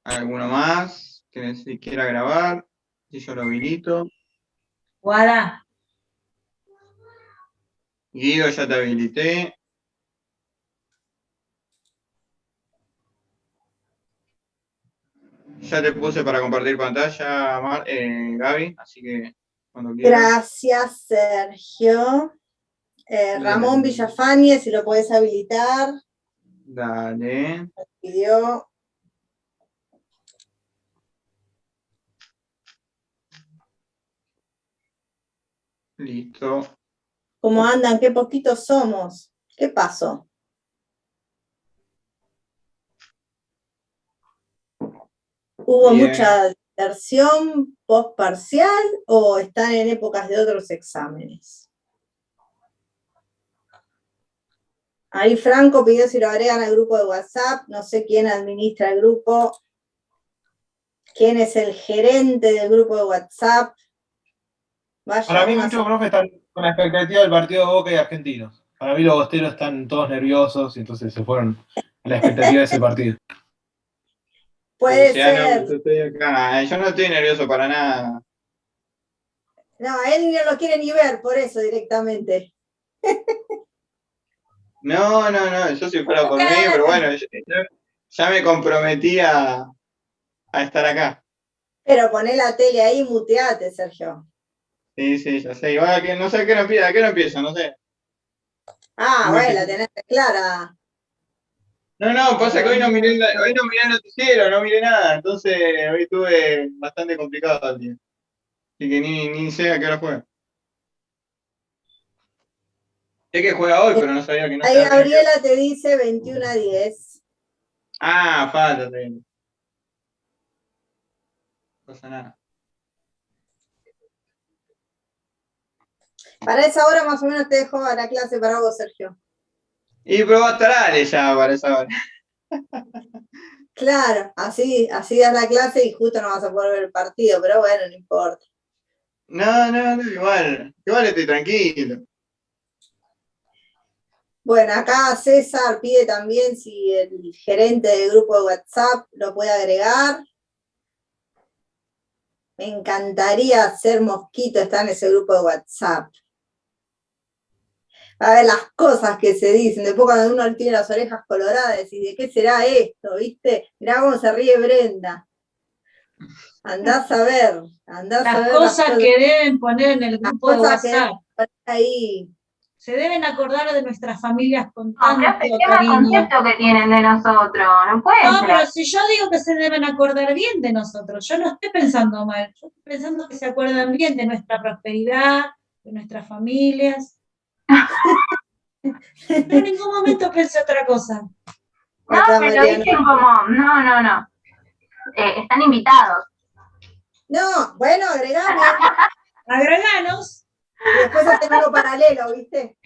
¿Alguno más que si quiera grabar? Si yo lo habilito. Guada, Guido, ya te habilité. Ya te puse para compartir pantalla, Gaby, así que cuando quieras. Gracias, Sergio. Ramón Dale. Villafañe, si lo podés habilitar. Dale. Pidió. Listo. ¿Cómo andan? Qué poquitos somos. ¿Qué pasó? ¿Hubo Bien. mucha deserción post-parcial o están en épocas de otros exámenes? Ahí Franco pidió si lo agregan al grupo de WhatsApp. No sé quién administra el grupo. ¿Quién es el gerente del grupo de WhatsApp? Vaya Para mí una muchos profes están con la expectativa del partido de Boca y Argentinos. Para mí los bosteros están todos nerviosos y entonces se fueron a la expectativa de ese partido. Puede Luciano, ser. yo estoy acá. Yo no estoy nervioso para nada. No, él no lo quiere ni ver, por eso directamente. No, yo si fuera por mí, pero bueno, ya me comprometí a estar acá. Pero poné la tele ahí, muteate, Sergio. Sí, ya sé. Igual que no sé a qué no empiezo, no sé. Ah, No me bueno, la fijé. tenés clara. No, pasa que hoy no miré el noticiero, no miré nada, entonces hoy estuve bastante complicado el día. Así que ni sé a qué hora juega. Sé que juega hoy, pero no sabía que no Ahí sabía qué hora. Gabriela te dice 21:10. Ah, falta, no pasa nada. Para esa hora más o menos te dejo a la clase para vos, Sergio. Y pero va a estar Ale ya para esa hora. Claro, así das la clase y justo no vas a poder ver el partido, pero bueno, no importa. No, igual estoy tranquilo. Bueno, acá César pide también si el gerente del grupo de WhatsApp lo puede agregar. Me encantaría ser mosquito, estar en ese grupo de WhatsApp. A ver las cosas que se dicen, después cuando uno tiene las orejas coloradas y de qué será esto, ¿viste? Mirá cómo se ríe Brenda. Andás a ver las las cosas cosas, que deben poner en el las grupo de cosas que WhatsApp. ahí. Se deben acordar de nuestras familias con No, tanto profe, qué mal cariño. concepto que tienen de nosotros. No puede No, ser pero así. si yo digo que se deben acordar bien de nosotros, yo no estoy pensando mal, yo estoy pensando que se acuerdan bien de nuestra prosperidad, de nuestras familias. Yo en ningún momento pensé otra cosa. No, Acá pero lo Mariana. dicen como, no. Están invitados. No, bueno, agregame. Agreganos. Y después hacen uno paralelo, ¿viste?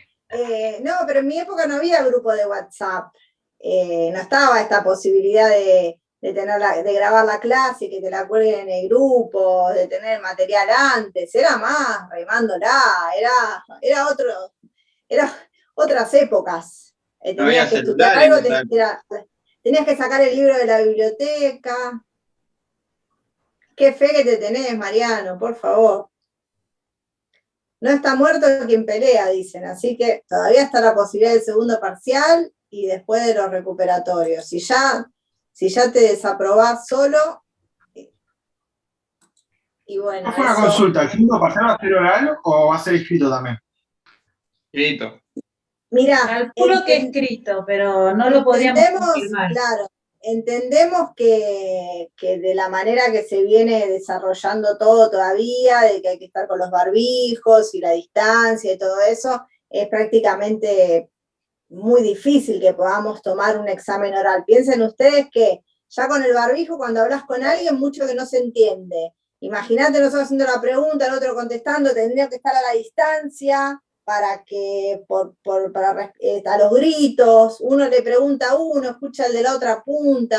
No, pero en mi época no había grupo de WhatsApp. No estaba esta posibilidad de grabar la clase, que te la cuelguen en el grupo, de tener material antes. Era más remándola, era otras épocas. No había Tenías que estudiar celular en algo, esa época. tenías que sacar el libro de la biblioteca. Qué fe que te tenés, Mariano, por favor. No está muerto quien pelea, dicen, así que todavía está la posibilidad del segundo parcial y después de los recuperatorios. Si ya te desaprobás solo, y bueno, Una eso. consulta, ¿el segundo parcial va a ser oral o va a ser escrito también? Listo. Mira, Calculo que escrito, pero no lo podríamos entendemos, confirmar. claro, entendemos que de la manera que se viene desarrollando todo todavía, de que hay que estar con los barbijos y la distancia y todo eso, es prácticamente muy difícil que podamos tomar un examen oral. Piensen ustedes que ya con el barbijo, cuando hablas con alguien, mucho que no se entiende. Imagínate nosotros haciendo la pregunta, el otro contestando, tendría que estar a la distancia para que, a los gritos, uno le pregunta a uno, escucha el de la otra punta.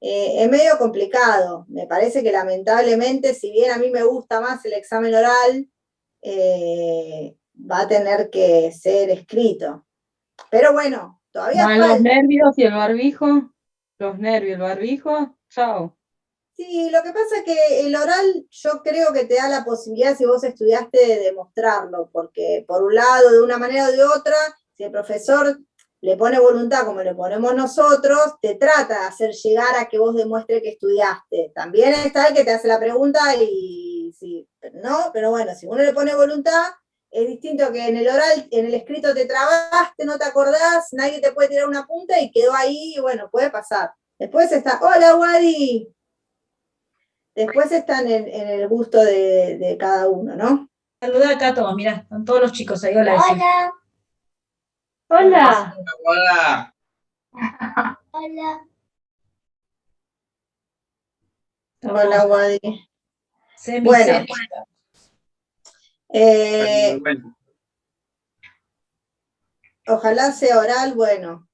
Es medio complicado. Me parece que lamentablemente, si bien a mí me gusta más el examen oral, va a tener que ser escrito. Pero bueno, todavía Más los falta. nervios y el barbijo. Los nervios, el barbijo. Chao. Sí, lo que pasa es que el oral yo creo que te da la posibilidad, si vos estudiaste, de demostrarlo, porque por un lado, de una manera o de otra, si el profesor le pone voluntad como le ponemos nosotros, te trata de hacer llegar a que vos demuestres que estudiaste. También está el que te hace la pregunta y sí, no, pero bueno, si uno le pone voluntad, es distinto que en el oral, en el escrito te trabaste, no te acordás, nadie te puede tirar una punta y quedó ahí, y bueno, puede pasar. Después está, hola Wadi. Después están en el gusto de cada uno, ¿no? Saludá acá a todos, mirá, están todos los chicos ahí. Hola. Hola. Hola. Hola. Hola. Hola, Wadi. Bueno. Bueno. Ojalá sea oral, bueno,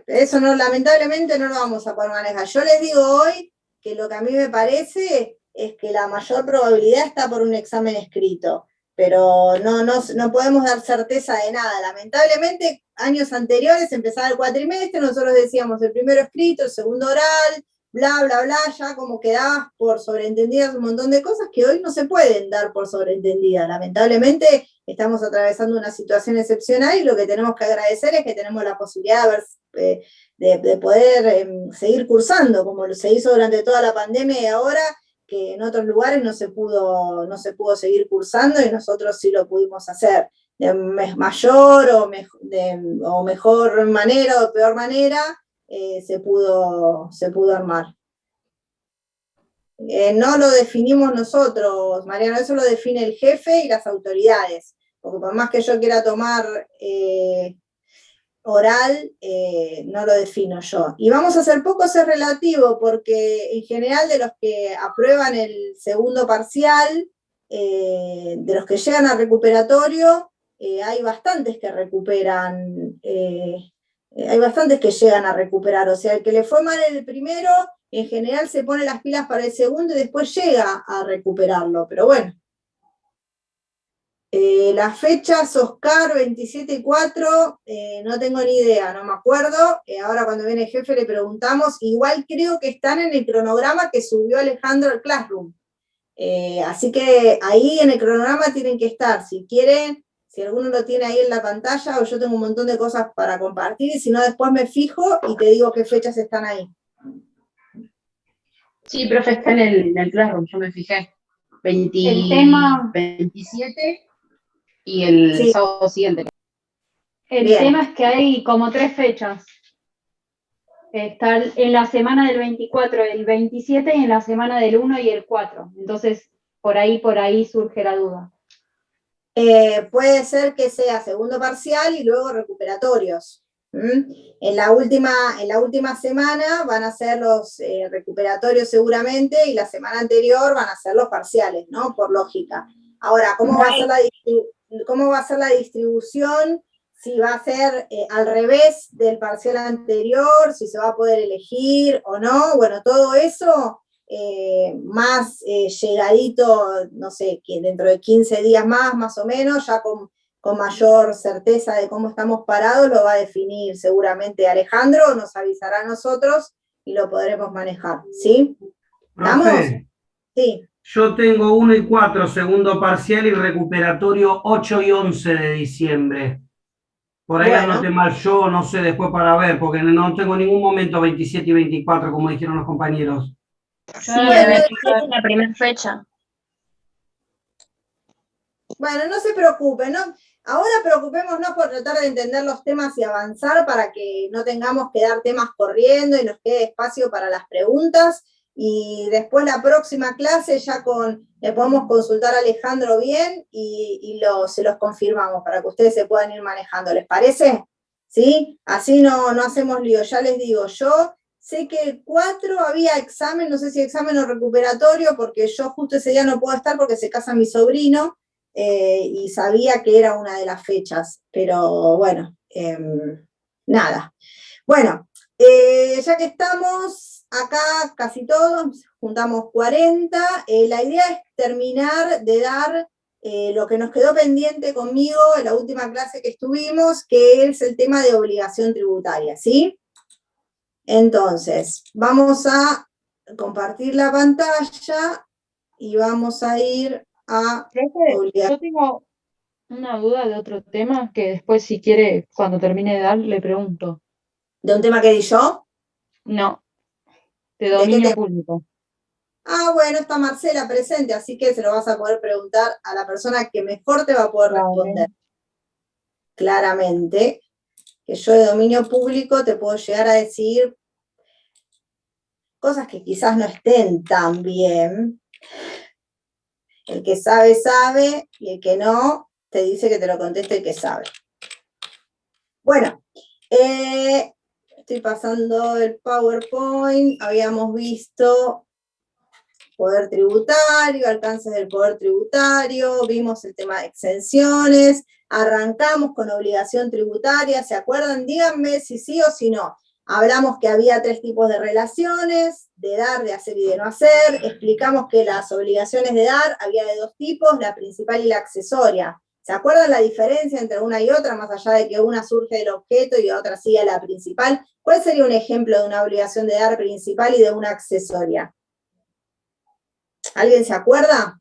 eso no, lamentablemente no lo vamos a poder manejar. Yo les digo hoy que lo que a mí me parece es que la mayor probabilidad está por un examen escrito, pero no podemos dar certeza de nada. Lamentablemente, años anteriores empezaba el cuatrimestre, nosotros decíamos el primero escrito, el segundo oral, bla, bla, bla, ya como quedabas por sobreentendidas un montón de cosas que hoy no se pueden dar por sobreentendidas. Lamentablemente estamos atravesando una situación excepcional y lo que tenemos que agradecer es que tenemos la posibilidad de poder seguir cursando, como se hizo durante toda la pandemia y ahora que en otros lugares no se pudo seguir cursando y nosotros sí lo pudimos hacer de mayor o mejor manera o peor manera. Se pudo armar. No lo definimos nosotros, Mariano, eso lo define el jefe y las autoridades, porque por más que yo quiera tomar oral, no lo defino yo. Y vamos a hacer poco ese relativo, porque en general de los que aprueban el segundo parcial, de los que llegan a recuperatorio, hay bastantes que recuperan. Hay bastantes que llegan a recuperar, o sea, el que le fue mal en el primero, en general se pone las pilas para el segundo y después llega a recuperarlo, pero bueno. Las fechas, Oscar, 27 y 4, no tengo ni idea, no me acuerdo, ahora cuando viene el jefe le preguntamos, igual creo que están en el cronograma que subió Alejandro al Classroom, así que ahí en el cronograma tienen que estar, si quieren. Si alguno lo tiene ahí en la pantalla, o yo tengo un montón de cosas para compartir, y si no, después me fijo y te digo qué fechas están ahí. Sí, profe, está en el Classroom, yo me fijé. El tema, 27 y el sábado siguiente. el Bien. tema es que hay como 3 fechas. Está en la semana del 24, el 27 y en la semana del 1 y el 4. Entonces, por ahí surge la duda. Puede ser que sea segundo parcial y luego recuperatorios. En la última semana van a ser los recuperatorios seguramente, y la semana anterior van a ser los parciales, ¿no? Por lógica. Ahora, ¿cómo va a ser la distribución? Si va a ser al revés del parcial anterior, si se va a poder elegir o no, bueno, todo eso más llegadito, no sé, que dentro de 15 días más o menos, ya con mayor certeza de cómo estamos parados, lo va a definir seguramente Alejandro, nos avisará a nosotros y lo podremos manejar, ¿sí? ¿Estamos? Profe, Sí. yo tengo 1 y 4, segundo parcial, y recuperatorio 8 y 11 de diciembre. Por ahí Bueno. anoté mal yo, no sé, después para ver, porque no tengo en ningún momento 27 y 24, como dijeron los compañeros. Sí, Bueno, el 27 es la primera fecha. Bueno, no se preocupen, ¿no? Ahora preocupémonos por tratar de entender los temas y avanzar para que no tengamos que dar temas corriendo y nos quede espacio para las preguntas. Y después la próxima clase ya le podemos consultar a Alejandro bien y se los confirmamos para que ustedes se puedan ir manejando. ¿Les parece? ¿Sí? Así no hacemos lío. Ya les digo, yo sé que el 4 había examen, no sé si examen o recuperatorio, porque yo justo ese día no puedo estar porque se casa mi sobrino. Y sabía que era una de las fechas, pero bueno, nada. Bueno, ya que estamos acá casi todos, juntamos 40, la idea es terminar de dar lo que nos quedó pendiente conmigo en la última clase que estuvimos, que es el tema de obligación tributaria, ¿sí? Entonces, vamos a compartir la pantalla y vamos a ir a Profe, yo tengo una duda de otro tema que después, si quiere, cuando termine de dar, le pregunto. ¿De un tema que di yo? No, de ¿De qué dominio tema? público. Ah, bueno, está Marcela presente, así que se lo vas a poder preguntar a la persona que mejor te va a poder responder. Claramente, que yo de dominio público te puedo llegar a decir cosas que quizás no estén tan bien. El que sabe, sabe, y el que no, te dice que te lo conteste el que sabe. Bueno, estoy pasando el PowerPoint, habíamos visto poder tributario, alcances del poder tributario, vimos el tema de exenciones, arrancamos con obligación tributaria, ¿se acuerdan? Díganme si sí o si no. Hablamos que había 3 tipos de relaciones, de dar, de hacer y de no hacer, explicamos que las obligaciones de dar había de 2 tipos, la principal y la accesoria. ¿Se acuerdan la diferencia entre una y otra, más allá de que una surge del objeto y otra sigue la principal? ¿Cuál sería un ejemplo de una obligación de dar principal y de una accesoria? ¿Alguien se acuerda?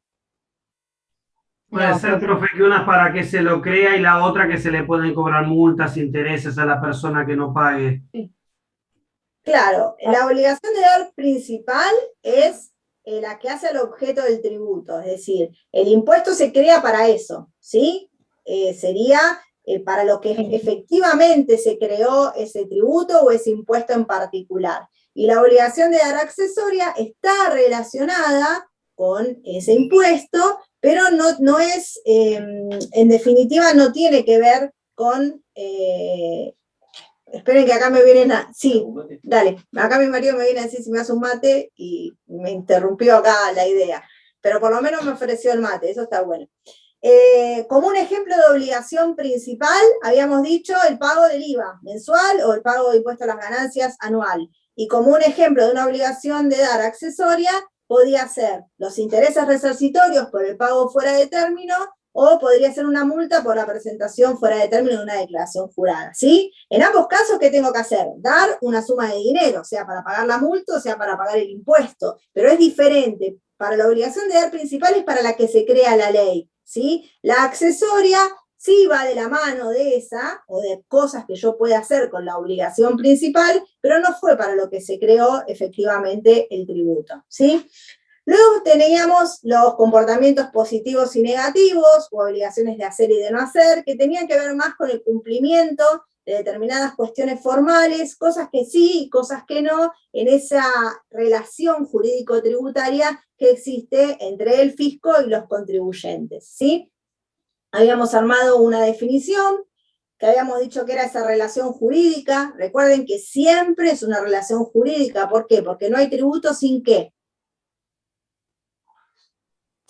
Puede ser, profe, que una es para que se lo crea y la otra que se le pueden cobrar multas, intereses a la persona que no pague. Claro, la obligación de dar principal es la que hace al objeto del tributo, es decir, el impuesto se crea para eso, ¿sí? Sería para lo que efectivamente se creó ese tributo o ese impuesto en particular. Y la obligación de dar accesoria está relacionada con ese impuesto, pero no es, en definitiva, no tiene que ver con... esperen que acá me vienen a... Sí, dale, acá mi marido me viene a decir si me hace un mate y me interrumpió acá la idea, pero por lo menos me ofreció el mate, eso está bueno. Como un ejemplo de obligación principal, habíamos dicho el pago del IVA mensual o el pago de impuesto a las ganancias anual. Y como un ejemplo de una obligación de dar accesoria, podía ser los intereses resarcitorios por el pago fuera de término, o podría ser una multa por la presentación fuera de término de una declaración jurada, ¿sí? En ambos casos, ¿qué tengo que hacer? Dar una suma de dinero, sea para pagar la multa o sea para pagar el impuesto, pero es diferente. Para la obligación de dar principal es para la que se crea la ley, ¿sí? La accesoria sí va de la mano de esa, o de cosas que yo pueda hacer con la obligación principal, pero no fue para lo que se creó efectivamente el tributo, ¿sí? Luego teníamos los comportamientos positivos y negativos, o obligaciones de hacer y de no hacer, que tenían que ver más con el cumplimiento de determinadas cuestiones formales, cosas que sí y cosas que no, en esa relación jurídico-tributaria que existe entre el fisco y los contribuyentes, ¿sí? Habíamos armado una definición, que habíamos dicho que era esa relación jurídica. Recuerden que siempre es una relación jurídica. ¿Por qué? Porque no hay tributo sin ¿qué?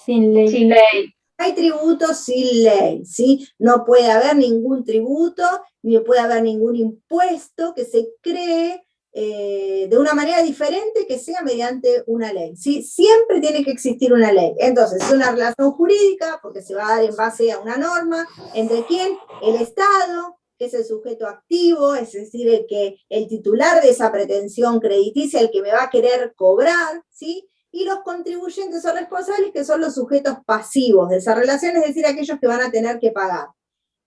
Sin ley. Sin ley. Hay tributo sin ley, ¿sí? No puede haber ningún tributo, ni puede haber ningún impuesto que se cree de una manera diferente que sea mediante una ley, ¿sí? Siempre tiene que existir una ley. Entonces, es una relación jurídica, porque se va a dar en base a una norma, ¿entre quién? El Estado, que es el sujeto activo, es decir, el titular de esa pretensión crediticia, el que me va a querer cobrar, ¿sí? Y los contribuyentes o responsables, que son los sujetos pasivos de esa relación, es decir, aquellos que van a tener que pagar.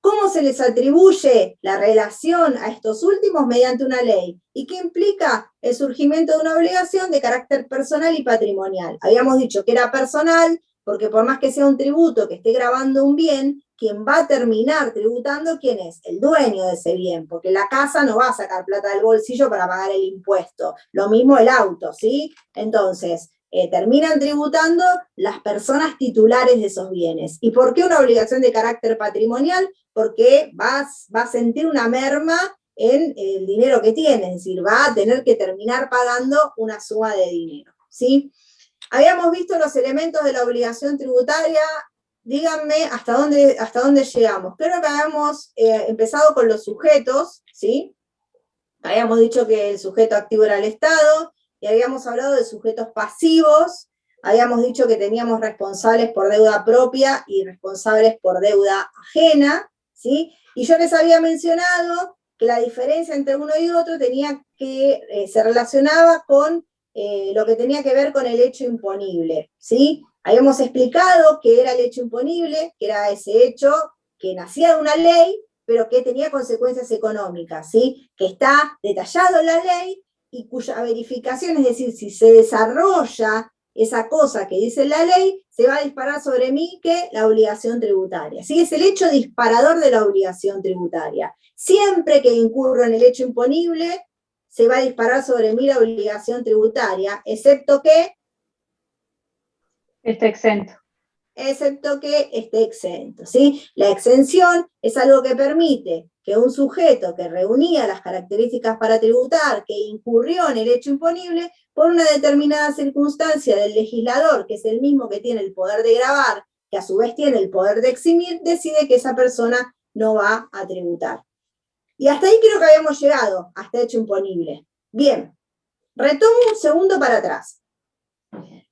¿Cómo se les atribuye la relación a estos últimos? Mediante una ley. ¿Y qué implica? El surgimiento de una obligación de carácter personal y patrimonial. Habíamos dicho que era personal, porque por más que sea un tributo que esté grabando un bien, quien va a terminar tributando, ¿quién es? El dueño de ese bien, porque la casa no va a sacar plata del bolsillo para pagar el impuesto. Lo mismo el auto, ¿sí? Entonces, terminan tributando las personas titulares de esos bienes. ¿Y por qué una obligación de carácter patrimonial? Porque va a sentir una merma en el dinero que tiene, es decir, va a tener que terminar pagando una suma de dinero, ¿sí? Habíamos visto los elementos de la obligación tributaria. Díganme hasta dónde llegamos. Creo que habíamos empezado con los sujetos, ¿sí? Habíamos dicho que el sujeto activo era el Estado, y habíamos hablado de sujetos pasivos, habíamos dicho que teníamos responsables por deuda propia y responsables por deuda ajena, ¿sí? Y yo les había mencionado que la diferencia entre uno y otro se relacionaba con lo que tenía que ver con el hecho imponible, ¿sí? Habíamos explicado qué era el hecho imponible, que era ese hecho que nacía de una ley, pero que tenía consecuencias económicas, ¿sí? Que está detallado en la ley y cuya verificación, es decir, si se desarrolla esa cosa que dice la ley, se va a disparar sobre mí que la obligación tributaria. ¿Sí? Es el hecho disparador de la obligación tributaria. Siempre que incurro en el hecho imponible, se va a disparar sobre mí la obligación tributaria, excepto que Está exento. esté exento, ¿sí? La exención es algo que permite que un sujeto que reunía las características para tributar, que incurrió en el hecho imponible, por una determinada circunstancia del legislador, que es el mismo que tiene el poder de gravar, que a su vez tiene el poder de eximir, decide que esa persona no va a tributar. Y hasta ahí creo que habíamos llegado, hasta hecho imponible. Bien, retomo un segundo para atrás.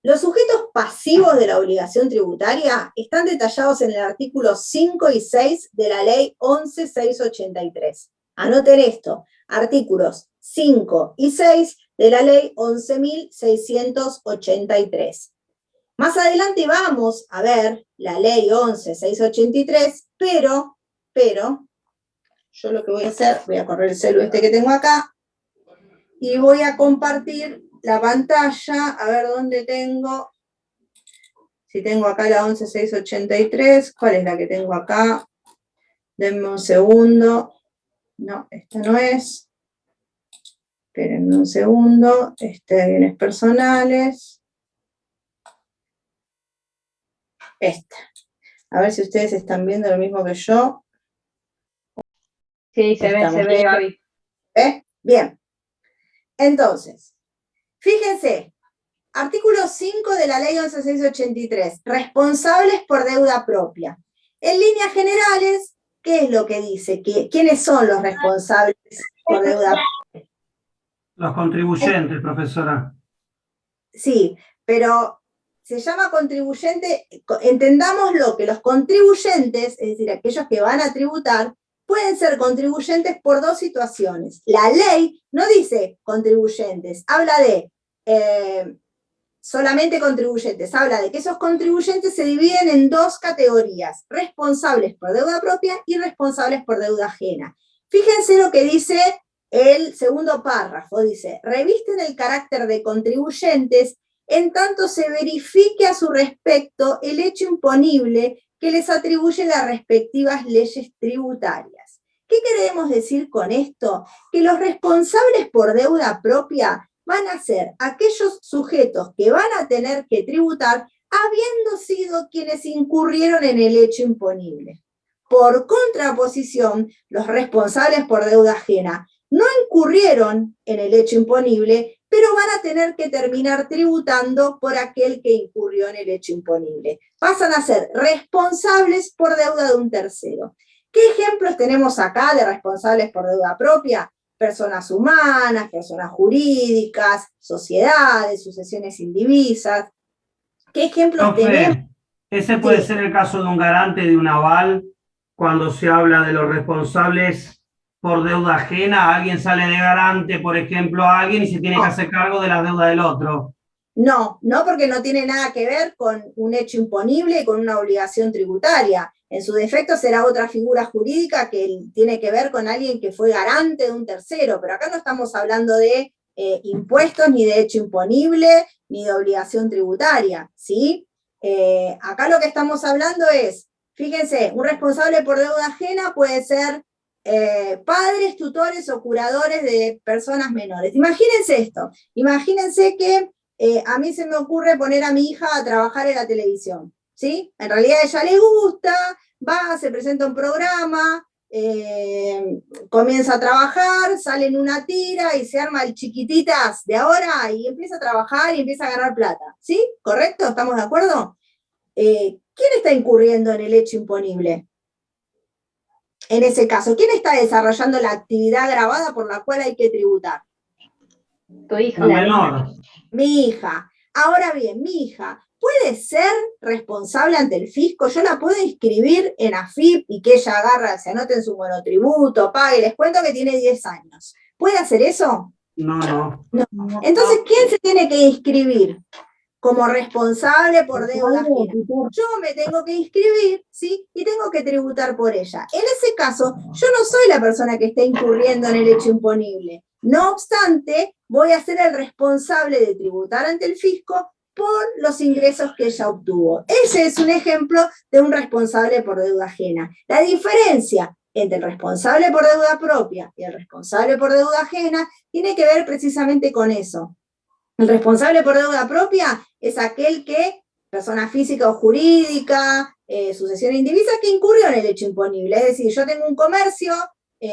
Los sujetos pasivos de la obligación tributaria están detallados en el artículo 5 y 6 de la ley 11.683. Anoten esto, artículos 5 y 6 de la ley 11.683. Más adelante vamos a ver la ley 11.683, pero, yo lo que voy a hacer, voy a correr el celu este que tengo acá, y voy a compartir la pantalla, a ver dónde tengo, si tengo acá la 11.683, ¿cuál es la que tengo acá? Denme un segundo, no, esta no es, espérenme un segundo, bienes personales, esta, a ver si ustedes están viendo lo mismo que yo. Sí, se ve, Gaby. Bien, entonces, fíjense, artículo 5 de la ley 11.683, responsables por deuda propia. En líneas generales, ¿qué es lo que dice? ¿Quiénes son los responsables por deuda propia? Los contribuyentes, profesora. Sí, pero se llama contribuyente, entendámoslo, que los contribuyentes, es decir, aquellos que van a tributar, pueden ser contribuyentes por dos situaciones. La ley no dice contribuyentes, habla de solamente contribuyentes, habla de que esos contribuyentes se dividen en dos categorías, responsables por deuda propia y responsables por deuda ajena. Fíjense lo que dice el segundo párrafo, dice, revisten el carácter de contribuyentes en tanto se verifique a su respecto el hecho imponible que les atribuye las respectivas leyes tributarias. ¿Qué queremos decir con esto? Que los responsables por deuda propia van a ser aquellos sujetos que van a tener que tributar habiendo sido quienes incurrieron en el hecho imponible. Por contraposición, los responsables por deuda ajena no incurrieron en el hecho imponible, pero van a tener que terminar tributando por aquel que incurrió en el hecho imponible. Pasan a ser responsables por deuda de un tercero. ¿Qué ejemplos tenemos acá de responsables por deuda propia? Personas humanas, personas jurídicas, sociedades, sucesiones indivisas. ¿Qué ejemplos tenemos? Ese puede ser el caso de un garante de un aval, cuando se habla de los responsables por deuda ajena, alguien sale de garante, por ejemplo, a alguien y se tiene que hacer cargo de la deuda del otro. No, porque no tiene nada que ver con un hecho imponible y con una obligación tributaria. En su defecto será otra figura jurídica que tiene que ver con alguien que fue garante de un tercero, pero acá no estamos hablando de impuestos, ni de hecho imponible, ni de obligación tributaria, ¿sí? Acá lo que estamos hablando es, fíjense, un responsable por deuda ajena puede ser padres, tutores o curadores de personas menores. Imagínense esto, imagínense que a mí se me ocurre poner a mi hija a trabajar en la televisión, ¿sí? En realidad a ella le gusta, va, se presenta un programa, comienza a trabajar, sale en una tira y se arma el Chiquititas de ahora y empieza a trabajar y empieza a ganar plata, ¿sí? ¿Correcto? ¿Estamos de acuerdo? ¿Quién está incurriendo en el hecho imponible? En ese caso, ¿quién está desarrollando la actividad grabada por la cual hay que tributar? Tu hija. La menor. Mi hija. Ahora bien, mi hija puede ser responsable ante el fisco. Yo la puedo inscribir en AFIP y que ella agarra, se anote en su monotributo, pague. Les cuento que tiene 10 años. ¿Puede hacer eso? No. Entonces, ¿quién se tiene que inscribir como responsable por deuda ajena? Yo me tengo que inscribir, ¿sí? Y tengo que tributar por ella. En ese caso, yo no soy la persona que está incurriendo en el hecho imponible. No obstante, voy a ser el responsable de tributar ante el fisco por los ingresos que ella obtuvo. Ese es un ejemplo de un responsable por deuda ajena. La diferencia entre el responsable por deuda propia y el responsable por deuda ajena tiene que ver precisamente con eso. El responsable por deuda propia es aquel que, persona física o jurídica, sucesión indivisa, que incurrió en el hecho imponible. Es decir, yo tengo un comercio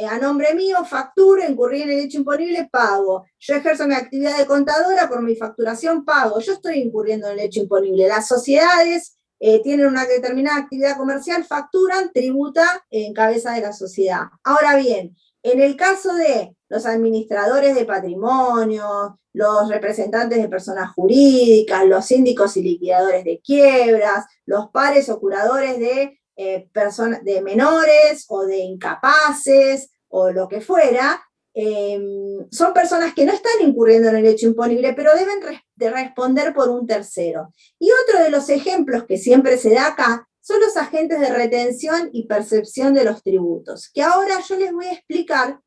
a nombre mío, facturo, incurrí en el hecho imponible, pago. Yo ejerzo mi actividad de contadora, por mi facturación pago. Yo estoy incurriendo en el hecho imponible. Las sociedades tienen una determinada actividad comercial, facturan, tributa en cabeza de la sociedad. Ahora bien, en el caso de los administradores de patrimonio, los representantes de personas jurídicas, los síndicos y liquidadores de quiebras, los pares o curadores de menores o de incapaces o lo que fuera, son personas que no están incurriendo en el hecho imponible, pero deben de responder por un tercero. Y otro de los ejemplos que siempre se da acá son los agentes de retención y percepción de los tributos, que ahora yo les voy a explicar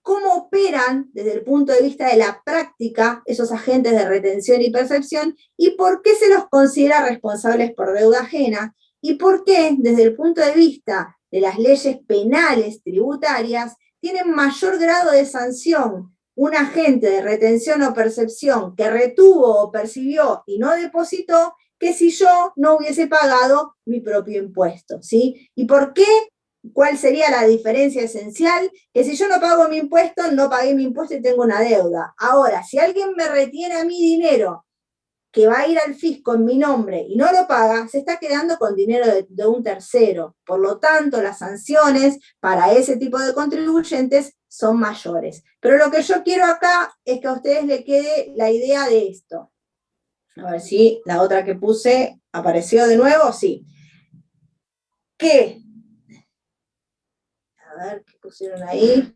cómo operan desde el punto de vista de la práctica esos agentes de retención y percepción y por qué se los considera responsables por deuda ajena y por qué desde el punto de vista de las leyes penales tributarias tienen mayor grado de sanción un agente de retención o percepción que retuvo o percibió y no depositó que si yo no hubiese pagado mi propio impuesto, ¿sí? ¿Y por qué? ¿Cuál sería la diferencia esencial? Que si yo no pago mi impuesto, no pagué mi impuesto y tengo una deuda. Ahora, si alguien me retiene a mi dinero que va a ir al fisco en mi nombre y no lo paga, se está quedando con dinero de un tercero. Por lo tanto, las sanciones para ese tipo de contribuyentes son mayores. Pero lo que yo quiero acá es que a ustedes les quede la idea de esto. A ver si la otra que puse apareció de nuevo, sí. ¿Qué? A ver, ¿qué pusieron ahí?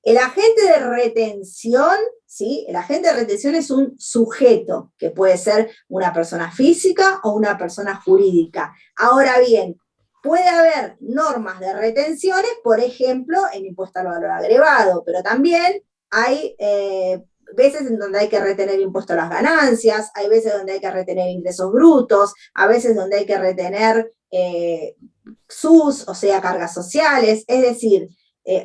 El agente de retención, ¿sí? El agente de retención es un sujeto, que puede ser una persona física o una persona jurídica. Ahora bien, puede haber normas de retenciones, por ejemplo, en impuesto al valor agregado, pero también hay veces en donde hay que retener impuesto a las ganancias, hay veces donde hay que retener ingresos brutos, a veces donde hay que retener SUS, o sea, cargas sociales. Es decir,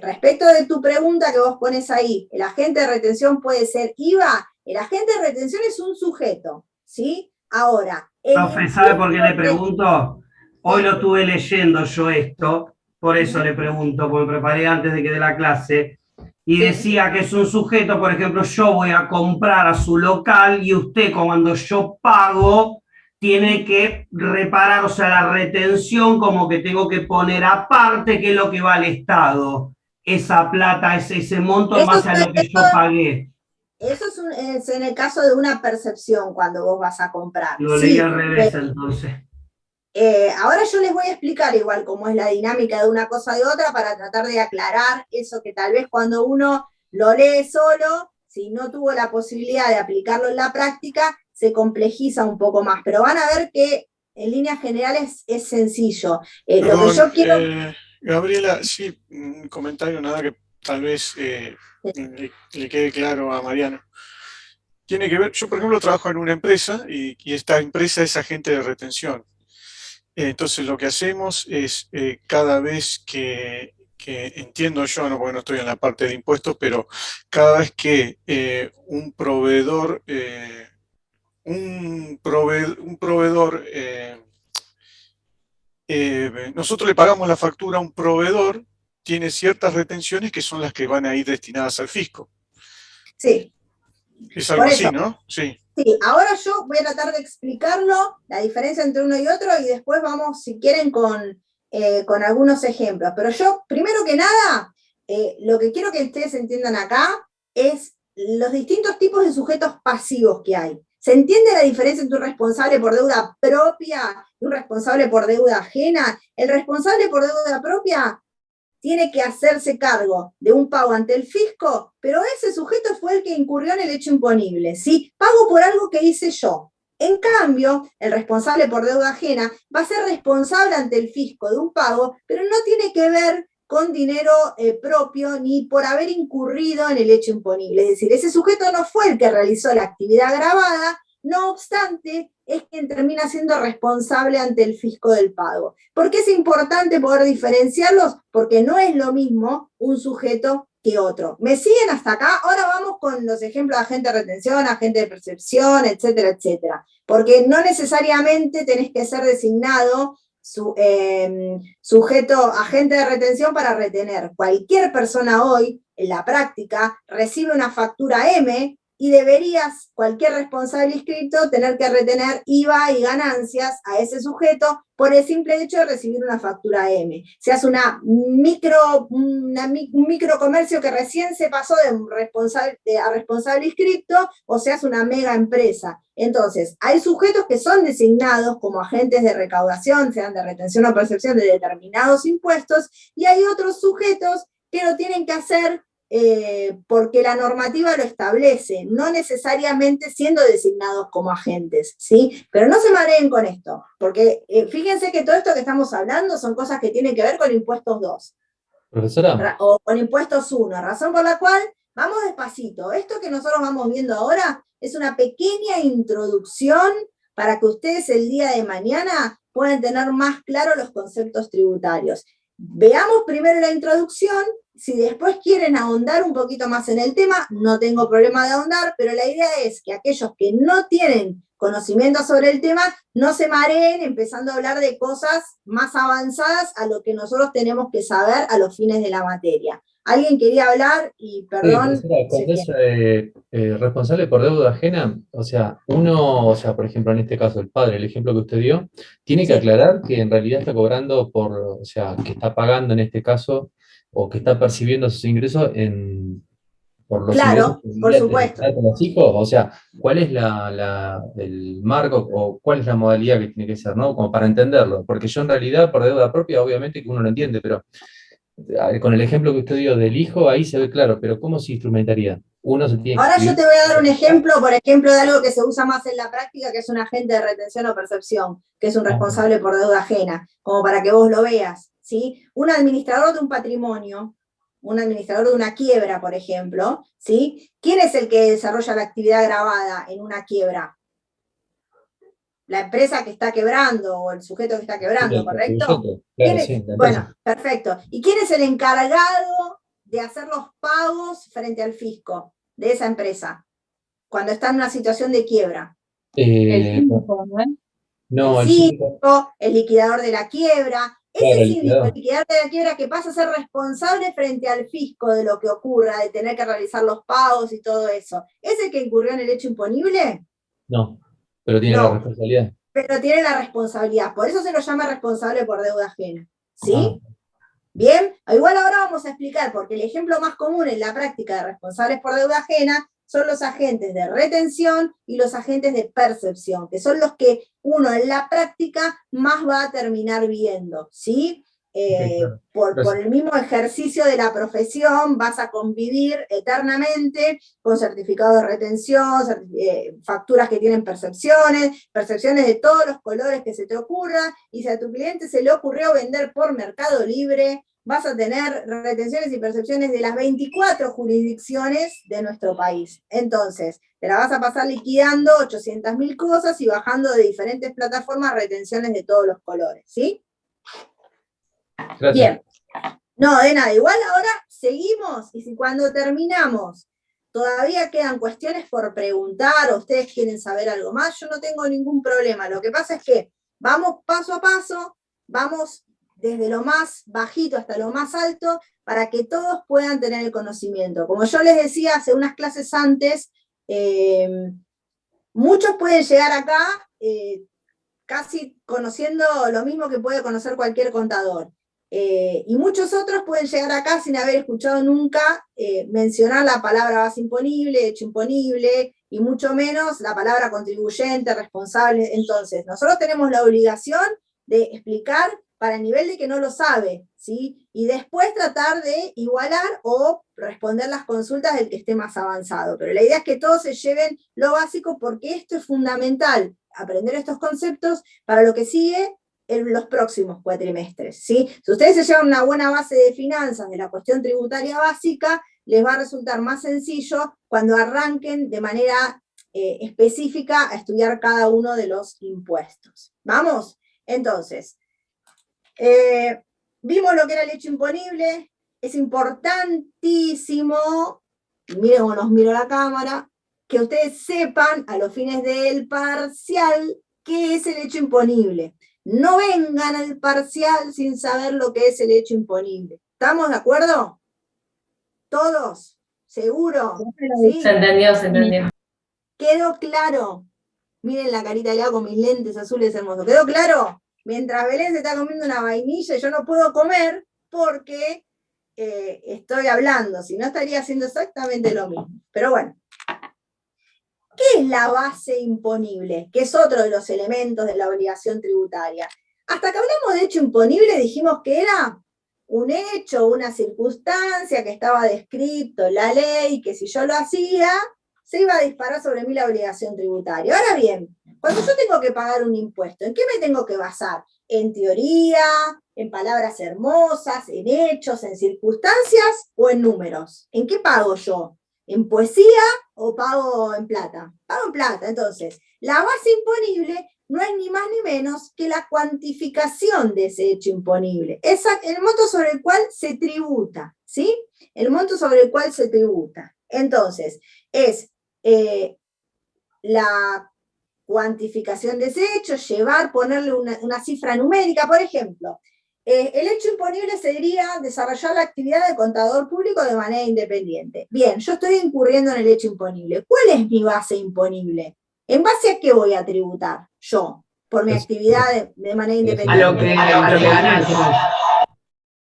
respecto de tu pregunta que vos pones ahí, ¿el agente de retención puede ser IVA? El agente de retención es un sujeto, ¿sí? Ahora... Profe, ¿sabe por qué le pregunto? Hoy lo estuve leyendo yo esto, por eso le pregunto, porque me preparé antes de que dé la clase, y decía que es un sujeto, por ejemplo, yo voy a comprar a su local y usted cuando yo pago tiene que reparar, o sea, la retención como que tengo que poner aparte qué es lo que va al Estado, esa plata, ese monto en base a lo que yo pagué. Eso es en el caso de una percepción cuando vos vas a comprar. Lo leí al revés entonces. Ahora yo les voy a explicar igual cómo es la dinámica de una cosa de otra para tratar de aclarar eso que tal vez cuando uno lo lee solo, si no tuvo la posibilidad de aplicarlo en la práctica, se complejiza un poco más. Pero van a ver que en líneas generales es sencillo. Perdón, lo que yo quiero... Gabriela, sí, un comentario, nada que tal vez le quede claro a Mariano. Tiene que ver, yo por ejemplo trabajo en una empresa y esta empresa es agente de retención. Entonces lo que hacemos es cada vez que entiendo yo, no, porque no estoy en la parte de impuestos, pero cada vez que un proveedor nosotros le pagamos la factura a un proveedor, tiene ciertas retenciones que son las que van a ir destinadas al fisco. Sí. Es algo así, ¿no? Sí. Sí, ahora yo voy a tratar de explicarlo, la diferencia entre uno y otro, y después vamos, si quieren, con algunos ejemplos. Pero yo, primero que nada, lo que quiero que ustedes entiendan acá es los distintos tipos de sujetos pasivos que hay. ¿Se entiende la diferencia entre un responsable por deuda propia y un responsable por deuda ajena? El responsable por deuda propia tiene que hacerse cargo de un pago ante el fisco, pero ese sujeto fue el que incurrió en el hecho imponible, ¿sí? Pago por algo que hice yo. En cambio, el responsable por deuda ajena va a ser responsable ante el fisco de un pago, pero no tiene que ver con dinero propio ni por haber incurrido en el hecho imponible. Es decir, ese sujeto no fue el que realizó la actividad agravada, no obstante, es quien termina siendo responsable ante el fisco del pago. ¿Por qué es importante poder diferenciarlos? Porque no es lo mismo un sujeto que otro. ¿Me siguen hasta acá? Ahora vamos con los ejemplos de agente de retención, agente de percepción, etcétera, etcétera. Porque no necesariamente tenés que ser designado sujeto, agente de retención para retener. Cualquier persona hoy, en la práctica, recibe una factura M y deberías, cualquier responsable inscrito, tener que retener IVA y ganancias a ese sujeto por el simple hecho de recibir una factura M. Seas un microcomercio que recién se pasó a responsable inscrito, o seas una mega empresa. Entonces, hay sujetos que son designados como agentes de recaudación, sean de retención o percepción de determinados impuestos, y hay otros sujetos que lo tienen que hacer porque la normativa lo establece, no necesariamente siendo designados como agentes, ¿sí? Pero no se mareen con esto, porque fíjense que todo esto que estamos hablando son cosas que tienen que ver con impuestos 2. Profesora. O con impuestos 1, razón por la cual vamos despacito. Esto que nosotros vamos viendo ahora es una pequeña introducción para que ustedes el día de mañana puedan tener más claros los conceptos tributarios. Veamos primero la introducción. Si después quieren ahondar un poquito más en el tema, no tengo problema de ahondar, pero la idea es que aquellos que no tienen conocimiento sobre el tema, no se mareen empezando a hablar de cosas más avanzadas a lo que nosotros tenemos que saber a los fines de la materia. ¿Alguien quería hablar? Y perdón. Sí, cuando es responsable por deuda ajena, o sea, por ejemplo, en este caso, el padre, el ejemplo que usted dio, tiene que aclarar que en realidad está cobrando que está pagando en este caso, o que está percibiendo sus ingresos por los ingresos que por supuesto. con los hijos. O sea, ¿cuál es el marco o cuál es la modalidad que tiene que ser, ¿no? Como para entenderlo. Porque yo en realidad, por deuda propia, obviamente que uno lo entiende, pero con el ejemplo que usted dio del hijo, ahí se ve claro, pero ¿cómo se instrumentaría? Uno se tiene Ahora que yo te voy a dar un ejemplo, por ejemplo, de algo que se usa más en la práctica, que es un agente de retención o percepción, que es un responsable por deuda ajena, como para que vos lo veas, ¿sí? Un administrador de un patrimonio, un administrador de una quiebra, por ejemplo, ¿sí? ¿Quién es el que desarrolla la actividad gravada en una quiebra? La empresa que está quebrando o el sujeto que está quebrando, ¿correcto? Claro, sí, bueno, perfecto. ¿Y quién es el encargado de hacer los pagos frente al fisco de esa empresa cuando está en una situación de quiebra? El síndico, ¿no? No, el síndico, el liquidador de la quiebra. Ese síndico, el liquidador de la quiebra, que pasa a ser responsable frente al fisco de lo que ocurra, de tener que realizar los pagos y todo eso, ¿es el que incurrió en el hecho imponible? No, pero tiene la responsabilidad. Pero tiene la responsabilidad, por eso se lo llama responsable por deuda ajena, ¿sí? Bien, igual ahora vamos a explicar, porque el ejemplo más común en la práctica de responsables por deuda ajena son los agentes de retención y los agentes de percepción, que son los que uno en la práctica más va a terminar viendo, ¿sí? Por el mismo ejercicio de la profesión vas a convivir eternamente con certificados de retención, facturas que tienen percepciones de todos los colores que se te ocurra, y si a tu cliente se le ocurrió vender por Mercado Libre, vas a tener retenciones y percepciones de las 24 jurisdicciones de nuestro país. Entonces, te la vas a pasar liquidando 800.000 cosas y bajando de diferentes plataformas retenciones de todos los colores, ¿sí? Gracias. Bien. No, de nada. Igual ahora seguimos, y si cuando terminamos todavía quedan cuestiones por preguntar o ustedes quieren saber algo más, yo no tengo ningún problema. Lo que pasa es que vamos paso a paso, vamos desde lo más bajito hasta lo más alto, para que todos puedan tener el conocimiento. Como yo les decía hace unas clases antes, muchos pueden llegar acá casi conociendo lo mismo que puede conocer cualquier contador. Y muchos otros pueden llegar acá sin haber escuchado nunca mencionar la palabra base imponible, hecho imponible, y mucho menos la palabra contribuyente, responsable. Entonces, nosotros tenemos la obligación de explicar para el nivel de que no lo sabe, ¿sí? Y después tratar de igualar o responder las consultas del que esté más avanzado. Pero la idea es que todos se lleven lo básico, porque esto es fundamental, aprender estos conceptos para lo que sigue en los próximos cuatrimestres, ¿sí? Si ustedes se llevan una buena base de finanzas, de la cuestión tributaria básica, les va a resultar más sencillo cuando arranquen de manera específica a estudiar cada uno de los impuestos. ¿Vamos? Entonces, vimos lo que era el hecho imponible. Es importantísimo, miren cómo nos miro la cámara, que ustedes sepan a los fines del parcial qué es el hecho imponible. No vengan al parcial sin saber lo que es el hecho imponible. ¿Estamos de acuerdo? ¿Todos? ¿Seguro? ¿Sí? Se entendió, se entendió. ¿Quedó claro? Miren la carita de Leo con mis lentes azules hermosos. ¿Quedó claro? Mientras Belén se está comiendo una vainilla, yo no puedo comer porque estoy hablando, si no estaría haciendo exactamente lo mismo. Pero bueno, ¿qué es la base imponible? Que es otro de los elementos de la obligación tributaria. Hasta que hablamos de hecho imponible dijimos que era un hecho, una circunstancia que estaba descrito en la ley, que si yo lo hacía, se iba a disparar sobre mí la obligación tributaria. Ahora bien, cuando yo tengo que pagar un impuesto, ¿en qué me tengo que basar? ¿En teoría, en palabras hermosas, en hechos, en circunstancias o en números? ¿En qué pago yo? ¿En poesía o pago en plata? Pago en plata. Entonces, la base imponible no es ni más ni menos que la cuantificación de ese hecho imponible. Es el monto sobre el cual se tributa, ¿sí? El monto sobre el cual se tributa. Entonces, es la cuantificación de ese hecho, ponerle una cifra numérica. Por ejemplo, el hecho imponible sería desarrollar la actividad de contador público de manera independiente. Bien, yo estoy incurriendo en el hecho imponible. ¿Cuál es mi base imponible? ¿En base a qué voy a tributar yo por mi actividad de manera independiente? A lo que ganas.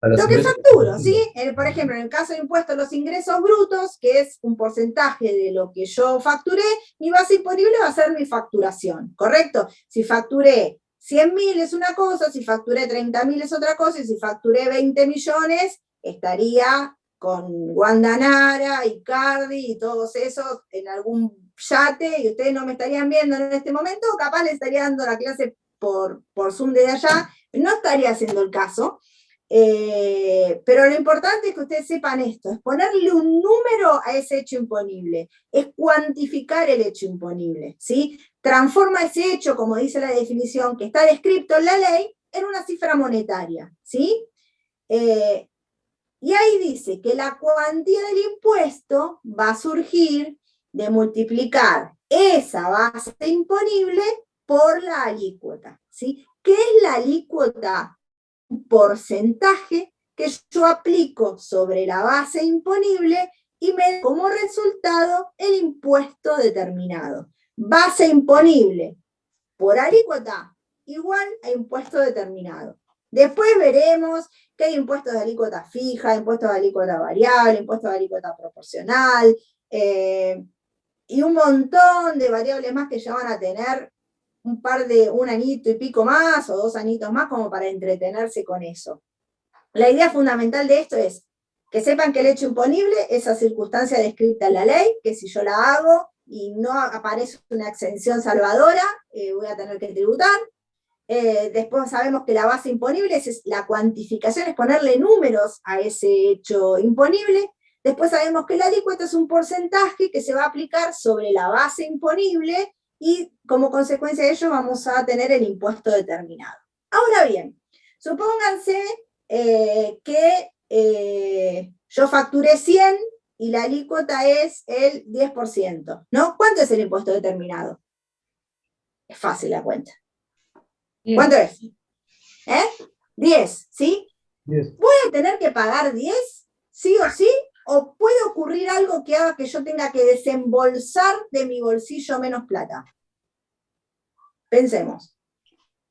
Lo que facturo, ¿sí? Por ejemplo, en el caso de impuestos a los ingresos brutos, que es un porcentaje de lo que yo facturé, mi base imponible va a ser mi facturación, ¿correcto? Si facturé 100.000 es una cosa, si facturé 30.000 es otra cosa, y si facturé 20 millones, estaría con Wanda Nara, Icardi y todos esos en algún yate, y ustedes no me estarían viendo en este momento, o capaz les estaría dando la clase por Zoom desde allá, no estaría haciendo el caso. Pero lo importante es que ustedes sepan esto, es ponerle un número a ese hecho imponible, es cuantificar el hecho imponible, ¿sí? Transforma ese hecho, como dice la definición que está descrito en la ley, en una cifra monetaria, ¿sí? Y ahí dice que la cuantía del impuesto va a surgir de multiplicar esa base imponible por la alícuota, ¿sí? ¿Qué es la alícuota? Un porcentaje que yo aplico sobre la base imponible y me da como resultado el impuesto determinado. Base imponible por alícuota igual a impuesto determinado. Después veremos que hay impuestos de alícuota fija, impuestos de alícuota variable, impuestos de alícuota proporcional, y un montón de variables más que ya van a tener un añito y pico más o 2 añitos más como para entretenerse con eso. La idea fundamental de esto es que sepan que el hecho imponible es esa circunstancia descrita en la ley, que si yo la hago y no aparece una exención salvadora, voy a tener que tributar. Después sabemos que la base imponible es la cuantificación, es ponerle números a ese hecho imponible. Después sabemos que la alícuota es un porcentaje que se va a aplicar sobre la base imponible, y como consecuencia de ello vamos a tener el impuesto determinado. Ahora bien, supónganse que yo facturé 100 y la alícuota es el 10%, ¿no? ¿Cuánto es el impuesto determinado? Es fácil la cuenta. ¿Cuánto es? 10, ¿sí? 10. ¿Voy a tener que pagar 10, sí o sí? ¿O puede ocurrir algo que haga que yo tenga que desembolsar de mi bolsillo menos plata? Pensemos.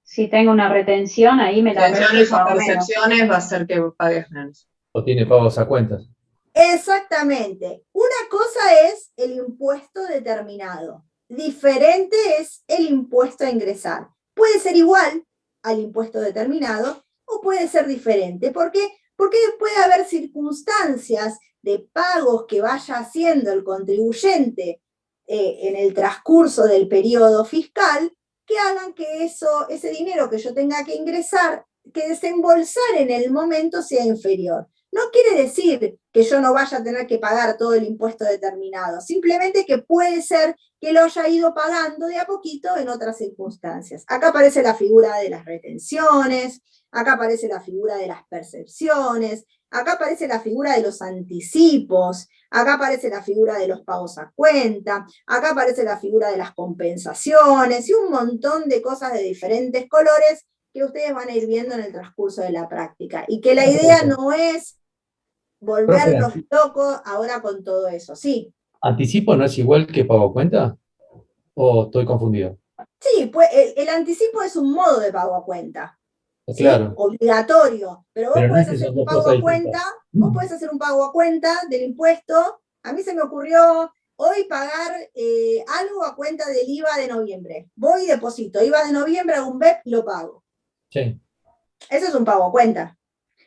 Si tengo una retención, ahí me la Retenciones o pago menos. percepciones va a ser que pagues menos. O tiene pagos a cuentas. Exactamente. Una cosa es el impuesto determinado. Diferente es el impuesto a ingresar. Puede ser igual al impuesto determinado o puede ser diferente. ¿Por qué? Porque puede haber circunstancias de pagos que vaya haciendo el contribuyente en el transcurso del periodo fiscal que hagan que ese dinero que yo tenga que ingresar, que desembolsar en el momento sea inferior. No quiere decir que yo no vaya a tener que pagar todo el impuesto determinado, simplemente que puede ser que lo haya ido pagando de a poquito en otras circunstancias. Acá aparece la figura de las retenciones, acá aparece la figura de las percepciones, acá aparece la figura de los anticipos, acá aparece la figura de los pagos a cuenta, acá aparece la figura de las compensaciones y un montón de cosas de diferentes colores que ustedes van a ir viendo en el transcurso de la práctica. Y que la idea no es volvernos locos ahora con todo eso, ¿sí? ¿Anticipo no es igual que pago a cuenta? ¿O estoy confundido? Sí, pues el anticipo es un modo de pago a cuenta. ¿Sí? Claro. Obligatorio, pero vos Pero no podés es que hacer son un dos pago cosas a cuenta, distintas. vos podés hacer un pago a cuenta del impuesto. A mí se me ocurrió hoy pagar algo a cuenta del IVA de noviembre. Voy y deposito IVA de noviembre, hago un BEP y lo pago. Sí. Eso es un pago a cuenta.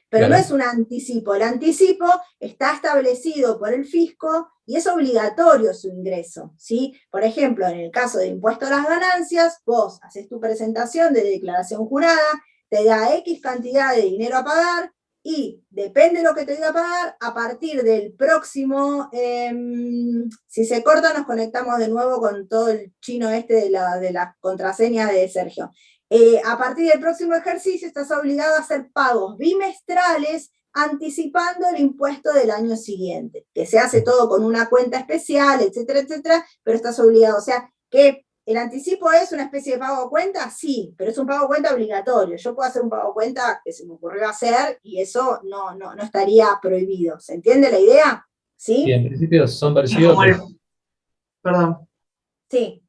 Pero Claro. no es un anticipo. El anticipo está establecido por el fisco y es obligatorio su ingreso, ¿sí? Por ejemplo, en el caso de impuesto a las ganancias, vos haces tu presentación de declaración jurada, te da X cantidad de dinero a pagar y depende de lo que te diga a pagar, a partir del próximo, si se corta nos conectamos de nuevo con todo el chino este de las contraseñas de Sergio. A partir del próximo ejercicio estás obligado a hacer pagos bimestrales anticipando el impuesto del año siguiente, que se hace todo con una cuenta especial, etcétera, etcétera, pero estás obligado. O sea, que el anticipo es una especie de pago a cuenta, sí, pero es un pago a cuenta obligatorio. Yo puedo hacer un pago a cuenta que se me ocurrió hacer y eso no estaría prohibido. ¿Se entiende la idea? ¿Sí? Y en principio son parecidos. Perdón. Sí.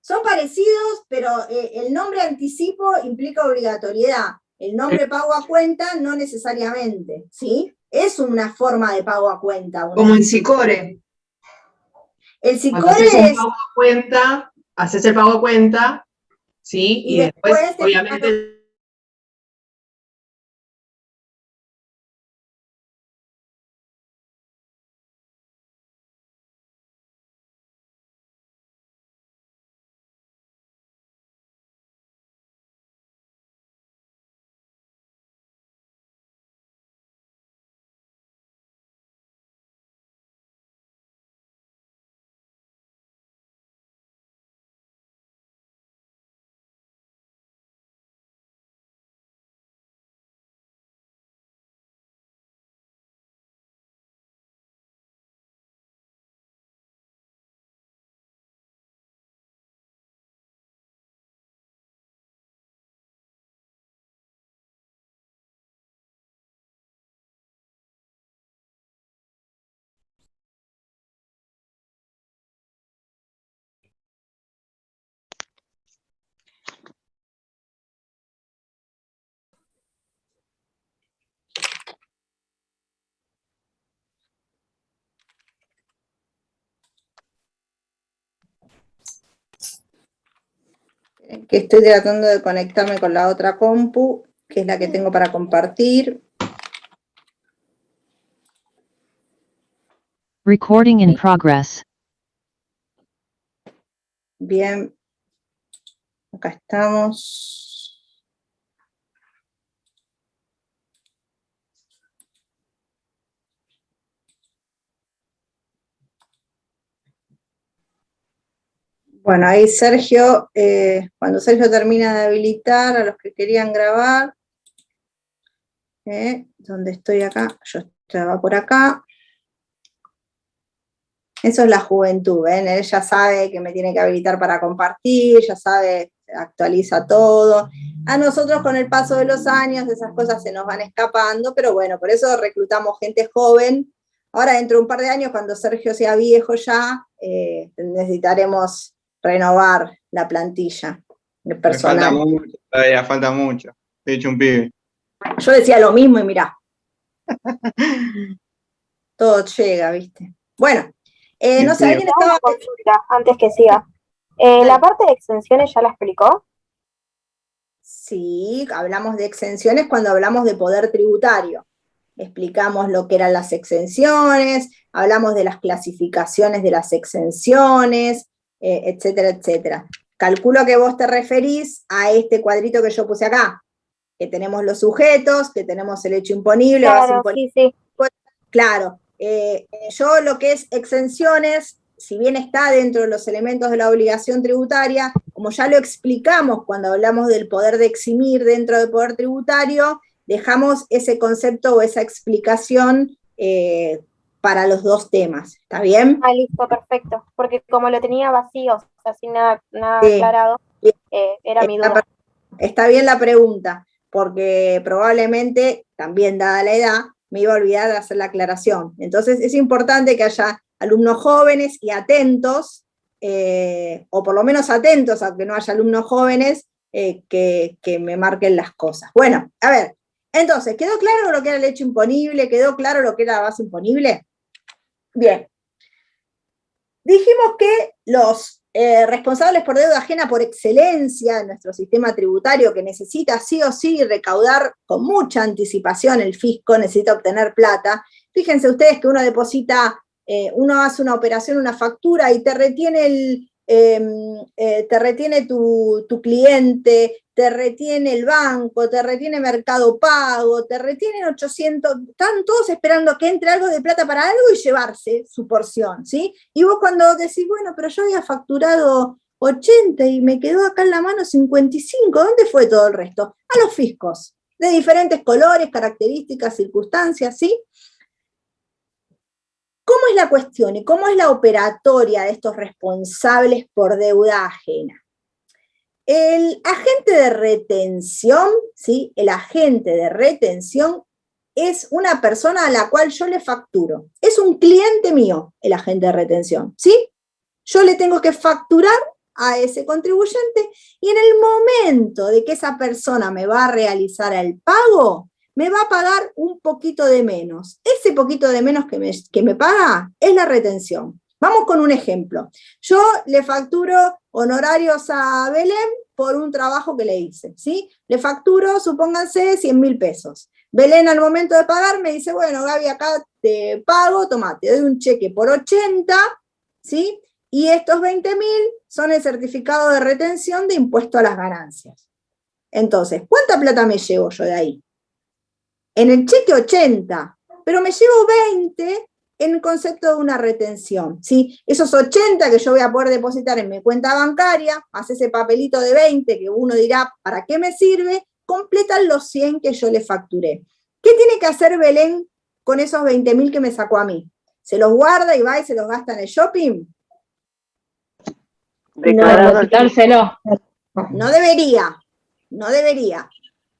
Son parecidos, pero el nombre anticipo implica obligatoriedad. El nombre pago a cuenta no necesariamente, ¿sí? Es una forma de pago a cuenta. Como en SICORE. El Cuando SICORE haces un es... pago a cuenta, haces el pago a cuenta, ¿sí? Y después obviamente... Que estoy tratando de conectarme con la otra compu, que es la que tengo para compartir. Recording in progress. Bien. Acá estamos. Bueno, ahí Sergio, cuando Sergio termina de habilitar a los que querían grabar, donde estoy acá, yo estaba por acá. Eso es la juventud, ¿ven? Él ya sabe que me tiene que habilitar para compartir, ya sabe, actualiza todo. A nosotros con el paso de los años esas cosas se nos van escapando, pero bueno, por eso reclutamos gente joven. Ahora dentro de un par de años, cuando Sergio sea viejo ya, necesitaremos renovar la plantilla de personal. Me falta mucho, todavía falta mucho. He hecho un pibe. Yo decía lo mismo y mirá. Todo llega, ¿viste? Bueno, no sé, alguien estaba... Una consulta, antes que siga. ¿La parte de extensiones ya la explicó? Sí, hablamos de exenciones cuando hablamos de poder tributario. Explicamos lo que eran las exenciones, hablamos de las clasificaciones de las exenciones, etcétera, etcétera. Calculo que vos te referís a este cuadrito que yo puse acá, que tenemos los sujetos, que tenemos el hecho imponible, base imponible. Sí. Claro, yo lo que es exenciones, si bien está dentro de los elementos de la obligación tributaria, como ya lo explicamos cuando hablamos del poder de eximir dentro del poder tributario, dejamos ese concepto o esa explicación para los dos temas, ¿está bien? Ah, listo, perfecto, porque como lo tenía vacío, o sea, sin nada Sí. aclarado, era mi duda. Está bien la pregunta, porque probablemente, también dada la edad, me iba a olvidar de hacer la aclaración. Entonces es importante que haya alumnos jóvenes y atentos, o por lo menos atentos, aunque no haya alumnos jóvenes, que me marquen las cosas. Bueno, a ver, entonces, ¿quedó claro lo que era el hecho imponible? ¿Quedó claro lo que era la base imponible? Bien. Dijimos que los responsables por deuda ajena por excelencia en nuestro sistema tributario, que necesita sí o sí recaudar con mucha anticipación el fisco, necesita obtener plata. Fíjense ustedes que uno deposita, uno hace una operación, una factura, y te retiene te retiene tu cliente, te retiene el banco, te retiene Mercado Pago, te retienen 800, están todos esperando que entre algo de plata para algo y llevarse su porción, ¿sí? Y vos cuando decís, bueno, pero yo había facturado 80 y me quedó acá en la mano 55, ¿dónde fue todo el resto? A los fiscos, de diferentes colores, características, circunstancias, ¿sí? ¿Cómo es la cuestión y cómo es la operatoria de estos responsables por deuda ajena? El agente de retención, ¿sí? El agente de retención es una persona a la cual yo le facturo. Es un cliente mío, el agente de retención, ¿sí? Yo le tengo que facturar a ese contribuyente y en el momento de que esa persona me va a realizar el pago, me va a pagar un poquito de menos. Ese poquito de menos que me paga es la retención. Vamos con un ejemplo. Yo le facturo honorarios a Belén por un trabajo que le hice, ¿sí? Le facturo, supónganse, 100.000 pesos. Belén al momento de pagar me dice, bueno, Gaby, acá te pago, toma, te doy un cheque por 80, ¿sí? Y estos 20.000 son el certificado de retención de impuesto a las ganancias. Entonces, ¿cuánta plata me llevo yo de ahí? En el cheque 80, pero me llevo 20 en el concepto de una retención, ¿sí? Esos 80 que yo voy a poder depositar en mi cuenta bancaria, más ese papelito de 20 que uno dirá, ¿para qué me sirve? Completan los 100 que yo le facturé. ¿Qué tiene que hacer Belén con esos 20.000 que me sacó a mí? ¿Se los guarda y va y se los gasta en el shopping? Depositárselo. No debería, no debería.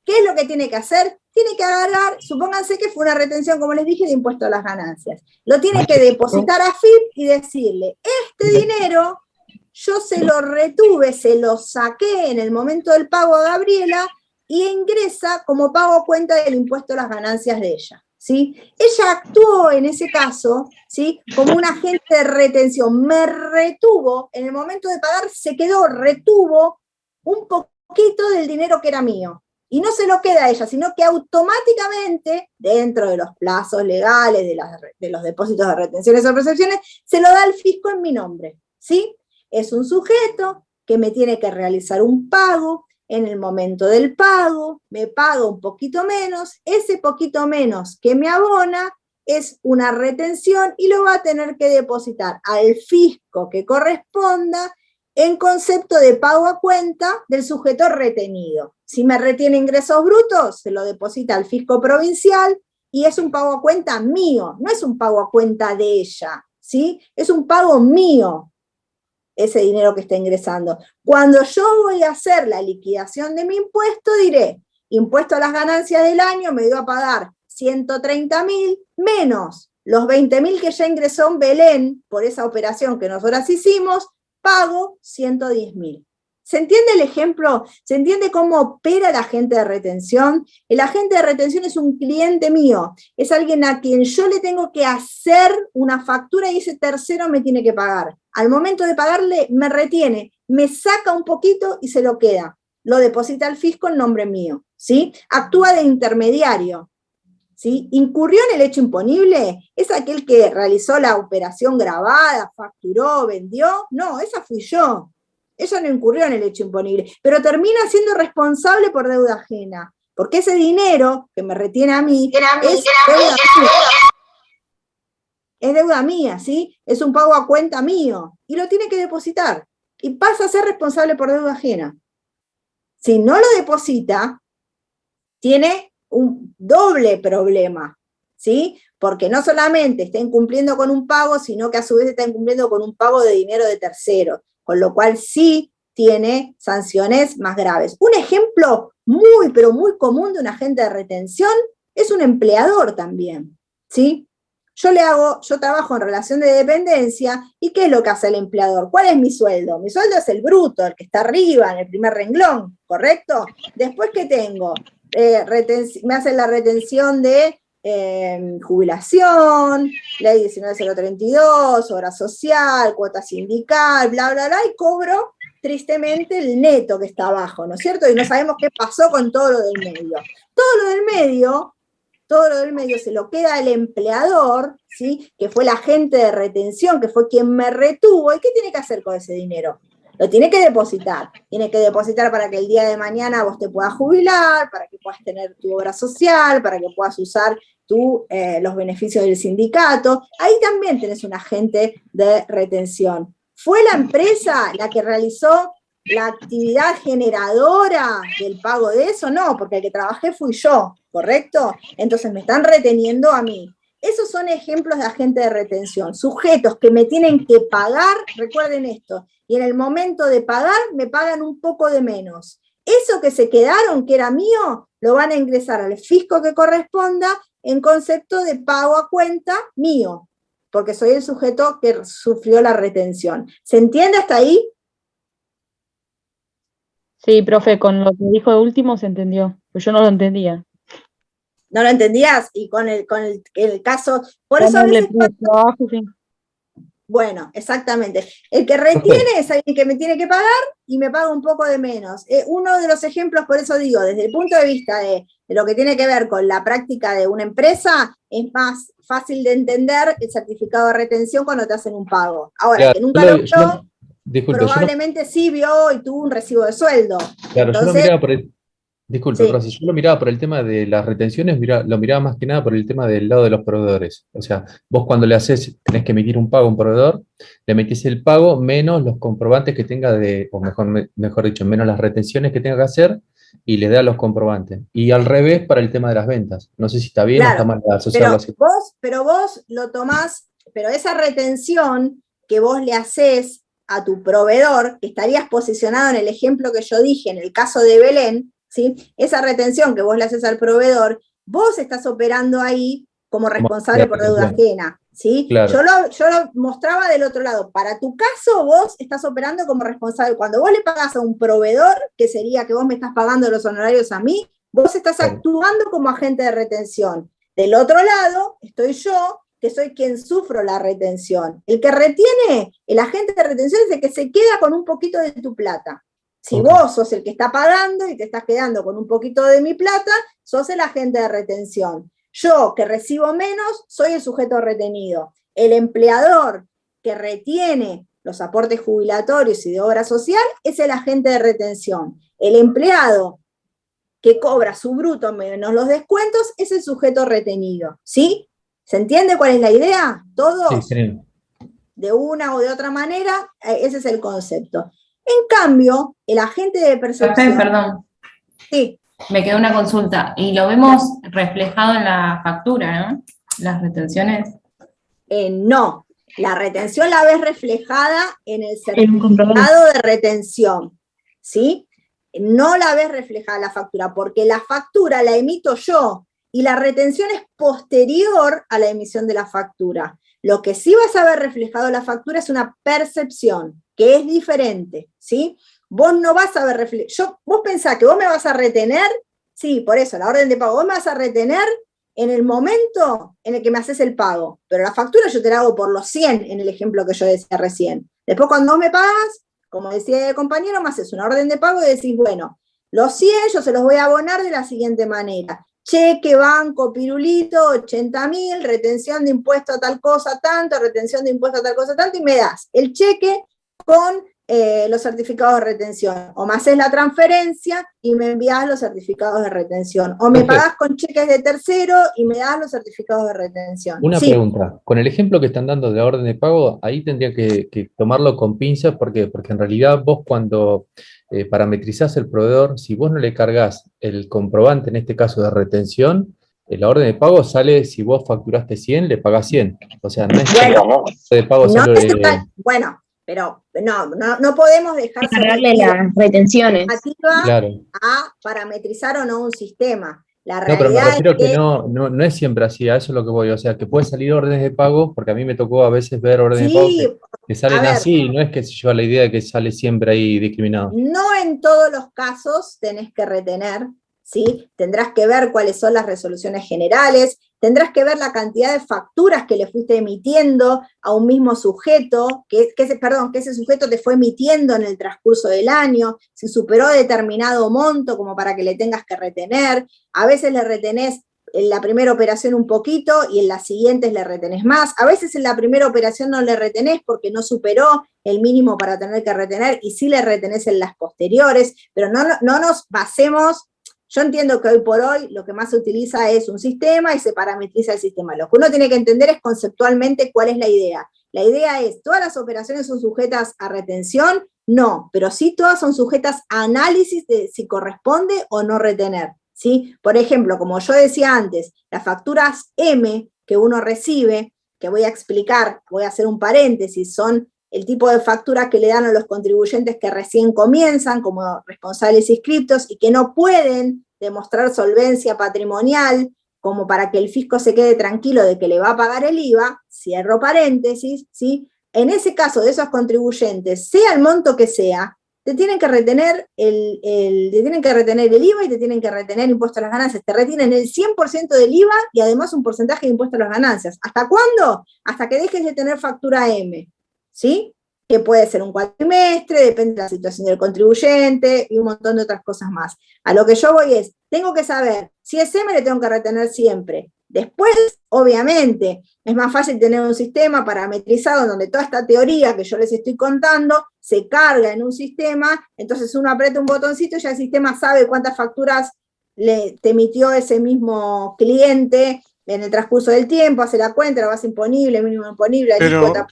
¿Qué es lo que tiene que hacer? Tiene que agarrar, supónganse que fue una retención, como les dije, de impuesto a las ganancias. Lo tiene que depositar a FIP y decirle, este dinero yo se lo retuve, se lo saqué en el momento del pago a Gabriela y ingresa como pago a cuenta del impuesto a las ganancias de ella, ¿sí? Ella actuó en ese caso, ¿sí? Como un agente de retención, me retuvo, en el momento de pagar se quedó, retuvo un poquito del dinero que era mío. Y no se lo queda a ella, sino que automáticamente, dentro de los plazos legales de los depósitos de retenciones o percepciones, se lo da al fisco en mi nombre, ¿sí? Es un sujeto que me tiene que realizar un pago, en el momento del pago, me paga un poquito menos, ese poquito menos que me abona es una retención y lo va a tener que depositar al fisco que corresponda en concepto de pago a cuenta del sujeto retenido. Si me retiene ingresos brutos, se lo deposita al fisco provincial y es un pago a cuenta mío, no es un pago a cuenta de ella, ¿sí? Es un pago mío, ese dinero que está ingresando. Cuando yo voy a hacer la liquidación de mi impuesto, diré, impuesto a las ganancias del año me dio a pagar 130.000 menos los 20.000 que ya ingresó en Belén por esa operación que nosotras hicimos, pago 110.000. ¿Se entiende el ejemplo? ¿Se entiende cómo opera el agente de retención? El agente de retención es un cliente mío, es alguien a quien yo le tengo que hacer una factura y ese tercero me tiene que pagar. Al momento de pagarle me retiene, me saca un poquito y se lo queda. lo deposita al fisco en nombre mío, ¿sí? Actúa de intermediario, ¿sí? ¿Incurrió en el hecho imponible? ¿Es aquel que realizó la operación grabada, facturó, vendió? No, esa fui yo. Ella no incurrió en el hecho imponible, pero termina siendo responsable por deuda ajena, porque ese dinero que me retiene a mí es deuda mía, ¿sí? Es un pago a cuenta mío, y lo tiene que depositar, y pasa a ser responsable por deuda ajena. Si no lo deposita, tiene un doble problema, ¿sí? Porque no solamente está incumpliendo con un pago, sino que a su vez está incumpliendo con un pago de dinero de tercero, con lo cual sí tiene sanciones más graves. Un ejemplo muy, pero muy común de un agente de retención es un empleador también, ¿sí? Yo trabajo en relación de dependencia, ¿y qué es lo que hace el empleador? ¿Cuál es mi sueldo? Mi sueldo es el bruto, el que está arriba, en el primer renglón, ¿correcto? Después, ¿qué tengo? Me hacen la retención de jubilación, ley 19032, obra social, cuota sindical, bla, bla, bla, y cobro tristemente el neto que está abajo, ¿no es cierto? Y no sabemos qué pasó con todo lo del medio. Todo lo del medio se lo queda el empleador, ¿sí? Que fue el agente de retención, que fue quien me retuvo. ¿Y qué tiene que hacer con ese dinero? Lo tiene que depositar. Tiene que depositar para que el día de mañana vos te puedas jubilar, para que puedas tener tu obra social, para que puedas usar los beneficios del sindicato. Ahí también tenés un agente de retención. ¿Fue la empresa la que realizó la actividad generadora del pago de eso? No, porque el que trabajé fui yo, ¿correcto? Entonces me están reteniendo a mí. Esos son ejemplos de agentes de retención, sujetos que me tienen que pagar, recuerden esto, y en el momento de pagar me pagan un poco de menos. Eso que se quedaron, que era mío, lo van a ingresar al fisco que corresponda en concepto de pago a cuenta mío, porque soy el sujeto que sufrió la retención. ¿Se entiende hasta ahí? Sí, profe, con lo que dijo de último se entendió, pues yo no lo entendía. ¿No lo entendías? Y con el caso, por eso a veces... Bueno, exactamente. El que retiene es alguien que me tiene que pagar y me paga un poco de menos. Uno de los ejemplos, por eso digo, desde el punto de vista de lo que tiene que ver con la práctica de una empresa, es más fácil de entender el certificado de retención cuando te hacen un pago. Ahora, Claro, que nunca lo vio, disculpe, probablemente sí vio y tuvo un recibo de sueldo. Claro, Entonces, yo lo miraba por el... Disculpe, sí. Rosy, yo lo miraba por el tema de las retenciones, lo miraba más que nada por el tema del lado de los proveedores. O sea, vos cuando le haces, tenés que emitir un pago a un proveedor, le metís el pago menos los comprobantes que tenga o mejor dicho, menos las retenciones que tenga que hacer y le da los comprobantes. Y al revés para el tema de las ventas. No sé si está bien o está mal asociarlo así. Pero vos lo tomás, pero esa retención que vos le hacés a tu proveedor, que estarías posicionado en el ejemplo que yo dije, en el caso de Belén, ¿sí? Esa retención que vos le haces al proveedor, vos estás operando ahí como responsable por deuda ajena, ¿sí? Claro. Yo lo mostraba del otro lado. Para tu caso, vos estás operando como responsable. Cuando vos le pagás a un proveedor, que sería que vos me estás pagando los honorarios a mí, vos estás actuando como agente de retención. Del otro lado, estoy yo, que soy quien sufro la retención. El que retiene, el agente de retención es el que se queda con un poquito de tu plata. Si vos sos el que está pagando y te estás quedando con un poquito de mi plata, sos el agente de retención. Yo, que recibo menos, soy el sujeto retenido. El empleador que retiene los aportes jubilatorios y de obra social es el agente de retención. El empleado que cobra su bruto menos los descuentos es el sujeto retenido. ¿Sí? ¿Se entiende cuál es la idea? ¿Todos? Sí, de una o de otra manera, ese es el concepto. En cambio, el agente de percepción... Perdón. Sí. Me quedó una consulta. Y lo vemos reflejado en la factura, ¿no? Las retenciones. No. La retención la ves reflejada en el certificado de retención. ¿Sí? No la ves reflejada en la factura, porque la factura la emito yo y la retención es posterior a la emisión de la factura. Lo que sí vas a ver reflejado en la factura es una percepción, que es diferente, ¿sí? Vos no vas a ver reflejado. Vos pensás que vos me vas a retener, sí, por eso, la orden de pago, vos me vas a retener en el momento en el que me haces el pago, pero la factura yo te la hago por los 100 en el ejemplo que yo decía recién. Después cuando vos me pagas, como decía el compañero, me haces una orden de pago y decís, bueno, Los 100 yo se los voy a abonar de la siguiente manera. Cheque, banco, pirulito, 80.000, retención de impuesto a tal cosa, tanto, retención de impuesto a tal cosa, tanto, y me das el cheque con los certificados de retención. O me haces la transferencia y me envías los certificados de retención. O me pagás con cheques de tercero y me das los certificados de retención. Una Sí. pregunta, con el ejemplo que están dando de la orden de pago, ahí tendría que tomarlo con pinzas, porque en realidad vos cuando parametrizás el proveedor, si vos no le cargas el comprobante, en este caso de retención, la orden de pago sale, si vos facturaste 100, le pagás 100. O sea, no es que la orden de pago No sale, es igual. Bueno, pero no podemos dejar Cargarle las retenciones. claro. a parametrizar o no un sistema. La No, pero me realidad refiero es que que no es siempre así, a eso es lo que voy. O sea, que puede salir órdenes de pago, porque a mí me tocó a veces ver órdenes de pago sí, que salen a ver, así, no es que se lleva la idea de que sale siempre ahí discriminado. no en todos los casos tenés que retener, ¿sí? Tendrás que ver cuáles son las resoluciones generales, tendrás que ver la cantidad de facturas que le fuiste emitiendo a un mismo sujeto, que ese sujeto te fue emitiendo en el transcurso del año, si superó determinado monto como para que le tengas que retener. A veces le retenés en la primera operación un poquito y en las siguientes le retenés más. A veces en la primera operación no le retenés porque no superó el mínimo para tener que retener y sí le retenés en las posteriores, pero no nos basemos. Yo entiendo que hoy por hoy lo que más se utiliza es un sistema y se parametriza el sistema. Lo que uno tiene que entender es conceptualmente cuál es la idea. La idea es, ¿todas las operaciones son sujetas a retención? No, pero sí todas son sujetas a análisis de si corresponde o no retener, ¿sí? Por ejemplo, como yo decía antes, las facturas M que uno recibe, que voy a explicar, voy a hacer un paréntesis, son el tipo de facturas que le dan a los contribuyentes que recién comienzan como responsables inscriptos y que no pueden demostrar solvencia patrimonial como para que el fisco se quede tranquilo de que le va a pagar el IVA, cierro paréntesis, ¿sí? En ese caso de esos contribuyentes, sea el monto que sea, te tienen que retener el IVA y te tienen que retener impuesto a las ganancias. Te retienen el 100% del IVA y además un porcentaje de impuesto a las ganancias. ¿Hasta cuándo? Hasta que dejes de tener factura M. ¿Sí? Que puede ser un cuatrimestre, depende de la situación del contribuyente y un montón de otras cosas más. A lo que yo voy es, tengo que saber, si es M le tengo que retener siempre. Después, obviamente, es más fácil tener un sistema parametrizado donde toda esta teoría que yo les estoy contando se carga en un sistema, entonces uno aprieta un botoncito y ya el sistema sabe cuántas facturas te emitió ese mismo cliente en el transcurso del tiempo, hace la cuenta, la base imponible, mínimo imponible, alícuota.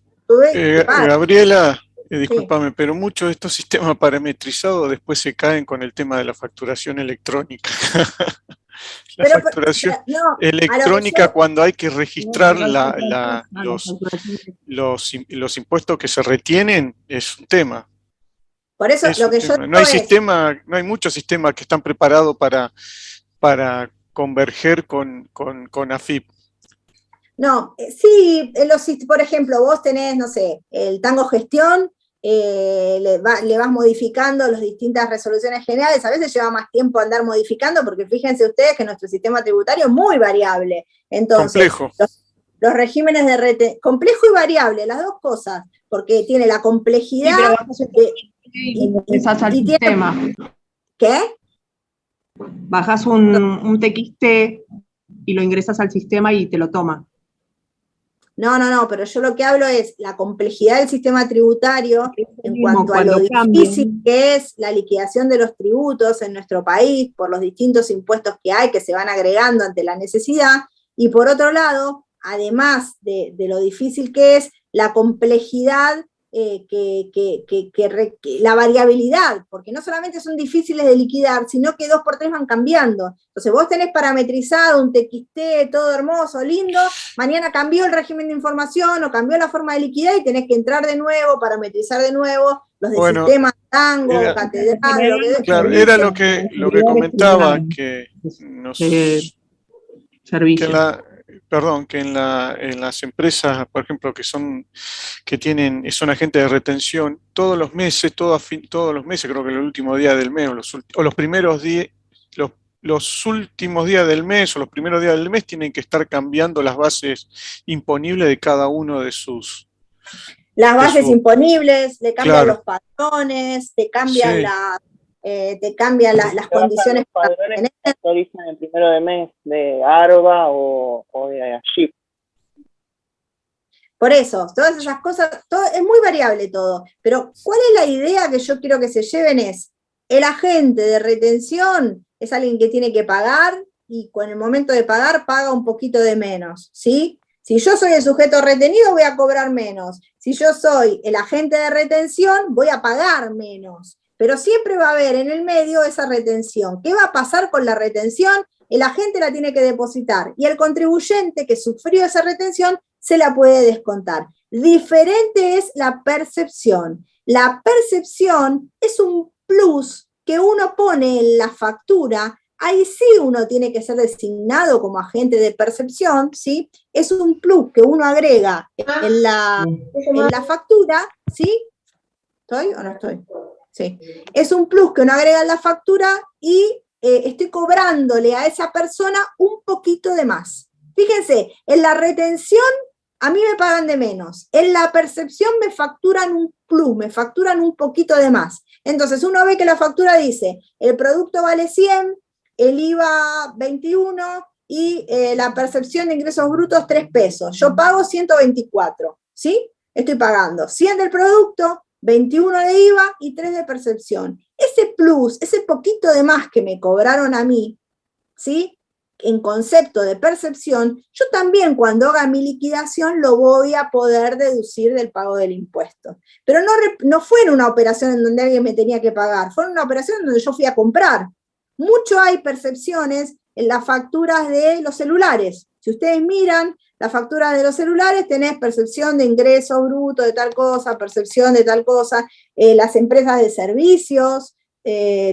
Gabriela, discúlpame, pero muchos de estos sistemas parametrizados después se caen con el tema de la facturación electrónica. Facturación electrónica cuando hay que registrar los impuestos que se retienen es un tema. Por eso lo que yo no hay muchos sistemas que están preparados para converger con AFIP. No, sí, por ejemplo, vos tenés, no sé, el Tango Gestión, le vas modificando las distintas resoluciones generales, a veces lleva más tiempo andar modificando, porque fíjense ustedes que nuestro sistema tributario es muy variable. Entonces, complejo. Los regímenes de retención, complejo y variable, las dos cosas, porque tiene la complejidad ingresás al sistema. ¿Qué? Bajas un TXT y lo ingresas al sistema y te lo toma. No, pero yo lo que hablo es la complejidad del sistema tributario en cuanto a lo difícil que es la liquidación de los tributos en nuestro país por los distintos impuestos que hay, que se van agregando ante la necesidad, y por otro lado, además de lo difícil que es, la complejidad, la variabilidad, porque no solamente son difíciles de liquidar, sino que 2 por 3 van cambiando. Entonces vos tenés parametrizado un TXT, todo hermoso, lindo, mañana cambió el régimen de información o cambió la forma de liquidar y tenés que entrar de nuevo, parametrizar de nuevo, los de sistema, Tango, Catedral, lo que claro, era lo que comentaba, que en las empresas, por ejemplo, que son agentes de retención, todos los meses, creo que el último día del mes, o los primeros días, los últimos días del mes o los primeros días del mes tienen que estar cambiando las bases imponibles de cada uno de sus... Las bases imponibles, le cambian los patrones, te cambian te cambian las condiciones. Padrones que actualizan el 1 de mes de Arba o de Aship. Por eso, todas esas cosas, todo, es muy variable todo, pero ¿cuál es la idea que yo quiero que se lleven? Es, el agente de retención es alguien que tiene que pagar y con el momento de pagar paga un poquito de menos, ¿sí? Si yo soy el sujeto retenido voy a cobrar menos, si yo soy el agente de retención voy a pagar menos, pero siempre va a haber en el medio esa retención. ¿Qué va a pasar con la retención? El agente la tiene que depositar y el contribuyente que sufrió esa retención se la puede descontar. Diferente es la percepción. La percepción es un plus que uno pone en la factura. Ahí sí uno tiene que ser designado como agente de percepción, ¿sí? Es un plus que uno agrega en la factura, ¿sí? ¿Estoy o no estoy? Sí. Es un plus que uno agrega en la factura y estoy cobrándole a esa persona un poquito de más. Fíjense, en la retención a mí me pagan de menos, en la percepción me facturan un plus, me facturan un poquito de más. Entonces uno ve que la factura dice, el producto vale 100, el IVA 21 y la percepción de ingresos brutos 3 pesos. Yo pago 124, ¿sí? Estoy pagando 100 del producto, 21 de IVA y 3 de percepción. Ese plus, ese poquito de más que me cobraron a mí, ¿sí? En concepto de percepción, yo también cuando haga mi liquidación lo voy a poder deducir del pago del impuesto. Pero no fue en una operación en donde alguien me tenía que pagar, fue en una operación en donde yo fui a comprar. Mucho hay percepciones en las facturas de los celulares. Si ustedes miran las facturas de los celulares, tenés percepción de ingreso bruto de tal cosa, percepción de tal cosa. Las empresas de servicios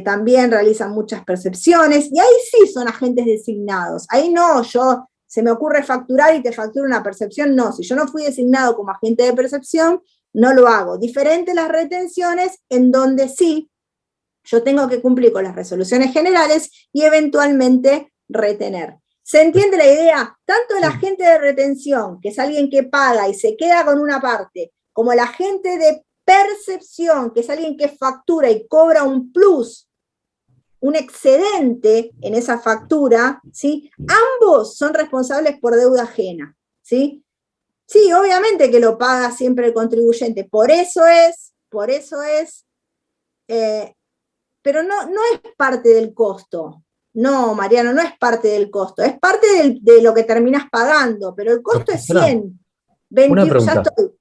también realizan muchas percepciones, y ahí sí son agentes designados. Ahí no, se me ocurre facturar y te facturo una percepción, no. Si yo no fui designado como agente de percepción, no lo hago. Diferente las retenciones, en donde sí, yo tengo que cumplir con las resoluciones generales y eventualmente retener. ¿Se entiende la idea? Tanto el agente de retención, que es alguien que paga y se queda con una parte, como el agente de percepción, que es alguien que factura y cobra un plus, un excedente en esa factura, ¿sí? Ambos son responsables por deuda ajena, ¿sí? Sí, obviamente que lo paga siempre el contribuyente, por eso es, pero no es parte del costo. No, Mariano, no es parte del costo, es parte de lo que terminás pagando, pero el costo es 100. 21, ya estoy.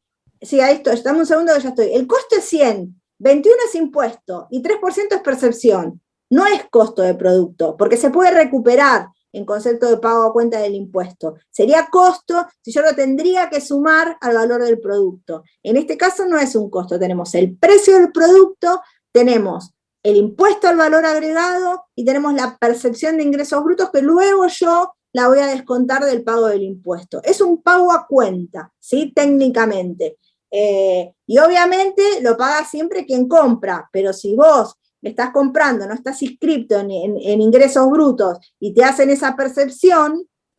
Sí, ahí estoy, dame un segundo que ya estoy. El costo es 100, 21 es impuesto y 3% es percepción. No es costo de producto, porque se puede recuperar en concepto de pago a cuenta del impuesto. Sería costo si yo lo tendría que sumar al valor del producto. En este caso no es un costo, tenemos el precio del producto, tenemos el impuesto al valor agregado y tenemos la percepción de ingresos brutos que luego yo la voy a descontar del pago del impuesto. Es un pago a cuenta, ¿sí? Técnicamente. Y obviamente lo paga siempre quien compra, pero si vos estás comprando, no estás inscripto en ingresos brutos y te hacen esa percepción,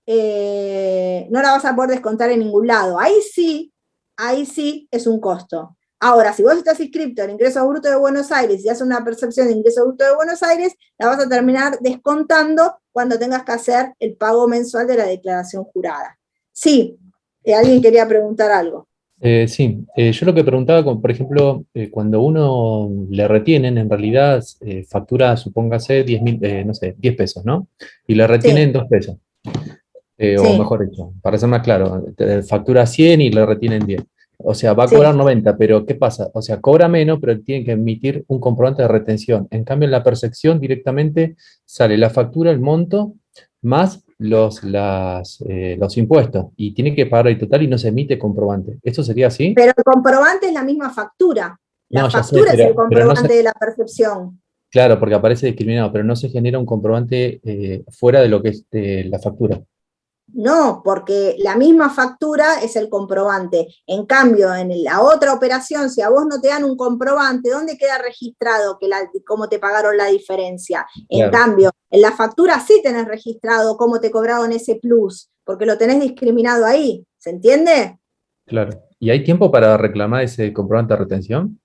no la vas a poder descontar en ningún lado. Ahí sí es un costo. Ahora, si vos estás inscripto en ingresos brutos de Buenos Aires y haces una percepción de ingresos brutos de Buenos Aires, la vas a terminar descontando cuando tengas que hacer el pago mensual de la declaración jurada. Sí, alguien quería preguntar algo. Sí, yo lo que preguntaba, por ejemplo, cuando uno le retienen, en realidad factura, supóngase, 10 pesos, ¿no? Y le retienen 2 pesos. O mejor dicho, para ser más claro, factura 100 y le retienen 10. O sea, va a cobrar 90, pero ¿qué pasa? O sea, cobra menos, pero tiene que emitir un comprobante de retención. En cambio, en la percepción directamente sale la factura, el monto, más los impuestos. Y tiene que pagar el total y no se emite comprobante. ¿Esto sería así? Pero el comprobante es la misma factura. La factura es el comprobante de la percepción. Claro, porque aparece discriminado, pero no se genera un comprobante fuera de lo que es la factura. No, porque la misma factura es el comprobante. En cambio, en la otra operación, si a vos no te dan un comprobante, ¿dónde queda registrado cómo te pagaron la diferencia? En cambio, en la factura sí tenés registrado cómo te cobraron ese plus, porque lo tenés discriminado ahí. ¿Se entiende? Claro. ¿Y hay tiempo para reclamar ese comprobante de retención?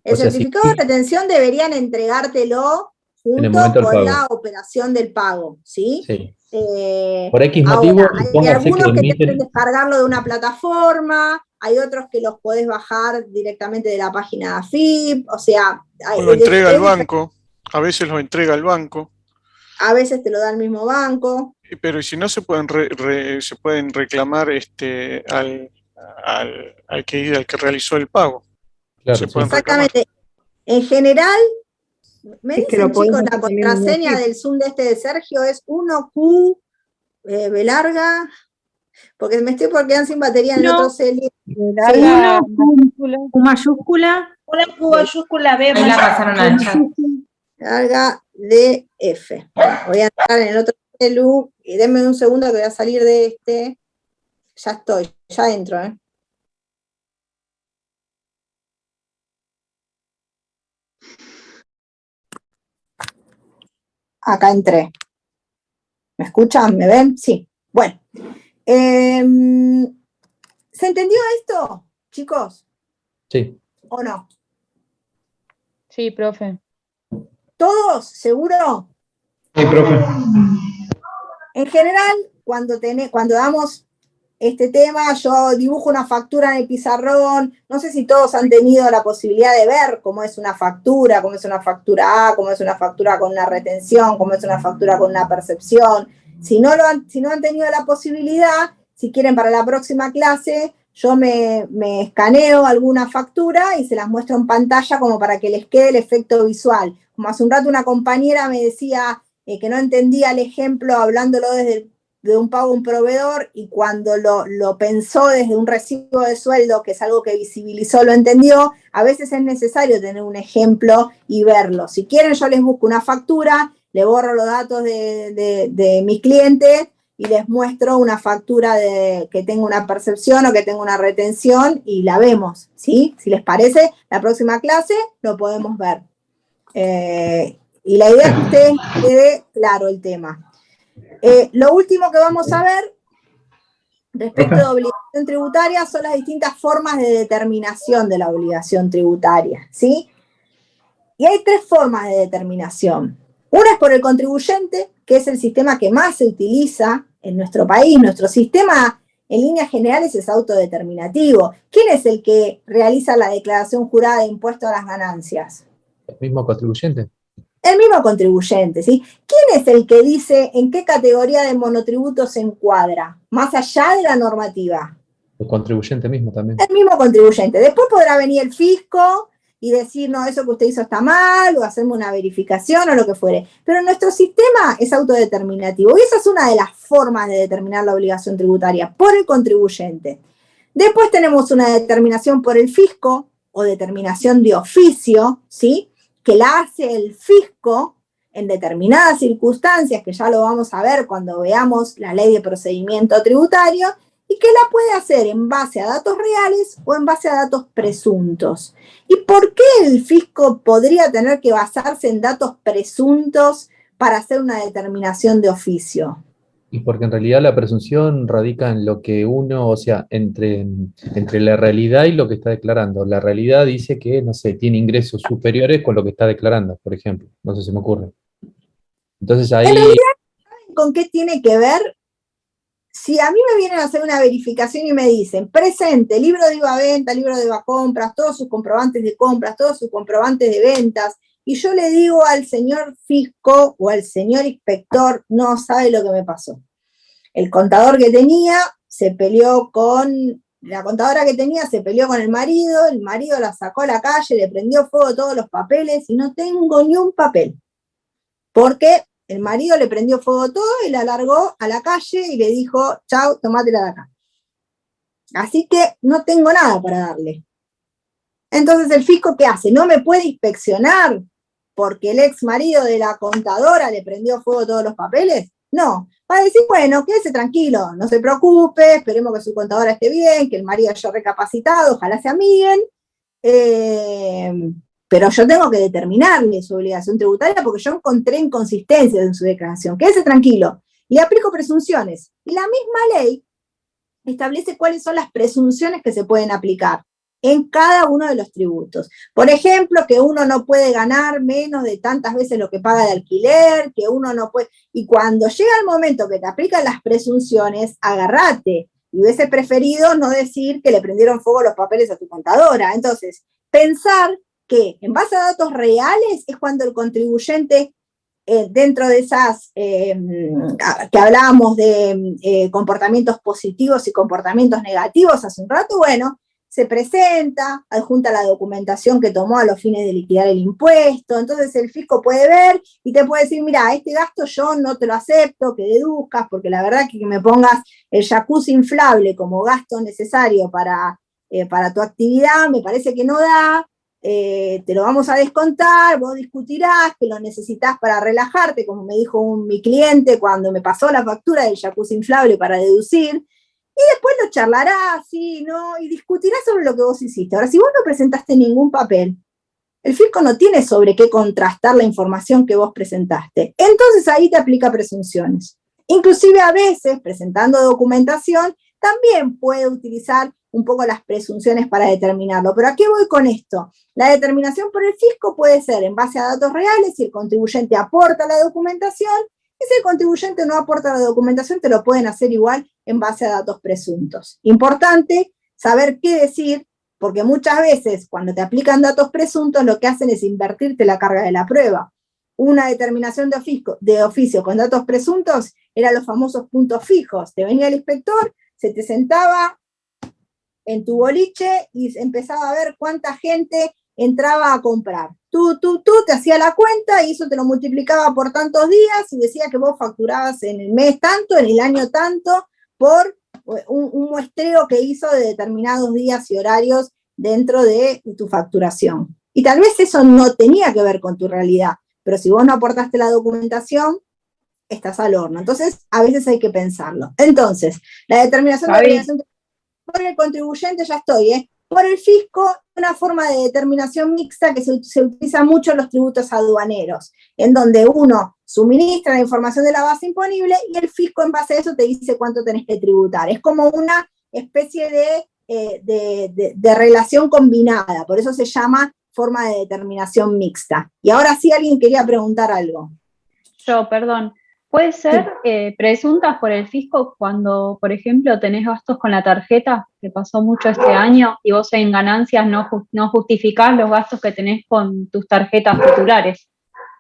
El O sea, si certificado de retención deberían entregártelo en el junto momento del con pago. la operación del pago, ¿sí? Sí. Por X motivo, Ahora, hay póngase algunos que que te emiten. hacen descargarlo de una plataforma, hay otros que los podés bajar directamente de la página de AFIP, o sea, O lo entrega el banco, a veces lo entrega el banco, a veces te lo da el mismo banco. pero si no se pueden se pueden reclamar al que realizó el pago. Claro, Se sí. pueden reclamar. Exactamente. En general, me Es que dicen, lo podés chicos, la hacer también en contraseña AFIP. del Zoom de Sergio es 1Q, B larga, porque me estoy por quedar sin batería en el otro cel. Larga, Q mayúscula. Una Q mayúscula, B Ahí la pasaron al chat. Larga DF. Voy a entrar en el otro celu y denme un segundo que voy a salir de este. Ya estoy, ya entro, ¿eh? Acá entré. ¿Me escuchan? ¿Me ven? Sí. Bueno. ¿Se entendió esto, chicos? Sí. ¿O no? Sí, profe. ¿Todos? ¿Seguro? Sí, profe. En general, cuando damos este tema, yo dibujo una factura en el pizarrón. No sé si todos han tenido la posibilidad de ver cómo es una factura A, cómo es una factura con una retención, cómo es una factura con una percepción. Si no han tenido la posibilidad, si quieren para la próxima clase, yo me escaneo alguna factura y se las muestro en pantalla como para que les quede el efecto visual. Como hace un rato una compañera me decía que no entendía el ejemplo hablándolo de un pago a un proveedor, y cuando lo pensó desde un recibo de sueldo, que es algo que visibilizó, lo entendió. A veces es necesario tener un ejemplo y verlo. Si quieren, yo les busco una factura, le borro los datos de mis clientes y les muestro una factura que tenga una percepción o que tenga una retención y la vemos, ¿sí? Si les parece, la próxima clase lo podemos ver. Y la idea es que ustedes quede claro el tema. Lo último que vamos a ver respecto de obligación tributaria son las distintas formas de determinación de la obligación tributaria, ¿sí? Y hay 3 formas de determinación. Una es por el contribuyente, que es el sistema que más se utiliza en nuestro país. Nuestro sistema, en líneas generales, es autodeterminativo. ¿Quién es el que realiza la declaración jurada de impuesto a las ganancias? ¿El mismo contribuyente? El mismo contribuyente, ¿sí? ¿Quién es el que dice en qué categoría de monotributo se encuadra, más allá de la normativa? El contribuyente mismo también. El mismo contribuyente. Después podrá venir el fisco y decir, no, eso que usted hizo está mal, o hacerme una verificación o lo que fuere. Pero nuestro sistema es autodeterminativo y esa es una de las formas de determinar la obligación tributaria, por el contribuyente. Después tenemos una determinación por el fisco o determinación de oficio, ¿sí? Que la hace el fisco en determinadas circunstancias, que ya lo vamos a ver cuando veamos la ley de procedimiento tributario, y que la puede hacer en base a datos reales o en base a datos presuntos. ¿Y por qué el fisco podría tener que basarse en datos presuntos para hacer una determinación de oficio? Y porque en realidad la presunción radica en lo que uno, o sea, entre la realidad y lo que está declarando. La realidad dice que, no sé, tiene ingresos superiores con lo que está declarando, por ejemplo. No sé si me ocurre. Entonces ahí... En realidad, ¿saben con qué tiene que ver? Si a mí me vienen a hacer una verificación y me dicen, presente, libro de IVA-venta, libro de IVA-compras, todos sus comprobantes de compras, todos sus comprobantes de ventas, y yo le digo al señor fisco o al señor inspector, no sabe lo que me pasó. El contador que tenía se peleó con, la contadora que tenía se peleó con el marido la sacó a la calle, le prendió fuego todos los papeles y no tengo ni un papel. Porque el marido le prendió fuego todo y la largó a la calle y le dijo, chau, tomátela de acá. Así que no tengo nada para darle. Entonces el fisco, ¿qué hace? No me puede inspeccionar porque el ex marido de la contadora le prendió fuego todos los papeles. No, va a decir, bueno, quédese tranquilo, no se preocupe, esperemos que su contadora esté bien, que el marido haya recapacitado, ojalá se amiguen, pero yo tengo que determinarle su obligación tributaria porque yo encontré inconsistencias en su declaración. Quédese tranquilo, le aplico presunciones. Y la misma ley establece cuáles son las presunciones que se pueden aplicar en cada uno de los tributos. Por ejemplo, que uno no puede ganar menos de tantas veces lo que paga de alquiler, que uno no puede... Y cuando llega el momento que te aplican las presunciones, agarrate. Y hubiese preferido no decir que le prendieron fuego los papeles a tu contadora. Entonces, pensar que en base a datos reales es cuando el contribuyente, dentro de esas que hablábamos de comportamientos positivos y comportamientos negativos hace un rato, bueno, se presenta, adjunta la documentación que tomó a los fines de liquidar el impuesto, entonces el fisco puede ver y te puede decir, mira, este gasto yo no te lo acepto, que deduzcas, porque la verdad que me pongas el jacuzzi inflable como gasto necesario para tu actividad, me parece que no da, te lo vamos a descontar, vos discutirás que lo necesitas para relajarte, como me dijo mi cliente cuando me pasó la factura del jacuzzi inflable para deducir, y después lo charlarás, sí, ¿no? Y discutirás sobre lo que vos hiciste. Ahora, si vos no presentaste ningún papel, el fisco no tiene sobre qué contrastar la información que vos presentaste. Entonces ahí te aplica presunciones. Inclusive a veces, presentando documentación, también puede utilizar un poco las presunciones para determinarlo. ¿Pero a qué voy con esto? La determinación por el fisco puede ser en base a datos reales, si el contribuyente aporta la documentación, y si el contribuyente no aporta la documentación, te lo pueden hacer igual en base a datos presuntos. Importante saber qué decir, porque muchas veces cuando te aplican datos presuntos lo que hacen es invertirte la carga de la prueba. Una determinación de oficio con datos presuntos eran los famosos puntos fijos. Te venía el inspector, se te sentaba en tu boliche y empezaba a ver cuánta gente entraba a comprar. Tú te hacía la cuenta y eso te lo multiplicaba por tantos días y decía que vos facturabas en el mes tanto, en el año tanto, por un muestreo que hizo de determinados días y horarios dentro de tu facturación. Y tal vez eso no tenía que ver con tu realidad, pero si vos no aportaste la documentación, estás al horno. Entonces, a veces hay que pensarlo. Entonces, la determinación de obligación por el contribuyente, ya estoy, por el fisco, una forma de determinación mixta que se utiliza mucho en los tributos aduaneros, en donde uno suministra la información de la base imponible y el fisco en base a eso te dice cuánto tenés que tributar. Es como una especie de relación combinada, por eso se llama forma de determinación mixta. Y ahora sí alguien quería preguntar algo. Perdón. ¿Puede ser presuntas por el fisco cuando, por ejemplo, tenés gastos con la tarjeta, que pasó mucho este año, y vos en ganancias no justificás los gastos que tenés con tus tarjetas titulares?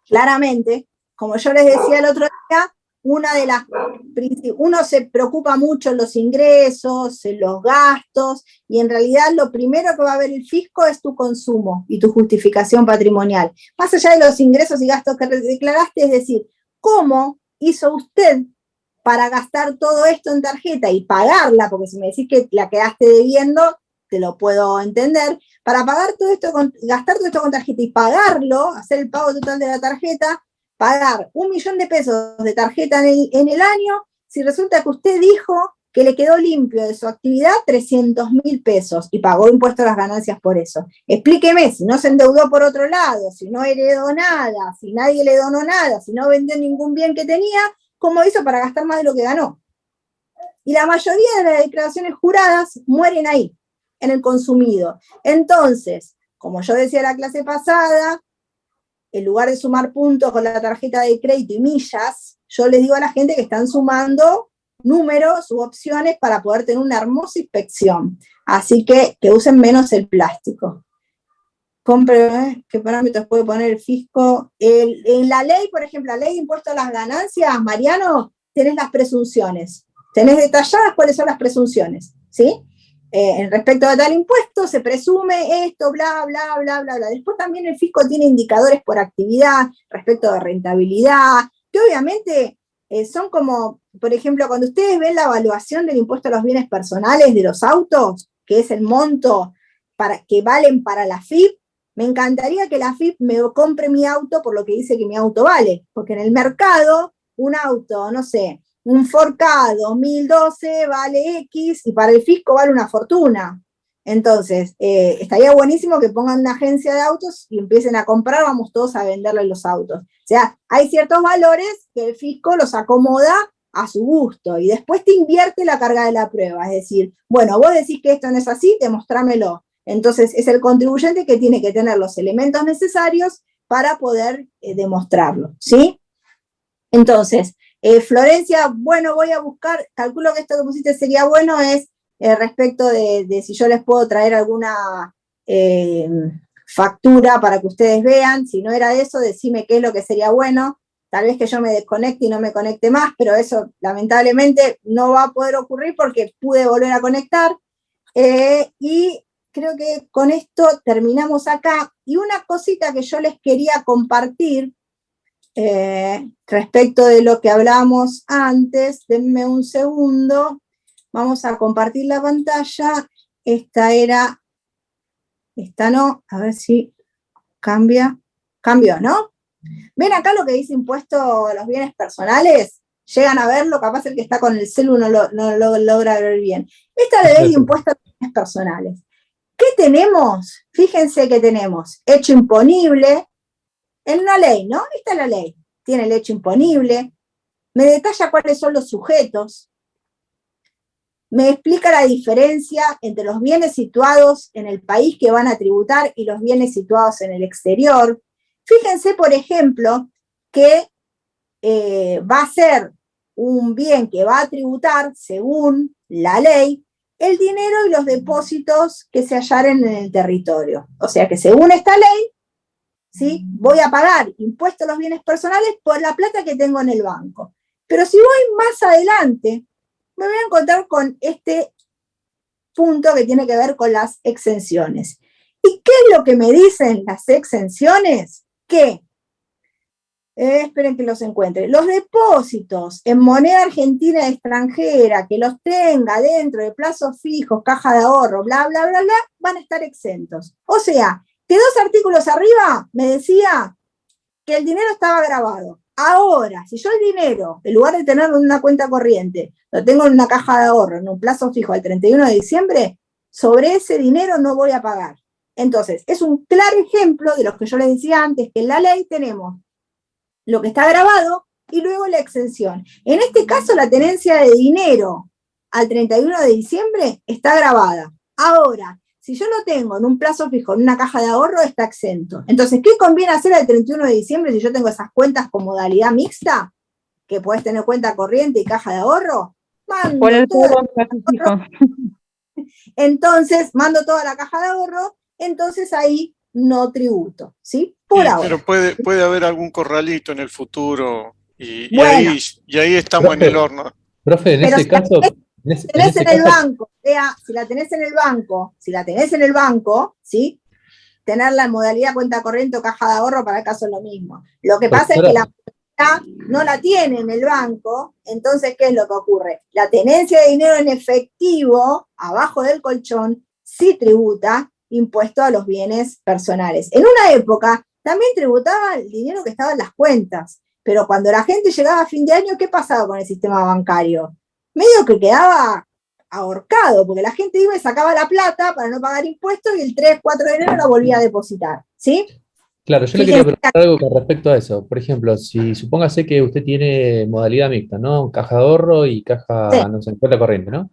Claramente, como yo les decía el otro día, uno se preocupa mucho en los ingresos, en los gastos, y en realidad lo primero que va a ver el fisco es tu consumo y tu justificación patrimonial. Más allá de los ingresos y gastos que declaraste, es decir, ¿cómo hizo usted para gastar todo esto en tarjeta y pagarla? Porque si me decís que la quedaste debiendo, te lo puedo entender. Para pagar todo esto, gastar todo esto con tarjeta y pagarlo, hacer el pago total de la tarjeta, pagar 1 millón de pesos de tarjeta en el año, si resulta que usted dijo que le quedó limpio de su actividad 300.000 pesos y pagó impuesto a las ganancias por eso. Explíqueme, si no se endeudó por otro lado, si no heredó nada, si nadie le donó nada, si no vendió ningún bien que tenía, ¿cómo hizo para gastar más de lo que ganó? Y la mayoría de las declaraciones juradas mueren ahí, en el consumido. Entonces, como yo decía en la clase pasada, en lugar de sumar puntos con la tarjeta de crédito y millas, yo les digo a la gente que están sumando números u opciones para poder tener una hermosa inspección. Así que usen menos el plástico. ¿Qué parámetros puede poner el fisco? En la ley, por ejemplo, la ley de impuesto a las ganancias, Mariano, tenés las presunciones. Tenés detalladas cuáles son las presunciones, ¿sí? En respecto a tal impuesto, se presume esto, bla, bla, bla, bla, bla. Después también el fisco tiene indicadores por actividad, respecto de rentabilidad, que obviamente son como, por ejemplo, cuando ustedes ven la evaluación del impuesto a los bienes personales de los autos, que es el monto que valen para la FIP, me encantaría que la FIP me compre mi auto por lo que dice que mi auto vale, porque en el mercado un auto, no sé, un Ford Ka 2012 vale X y para el fisco vale una fortuna. Entonces, estaría buenísimo que pongan una agencia de autos y empiecen a comprar, vamos todos a venderle los autos. O sea, hay ciertos valores que el fisco los acomoda a su gusto y después te invierte la carga de la prueba. Es decir, bueno, vos decís que esto no es así, demostrámelo. Entonces, es el contribuyente que tiene que tener los elementos necesarios para poder demostrarlo, ¿sí? Entonces, Florencia, bueno, voy a buscar, calculo que esto que pusiste sería bueno, es respecto de si yo les puedo traer alguna factura para que ustedes vean. Si no era eso, decime qué es lo que sería bueno. Tal vez que yo me desconecte y no me conecte más, pero eso lamentablemente no va a poder ocurrir porque pude volver a conectar. Y creo que con esto terminamos acá. Y una cosita que yo les quería compartir respecto de lo que hablábamos antes, denme un segundo, vamos a compartir la pantalla. Esta no, a ver si cambió, ¿no? ¿Ven acá lo que dice impuesto a los bienes personales? Llegan a verlo, capaz el que está con el celu no lo logra ver bien. Esta es la ley de impuesto a los bienes personales. ¿Qué tenemos? Fíjense que tenemos hecho imponible en una ley, ¿no? Esta es la ley. Tiene el hecho imponible, me detalla cuáles son los sujetos, me explica la diferencia entre los bienes situados en el país que van a tributar y los bienes situados en el exterior. Fíjense, por ejemplo, que va a ser un bien que va a tributar, según la ley, el dinero y los depósitos que se hallaren en el territorio. O sea que según esta ley, ¿sí?, voy a pagar impuestos a los bienes personales por la plata que tengo en el banco. Pero si voy más adelante, me voy a encontrar con este punto que tiene que ver con las exenciones. ¿Y qué es lo que me dicen las exenciones? Que, esperen que los encuentre, los depósitos en moneda argentina extranjera que los tenga dentro de plazos fijos, caja de ahorro, bla, bla, bla, bla, van a estar exentos. O sea, que 2 artículos arriba me decía que el dinero estaba grabado. Ahora, si yo el dinero, en lugar de tenerlo en una cuenta corriente, lo tengo en una caja de ahorro, en un plazo fijo al 31 de diciembre, sobre ese dinero no voy a pagar. Entonces, es un claro ejemplo de lo que yo les decía antes, que en la ley tenemos lo que está grabado y luego la exención. En este caso, la tenencia de dinero al 31 de diciembre está grabada. Ahora, si yo lo tengo en un plazo fijo, en una caja de ahorro, está exento. Entonces, ¿qué conviene hacer al 31 de diciembre si yo tengo esas cuentas con modalidad mixta? Que podés tener cuenta corriente y caja de ahorro. Entonces, mando toda la caja de ahorro, entonces ahí no tributo, ¿sí? Por ahora. Pero puede haber algún corralito en el futuro y Bueno. ahí estamos en el horno. Profe, en ese caso... Si la tenés en el banco, si la tenés en el banco, ¿sí? Tenerla en modalidad cuenta corriente o caja de ahorro para el caso es lo mismo. Lo que pasa es que la no la tiene en el banco, entonces, ¿qué es lo que ocurre? La tenencia de dinero en efectivo, abajo del colchón, sí tributa impuesto a los bienes personales. En una época también tributaba el dinero que estaba en las cuentas, pero cuando la gente llegaba a fin de año, ¿qué pasaba con el sistema bancario? Medio que quedaba ahorcado, porque la gente iba y sacaba la plata para no pagar impuestos y el 3, 4 de enero la volvía a depositar, ¿sí? Claro, yo le quería preguntar algo con respecto a eso. Por ejemplo, si supóngase que usted tiene modalidad mixta, ¿no? Caja de ahorro y caja, Sí. no sé, cuenta corriente, ¿no?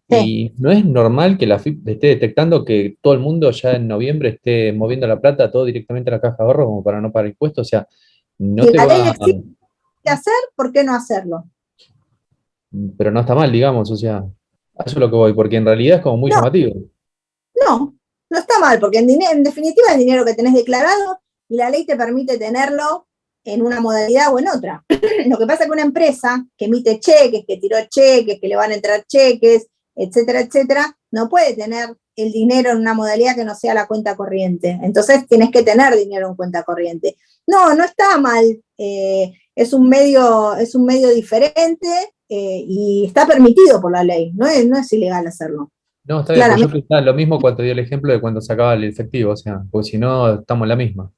Sí. Y no es normal que la FIP esté detectando que todo el mundo ya en noviembre esté moviendo la plata todo directamente a la caja de ahorro como para no pagar impuestos. O sea, no Si te la ley va... exige qué hacer, ¿por qué no hacerlo? Pero no está mal, digamos, o sea, a eso es lo que voy, porque en realidad es como muy llamativo. No está mal, porque en definitiva es dinero que tenés declarado y la ley te permite tenerlo en una modalidad o en otra. Lo que pasa es que una empresa que emite cheques, que tiró cheques, que le van a entrar cheques, etcétera, etcétera, no puede tener el dinero en una modalidad que no sea la cuenta corriente. Entonces tienes que tener dinero en cuenta corriente. No está mal. Es un medio diferente y está permitido por la ley. No es ilegal hacerlo. No, está bien, pero yo pensaba lo mismo cuando dio el ejemplo de cuando sacaba el efectivo, o sea, porque si no, estamos en la misma.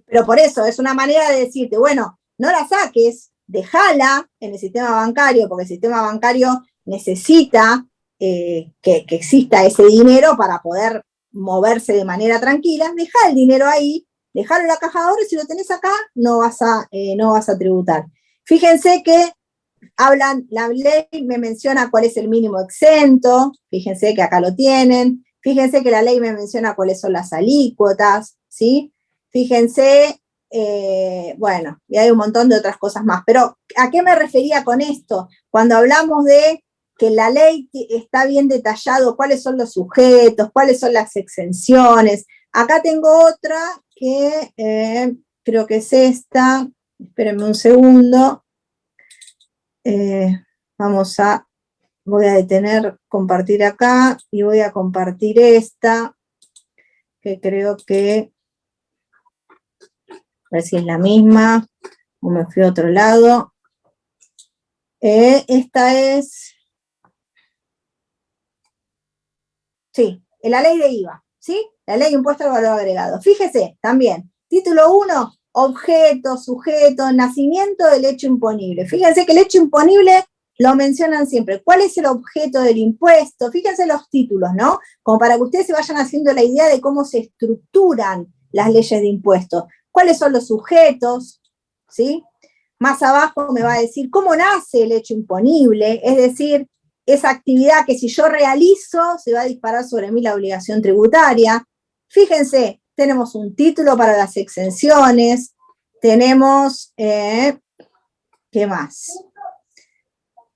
Pero por eso, es una manera de decirte, bueno, no la saques, dejala en el sistema bancario, porque el sistema bancario necesita que exista ese dinero para poder moverse de manera tranquila. Deja el dinero ahí, dejalo en la caja de ahorro y si lo tenés acá, no vas a tributar. Fíjense que la ley me menciona cuál es el mínimo exento, fíjense que acá lo tienen, Fíjense que la ley me menciona cuáles son las alícuotas, ¿sí? Fíjense, bueno, y hay un montón de otras cosas más. Pero, ¿a qué me refería con esto? Cuando hablamos de que la ley está bien detallado cuáles son los sujetos, cuáles son las exenciones. Acá tengo otra que creo que es esta. Espérenme un segundo. Voy a detener, compartir acá, y voy a compartir esta, que creo que, a ver si es la misma, o me fui a otro lado. Esta es, sí, la ley de IVA, ¿sí? La ley de impuesto al valor agregado. Fíjese, también, título 1, objeto, sujeto, nacimiento del hecho imponible. Fíjense que el hecho imponible lo mencionan siempre. ¿Cuál es el objeto del impuesto? Fíjense los títulos, ¿no? Como para que ustedes se vayan haciendo la idea de cómo se estructuran las leyes de impuestos. ¿Cuáles son los sujetos? ¿Sí? Más abajo me va a decir cómo nace el hecho imponible, es decir, esa actividad que si yo realizo se va a disparar sobre mí la obligación tributaria. Fíjense, tenemos un título para las exenciones, tenemos, ¿qué más?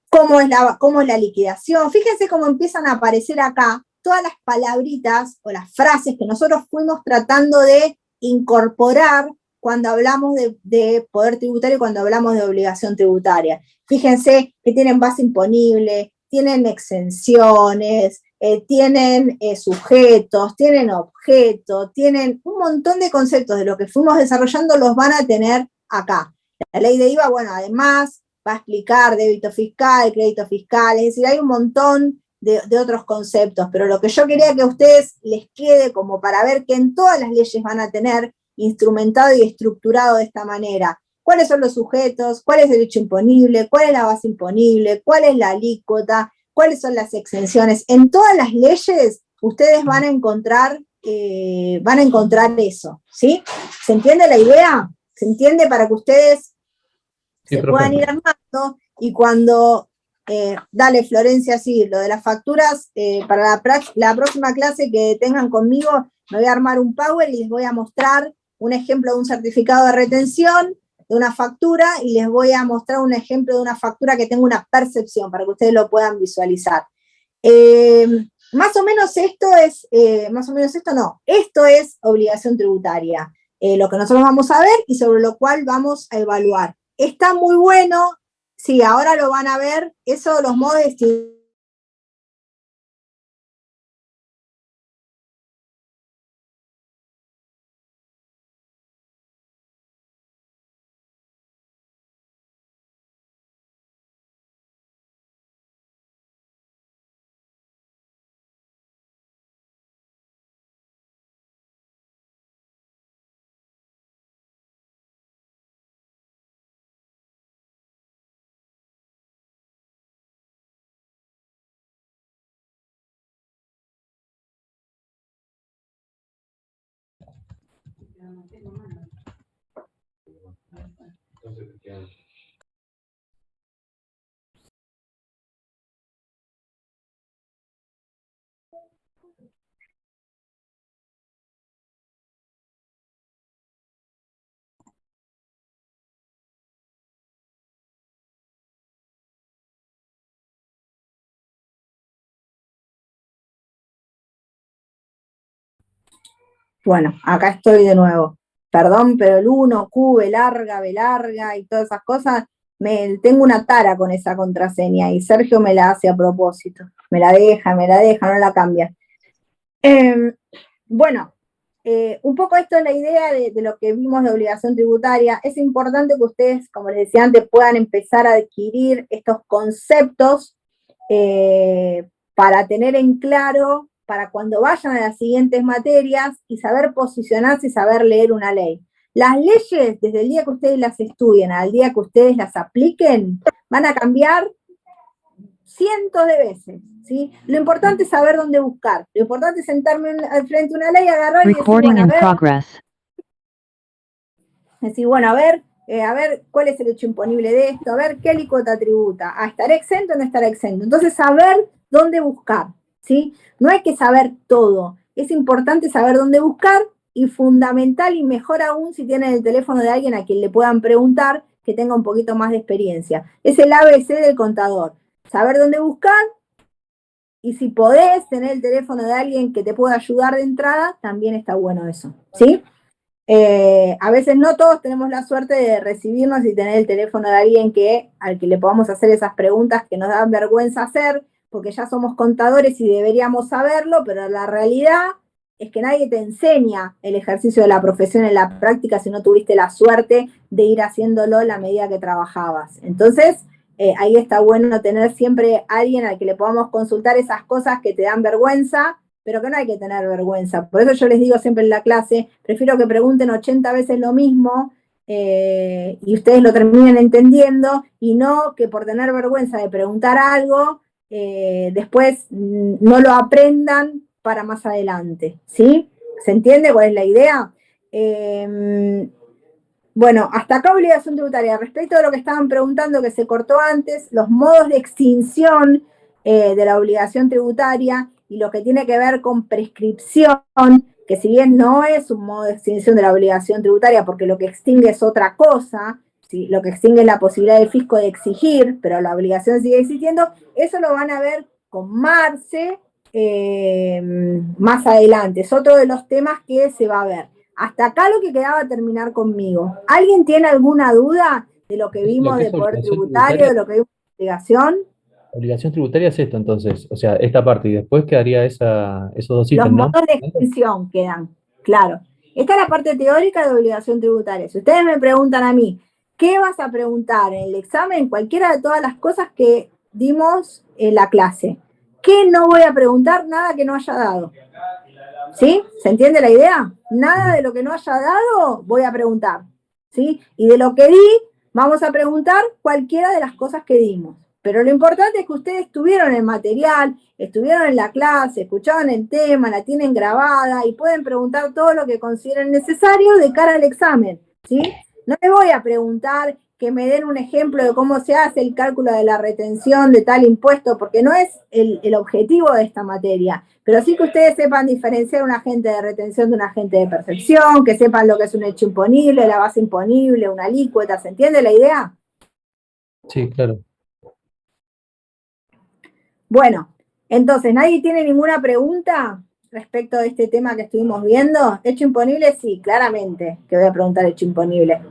¿Cómo es la liquidación? Fíjense cómo empiezan a aparecer acá todas las palabritas o las frases que nosotros fuimos tratando de incorporar cuando hablamos de poder tributario, cuando hablamos de obligación tributaria. Fíjense que tienen base imponible, tienen exenciones, tienen sujetos, tienen objeto, tienen un montón de conceptos de lo que fuimos desarrollando, los van a tener acá. La ley de IVA, bueno, además va a explicar débito fiscal, crédito fiscal, es decir, hay un montón de otros conceptos, pero lo que yo quería que a ustedes les quede como para ver que en todas las leyes van a tener instrumentado y estructurado de esta manera. ¿Cuáles son los sujetos? ¿Cuál es el derecho imponible? ¿Cuál es la base imponible? ¿Cuál es la alícuota? ¿Cuáles son las exenciones? En todas las leyes ustedes van a encontrar eso, ¿sí? ¿Se entiende la idea? ¿Se entiende? Para que ustedes se puedan ir armando, y cuando, dale Florencia, sí, lo de las facturas, para la próxima clase que tengan conmigo, me voy a armar un Power y les voy a mostrar un ejemplo de un certificado de retención, de una factura, y les voy a mostrar un ejemplo de una factura que tenga una percepción, para que ustedes lo puedan visualizar. Más o menos esto es obligación tributaria, lo que nosotros vamos a ver y sobre lo cual vamos a evaluar. Está muy bueno, sí, ahora lo van a ver, eso, los modos de Bueno, acá estoy de nuevo. Perdón, pero el 1, Q, B larga y todas esas cosas, tengo una tara con esa contraseña y Sergio me la hace a propósito. Me la deja, no la cambia. Bueno, un poco esto es la idea de lo que vimos de obligación tributaria. Es importante que ustedes, como les decía antes, puedan empezar a adquirir estos conceptos para tener en claro, para cuando vayan a las siguientes materias y saber posicionarse y saber leer una ley. Las leyes, desde el día que ustedes las estudien al día que ustedes las apliquen, van a cambiar cientos de veces, ¿sí? Lo importante es saber dónde buscar. Lo importante es sentarme al frente de una ley, agarrar y decir, bueno, a ver, cuál es el hecho imponible de esto, a ver qué alícuota tributa, a estar exento o no estar exento. Entonces, saber dónde buscar, ¿sí? No hay que saber todo, es importante saber dónde buscar y fundamental y mejor aún si tienen el teléfono de alguien a quien le puedan preguntar que tenga un poquito más de experiencia. Es el ABC del contador, saber dónde buscar y si podés tener el teléfono de alguien que te pueda ayudar de entrada, también está bueno eso, ¿sí? A veces no todos tenemos la suerte de recibirnos y tener el teléfono de alguien al que le podamos hacer esas preguntas que nos dan vergüenza hacer, porque ya somos contadores y deberíamos saberlo, pero la realidad es que nadie te enseña el ejercicio de la profesión en la práctica si no tuviste la suerte de ir haciéndolo a la medida que trabajabas. Entonces, ahí está bueno tener siempre alguien al que le podamos consultar esas cosas que te dan vergüenza, pero que no hay que tener vergüenza. Por eso yo les digo siempre en la clase, prefiero que pregunten 80 veces lo mismo y ustedes lo terminen entendiendo, y no que por tener vergüenza de preguntar algo, después no lo aprendan para más adelante, ¿sí? ¿Se entiende cuál es la idea? Bueno, hasta acá obligación tributaria. Respecto a lo que estaban preguntando, que se cortó antes, los modos de extinción de la obligación tributaria y lo que tiene que ver con prescripción, que si bien no es un modo de extinción de la obligación tributaria, porque lo que extingue es otra cosa, ¿sí? Lo que extingue es la posibilidad del fisco de exigir, pero la obligación sigue existiendo, eso lo van a ver con Marce más adelante. Es otro de los temas que se va a ver. Hasta acá lo que quedaba terminar conmigo. ¿Alguien tiene alguna duda de lo que vimos de poder tributario, de lo que vimos de obligación? Obligación tributaria es esto, entonces, o sea, esta parte, y después quedaría esos dos ítems, Los ¿no? modos de extinción quedan, claro. Esta es la parte teórica de obligación tributaria. Si ustedes me preguntan a mí, ¿qué vas a preguntar en el examen? Cualquiera de todas las cosas que dimos en la clase. ¿Qué no voy a preguntar? Nada que no haya dado. ¿Sí? ¿Se entiende la idea? Nada de lo que no haya dado voy a preguntar. ¿Sí? Y de lo que di, vamos a preguntar cualquiera de las cosas que dimos. Pero lo importante es que ustedes estuvieron en el material, estuvieron en la clase, escucharon el tema, la tienen grabada y pueden preguntar todo lo que consideren necesario de cara al examen, ¿sí? No les voy a preguntar que me den un ejemplo de cómo se hace el cálculo de la retención de tal impuesto, porque no es el objetivo de esta materia, pero sí que ustedes sepan diferenciar un agente de retención de un agente de percepción, que sepan lo que es un hecho imponible, la base imponible, una alícuota, ¿se entiende la idea? Sí, claro. Bueno, entonces, ¿nadie tiene ninguna pregunta respecto de este tema que estuvimos viendo? ¿Hecho imponible? Sí, claramente que voy a preguntar hecho imponible.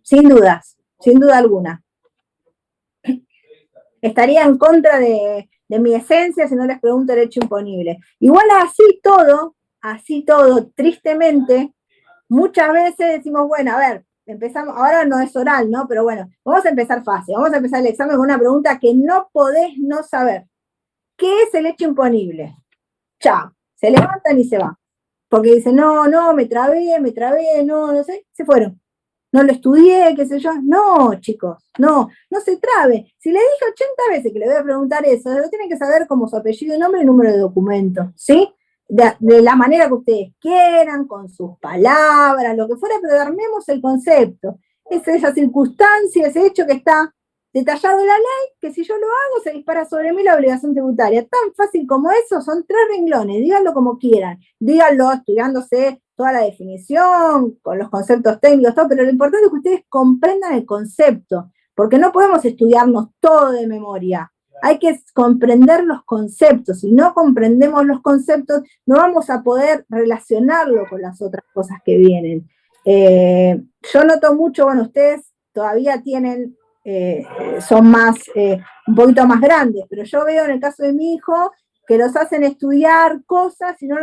Sin dudas, sin duda alguna. Estaría en contra de mi esencia si no les pregunto el hecho imponible. Igual así todo, tristemente, muchas veces decimos, bueno, a ver, empezamos, ahora no es oral, ¿no? Pero bueno, vamos a empezar fácil, vamos a empezar el examen con una pregunta que no podés no saber. ¿Qué es el hecho imponible? Chao, se levantan y se van. Porque dicen, no, me trabé, no sé, se fueron. No lo estudié, qué sé yo. No, chicos, no se trabe. Si le dije 80 veces que le voy a preguntar eso, lo tienen que saber como su apellido, nombre y número de documento, ¿sí? De la manera que ustedes quieran, con sus palabras, lo que fuera, pero armemos el concepto. Es esa circunstancia, ese hecho que está detallado en la ley, que si yo lo hago se dispara sobre mí la obligación tributaria. Tan fácil como eso, son 3 renglones, díganlo como quieran, díganlo estudiándose toda la definición, con los conceptos técnicos, todo, pero lo importante es que ustedes comprendan el concepto, porque no podemos estudiarnos todo de memoria. Hay que comprender los conceptos. Si no comprendemos los conceptos, no vamos a poder relacionarlo con las otras cosas que vienen. Yo noto mucho, bueno, ustedes todavía tienen, son más, un poquito más grandes, pero yo veo en el caso de mi hijo que los hacen estudiar cosas y no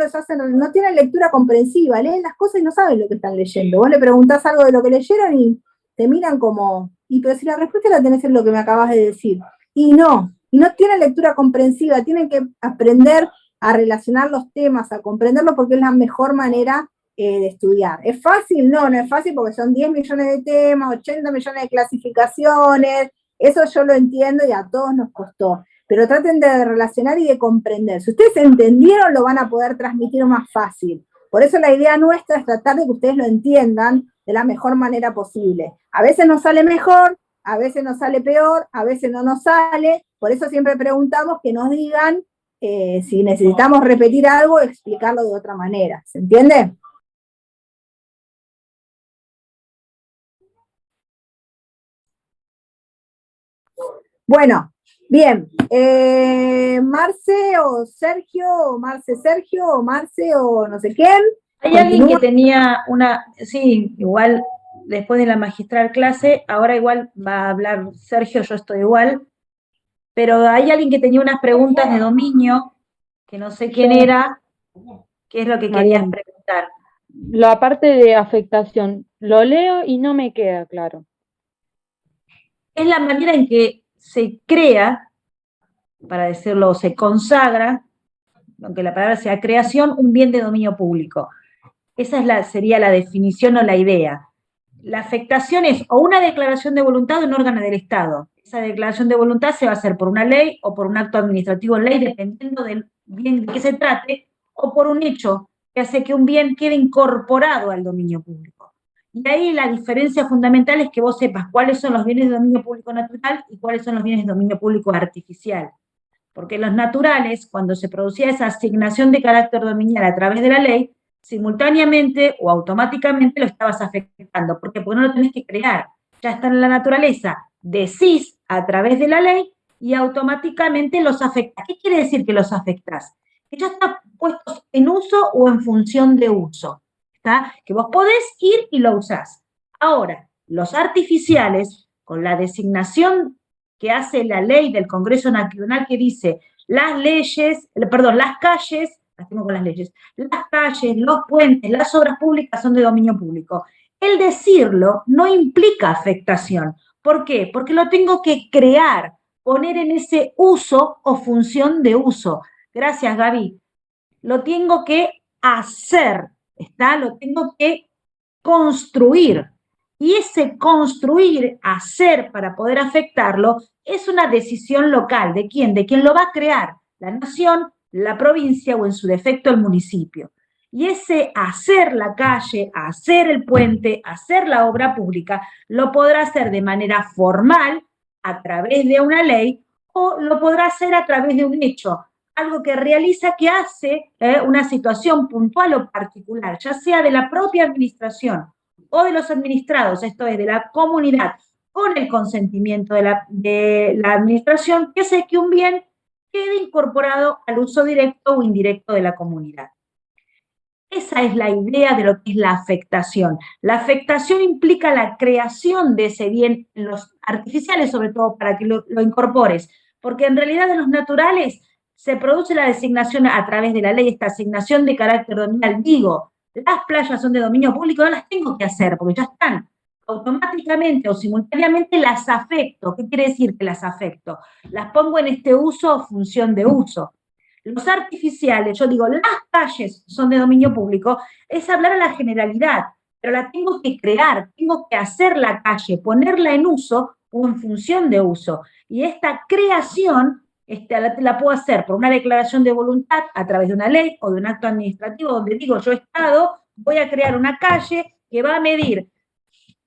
tienen lectura comprensiva, leen las cosas y no saben lo que están leyendo. Vos le preguntás algo de lo que leyeron y te miran como, pero si la respuesta la tenés en lo que me acabas de decir. Y no tienen lectura comprensiva, tienen que aprender a relacionar los temas, a comprenderlos, porque es la mejor manera de estudiar. ¿Es fácil? No es fácil porque son 10 millones de temas, 80 millones de clasificaciones, eso yo lo entiendo y a todos nos costó. Pero traten de relacionar y de comprender. Si ustedes entendieron, lo van a poder transmitir más fácil. Por eso la idea nuestra es tratar de que ustedes lo entiendan de la mejor manera posible. A veces nos sale mejor, a veces nos sale peor, a veces no nos sale. Por eso siempre preguntamos que nos digan si necesitamos repetir algo, explicarlo de otra manera. ¿Se entiende? Bueno, bien. Marce o Sergio, o Marce Sergio, o Marce o no sé quién. Hay alguien que tenía sí, igual después de la magistral clase, ahora igual va a hablar Sergio, yo estoy igual, pero hay alguien que tenía unas preguntas de dominio, que no sé quién era, qué es lo que querías Mariana, preguntar. la parte de afectación, lo leo y no me queda claro. Es la manera en que se crea, para decirlo, se consagra, aunque la palabra sea creación, un bien de dominio público. Esa sería la definición o la idea. La afectación es o una declaración de voluntad de un órgano del Estado. Esa declaración de voluntad se va a hacer por una ley o por un acto administrativo en ley, dependiendo del bien de qué se trate, o por un hecho que hace que un bien quede incorporado al dominio público. Y ahí la diferencia fundamental es que vos sepas cuáles son los bienes de dominio público natural y cuáles son los bienes de dominio público artificial. Porque los naturales, cuando se producía esa asignación de carácter dominial a través de la ley, simultáneamente o automáticamente lo estabas afectando. ¿Por qué? Porque no lo tenés que crear. Ya está en la naturaleza. Decís a través de la ley y automáticamente los afectas. ¿Qué quiere decir que los afectás? Que ya están puestos en uso o en función de uso. ¿Está? Que vos podés ir y lo usás. Ahora, los artificiales, con la designación que hace la ley del Congreso Nacional que dice las calles, las calles, los puentes, las obras públicas son de dominio público. El decirlo no implica afectación. ¿Por qué? Porque lo tengo que crear, poner en ese uso o función de uso. Gracias, Gaby. Lo tengo que hacer, ¿está? Lo tengo que construir. Y ese construir, hacer para poder afectarlo, es una decisión local. ¿De quién? De quien lo va a crear. La nación, la provincia o en su defecto el municipio. Y ese hacer la calle, hacer el puente, hacer la obra pública, lo podrá hacer de manera formal, a través de una ley, o lo podrá hacer a través de un hecho, algo que realiza, que hace una situación puntual o particular, ya sea de la propia administración o de los administrados, esto es, de la comunidad, con el consentimiento de la administración, que hace que un bien quede incorporado al uso directo o indirecto de la comunidad. Esa es la idea de lo que es la afectación. La afectación implica la creación de ese bien, los artificiales sobre todo, para que lo incorpores, porque en realidad en los naturales se produce la designación a través de la ley, esta asignación de carácter dominial. Digo, las playas son de dominio público, no las tengo que hacer, porque ya están. Automáticamente o simultáneamente las afecto. ¿Qué quiere decir que las afecto? Las pongo en este uso o función de uso. Los artificiales, yo digo, las calles son de dominio público, es hablar a la generalidad, pero la tengo que crear, tengo que hacer la calle, ponerla en uso o en función de uso. Y esta creación la puedo hacer por una declaración de voluntad a través de una ley o de un acto administrativo donde digo, yo Estado, voy a crear una calle que va a medir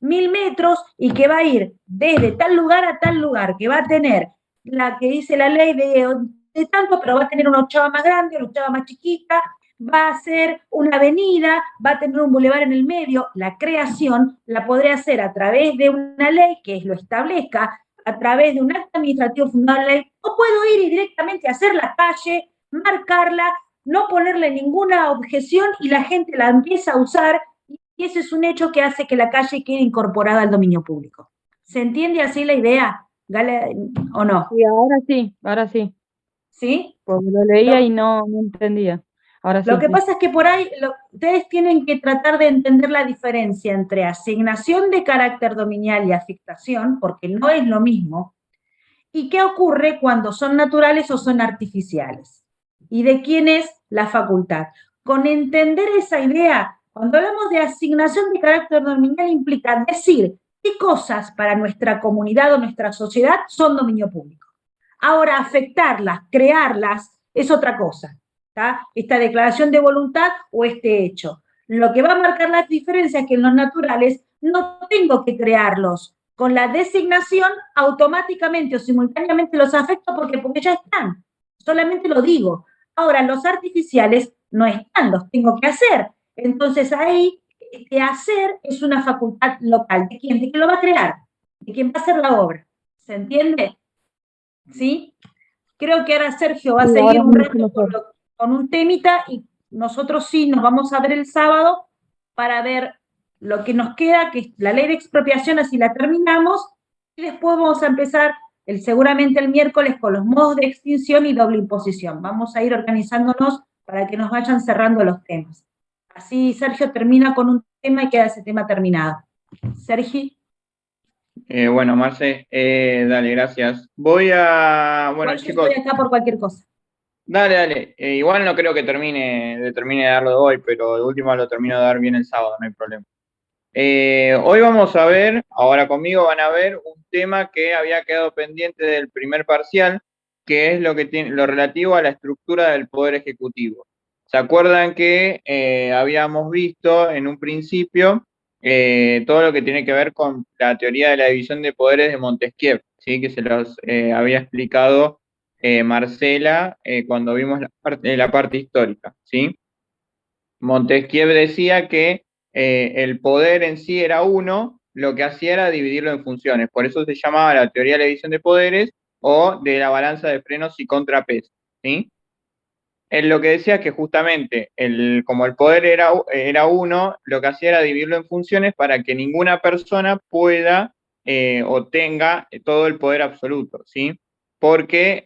1000 metros y que va a ir desde tal lugar a tal lugar, que va a tener la que dice la ley de tanto, pero va a tener una ochava más grande, una ochava más chiquita, va a ser una avenida, va a tener un bulevar en el medio. La creación la podré hacer a través de una ley que lo establezca, a través de un acto administrativo fundado en la ley, o puedo ir y directamente a hacer la calle, marcarla, no ponerle ninguna objeción y la gente la empieza a usar, y ese es un hecho que hace que la calle quede incorporada al dominio público. ¿Se entiende así la idea, Gale, o no? Sí, ahora sí. ¿Sí? Porque lo leía y no entendía. Ahora sí. Lo que pasa es que por ahí ustedes tienen que tratar de entender la diferencia entre asignación de carácter dominial y afectación, porque no es lo mismo, y qué ocurre cuando son naturales o son artificiales, y de quién es la facultad. Con entender esa idea, cuando hablamos de asignación de carácter dominial implica decir qué cosas para nuestra comunidad o nuestra sociedad son dominio público. Ahora, afectarlas, crearlas, es otra cosa. ¿Tá? Esta declaración de voluntad o este hecho. Lo que va a marcar la diferencia es que en los naturales no tengo que crearlos. Con la designación, automáticamente o simultáneamente los afecto porque ya están. solamente lo digo. Ahora, los artificiales no están, los tengo que hacer. Entonces ahí, que hacer es una facultad local. ¿De quién? ¿De quién lo va a crear? ¿De quién va a hacer la obra? ¿Se entiende? ¿Sí? Creo que ahora Sergio va a Sí, seguir ahora un mucho rato mejor. con un temita y nosotros sí nos vamos a ver el sábado para ver lo que nos queda, que es la ley de expropiación, así la terminamos, y después vamos a empezar seguramente el miércoles con los modos de extinción y doble imposición. Vamos a ir organizándonos para que nos vayan cerrando los temas. Así Sergio termina con un tema y queda ese tema terminado. Sergio. Bueno, Marce, dale, gracias. Bueno, Igual yo chicos, estoy acá por cualquier cosa. dale. Igual no creo que termine de darlo de hoy, pero de última lo termino de dar bien el sábado, no hay problema. Hoy vamos a ver, ahora conmigo van a ver un tema que había quedado pendiente del primer parcial, que es lo relativo a la estructura del Poder Ejecutivo. ¿Se acuerdan que habíamos visto en un principio todo lo que tiene que ver con la teoría de la división de poderes de Montesquieu, ¿sí? Que se los había explicado Marcela cuando vimos la parte histórica, ¿sí? Montesquieu decía que el poder en sí era uno, lo que hacía era dividirlo en funciones. Por eso se llamaba la teoría de la división de poderes o de la balanza de frenos y contrapesos, ¿sí? Él lo que decía es que justamente como el poder era uno, lo que hacía era dividirlo en funciones para que ninguna persona pueda o tenga todo el poder absoluto, ¿sí? Porque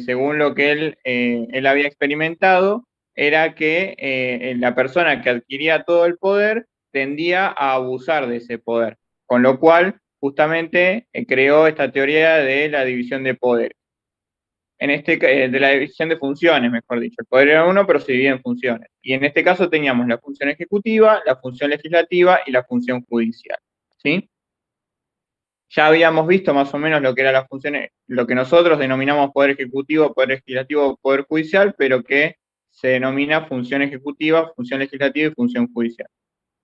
según lo que él había experimentado, era que la persona que adquiría todo el poder tendía a abusar de ese poder, con lo cual justamente creó esta teoría de la división de poderes. De la división de funciones, mejor dicho. El poder era uno, pero se dividía en funciones. Y en este caso teníamos la función ejecutiva, la función legislativa y la función judicial, ¿sí? Ya habíamos visto más o menos lo que eran las funciones, lo que nosotros denominamos poder ejecutivo, poder legislativo, poder judicial, pero que se denomina función ejecutiva, función legislativa y función judicial.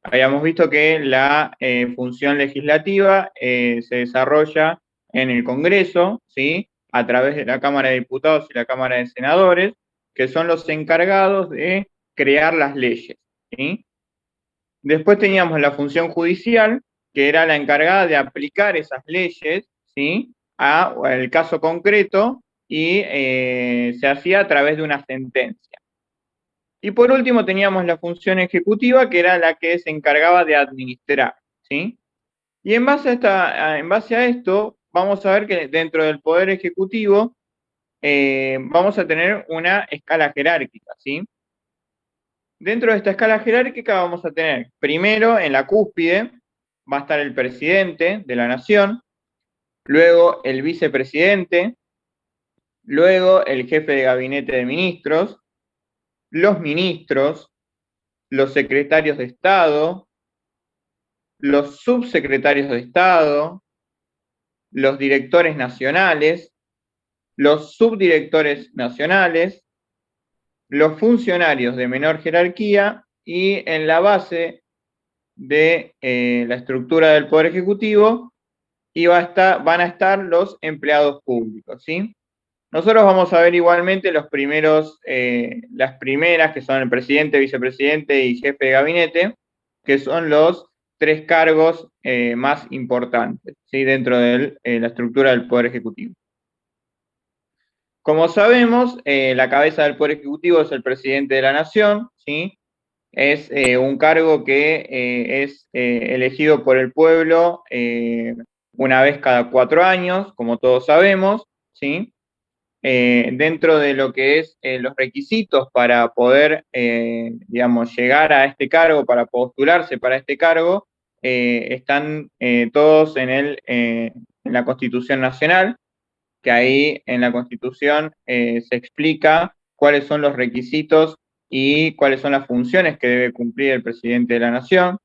Habíamos visto que la función legislativa se desarrolla en el Congreso, ¿sí? A través de la Cámara de Diputados y la Cámara de Senadores, que son los encargados de crear las leyes, ¿sí? Después teníamos la función judicial, que era la encargada de aplicar esas leyes, ¿sí? Al caso concreto, y se hacía a través de una sentencia. Y por último teníamos la función ejecutiva, que era la que se encargaba de administrar, ¿sí? Y en base a esto, vamos a ver que dentro del Poder Ejecutivo vamos a tener una escala jerárquica, ¿sí? Dentro de esta escala jerárquica vamos a tener, primero, en la cúspide, va a estar el presidente de la nación, luego el vicepresidente, luego el jefe de gabinete de ministros, los ministros, los secretarios de Estado, los subsecretarios de Estado, los directores nacionales, los subdirectores nacionales, los funcionarios de menor jerarquía y en la base de la estructura del Poder Ejecutivo van a estar los empleados públicos, ¿sí? Nosotros vamos a ver igualmente las primeras, que son el presidente, vicepresidente y jefe de gabinete, que son los tres cargos más importantes, ¿sí? Dentro de la estructura del Poder Ejecutivo. Como sabemos, la cabeza del Poder Ejecutivo es el presidente de la Nación, ¿sí? Es un cargo que es elegido por el pueblo una vez cada 4 años, como todos sabemos, ¿sí? Dentro de lo que es los requisitos para poder, digamos, llegar a este cargo, para postularse para este cargo, están todos en la Constitución Nacional, que ahí en la Constitución se explica cuáles son los requisitos y cuáles son las funciones que debe cumplir el presidente de la Nación.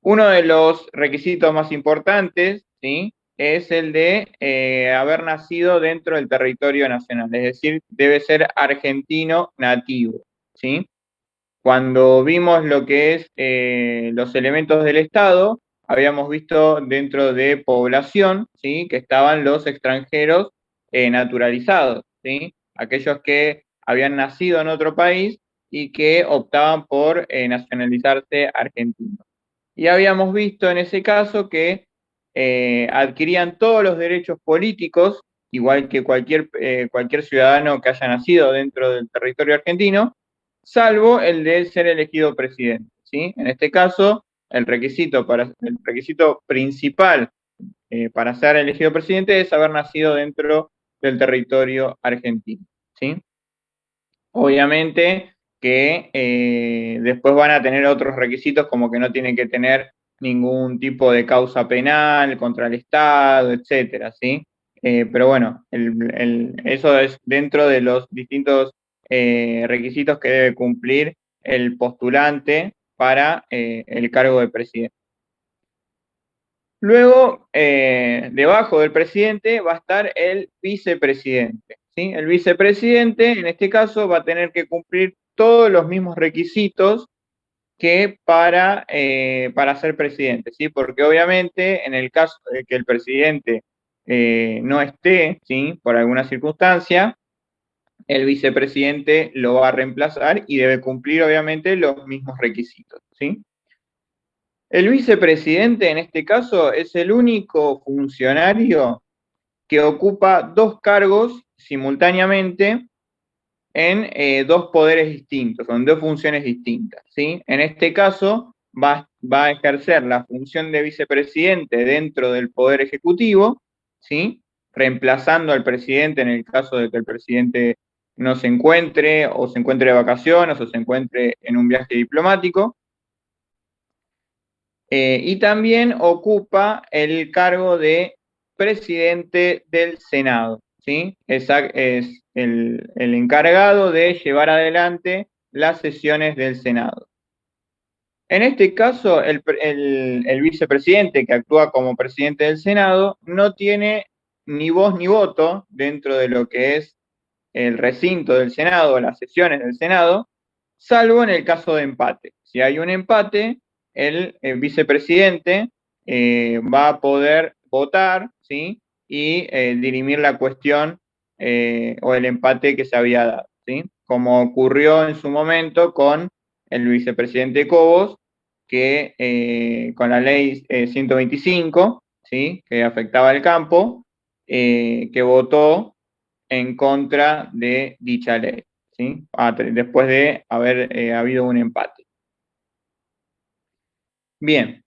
Uno de los requisitos más importantes, ¿sí?, es el de haber nacido dentro del territorio nacional, es decir, debe ser argentino nativo, ¿sí? Cuando vimos lo que es los elementos del Estado, habíamos visto dentro de población, ¿sí?, que estaban los extranjeros naturalizados, ¿sí? aquellos que habían nacido en otro país y que optaban por nacionalizarse argentinos. Y habíamos visto en ese caso que adquirían todos los derechos políticos, igual que cualquier ciudadano que haya nacido dentro del territorio argentino, salvo el de ser elegido presidente, ¿sí? En este caso, el requisito principal para ser elegido presidente es haber nacido dentro del territorio argentino, ¿sí? Obviamente que después van a tener otros requisitos como que no tienen que tener ningún tipo de causa penal contra el Estado, etcétera, ¿sí? Pero bueno, eso es dentro de los distintos requisitos que debe cumplir el postulante para el cargo de presidente. Luego, debajo del presidente va a estar el vicepresidente, ¿sí? El vicepresidente, en este caso, va a tener que cumplir todos los mismos requisitos que para ser presidente, ¿sí? Porque obviamente, en el caso de que el presidente no esté, ¿sí? Por alguna circunstancia, el vicepresidente lo va a reemplazar y debe cumplir, obviamente, los mismos requisitos, ¿sí? El vicepresidente, en este caso, es el único funcionario que ocupa dos cargos simultáneamente en dos poderes distintos, en dos funciones distintas, ¿sí? En este caso, va a ejercer la función de vicepresidente dentro del Poder Ejecutivo, ¿sí? Reemplazando al presidente en el caso de que el presidente no se encuentre, o se encuentre de vacaciones, o se encuentre en un viaje diplomático. Y también ocupa el cargo de presidente del Senado, ¿sí? Es el encargado de llevar adelante las sesiones del Senado. En este caso, el vicepresidente que actúa como presidente del Senado no tiene ni voz ni voto dentro de lo que es el recinto del Senado, las sesiones del Senado, salvo en el caso de empate. Si hay un empate, el vicepresidente va a poder votar, ¿sí? Y dirimir la cuestión o el empate que se había dado, ¿sí? Como ocurrió en su momento con el vicepresidente Cobos, que con la ley 125, ¿sí? Que afectaba el campo, que votó en contra de dicha ley, ¿sí? Después de haber habido un empate. Bien.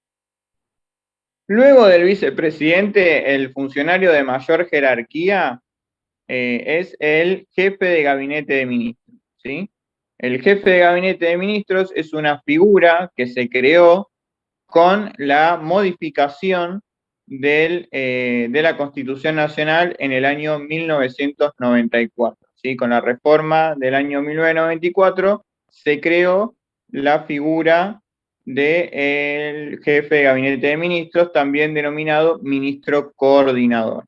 Luego del vicepresidente, el funcionario de mayor jerarquía es el jefe de gabinete de ministros, ¿sí? El jefe de gabinete de ministros es una figura que se creó con la modificación de la Constitución Nacional en el año 1994, ¿sí? Con la reforma del año 1994 se creó la figura del jefe de gabinete de ministros, también denominado ministro coordinador.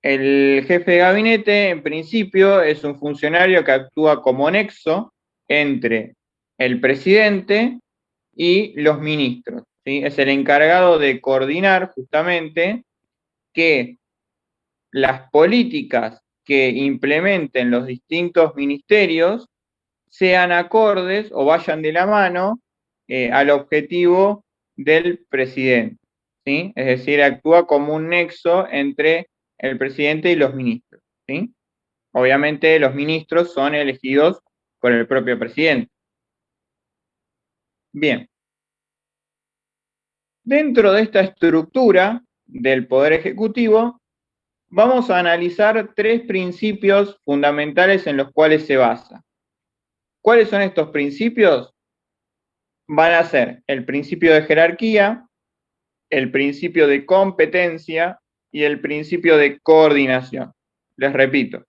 El jefe de gabinete, en principio, es un funcionario que actúa como nexo entre el presidente y los ministros, ¿sí? Es el encargado de coordinar justamente que las políticas que implementen los distintos ministerios sean acordes o vayan de la mano al objetivo del presidente, ¿sí? Es decir, actúa como un nexo entre el presidente y los ministros, ¿sí? Obviamente los ministros son elegidos por el propio presidente. Bien. Dentro de esta estructura del Poder Ejecutivo, vamos a analizar tres principios fundamentales en los cuales se basa. ¿Cuáles son estos principios? Van a ser el principio de jerarquía, el principio de competencia y el principio de coordinación. Les repito,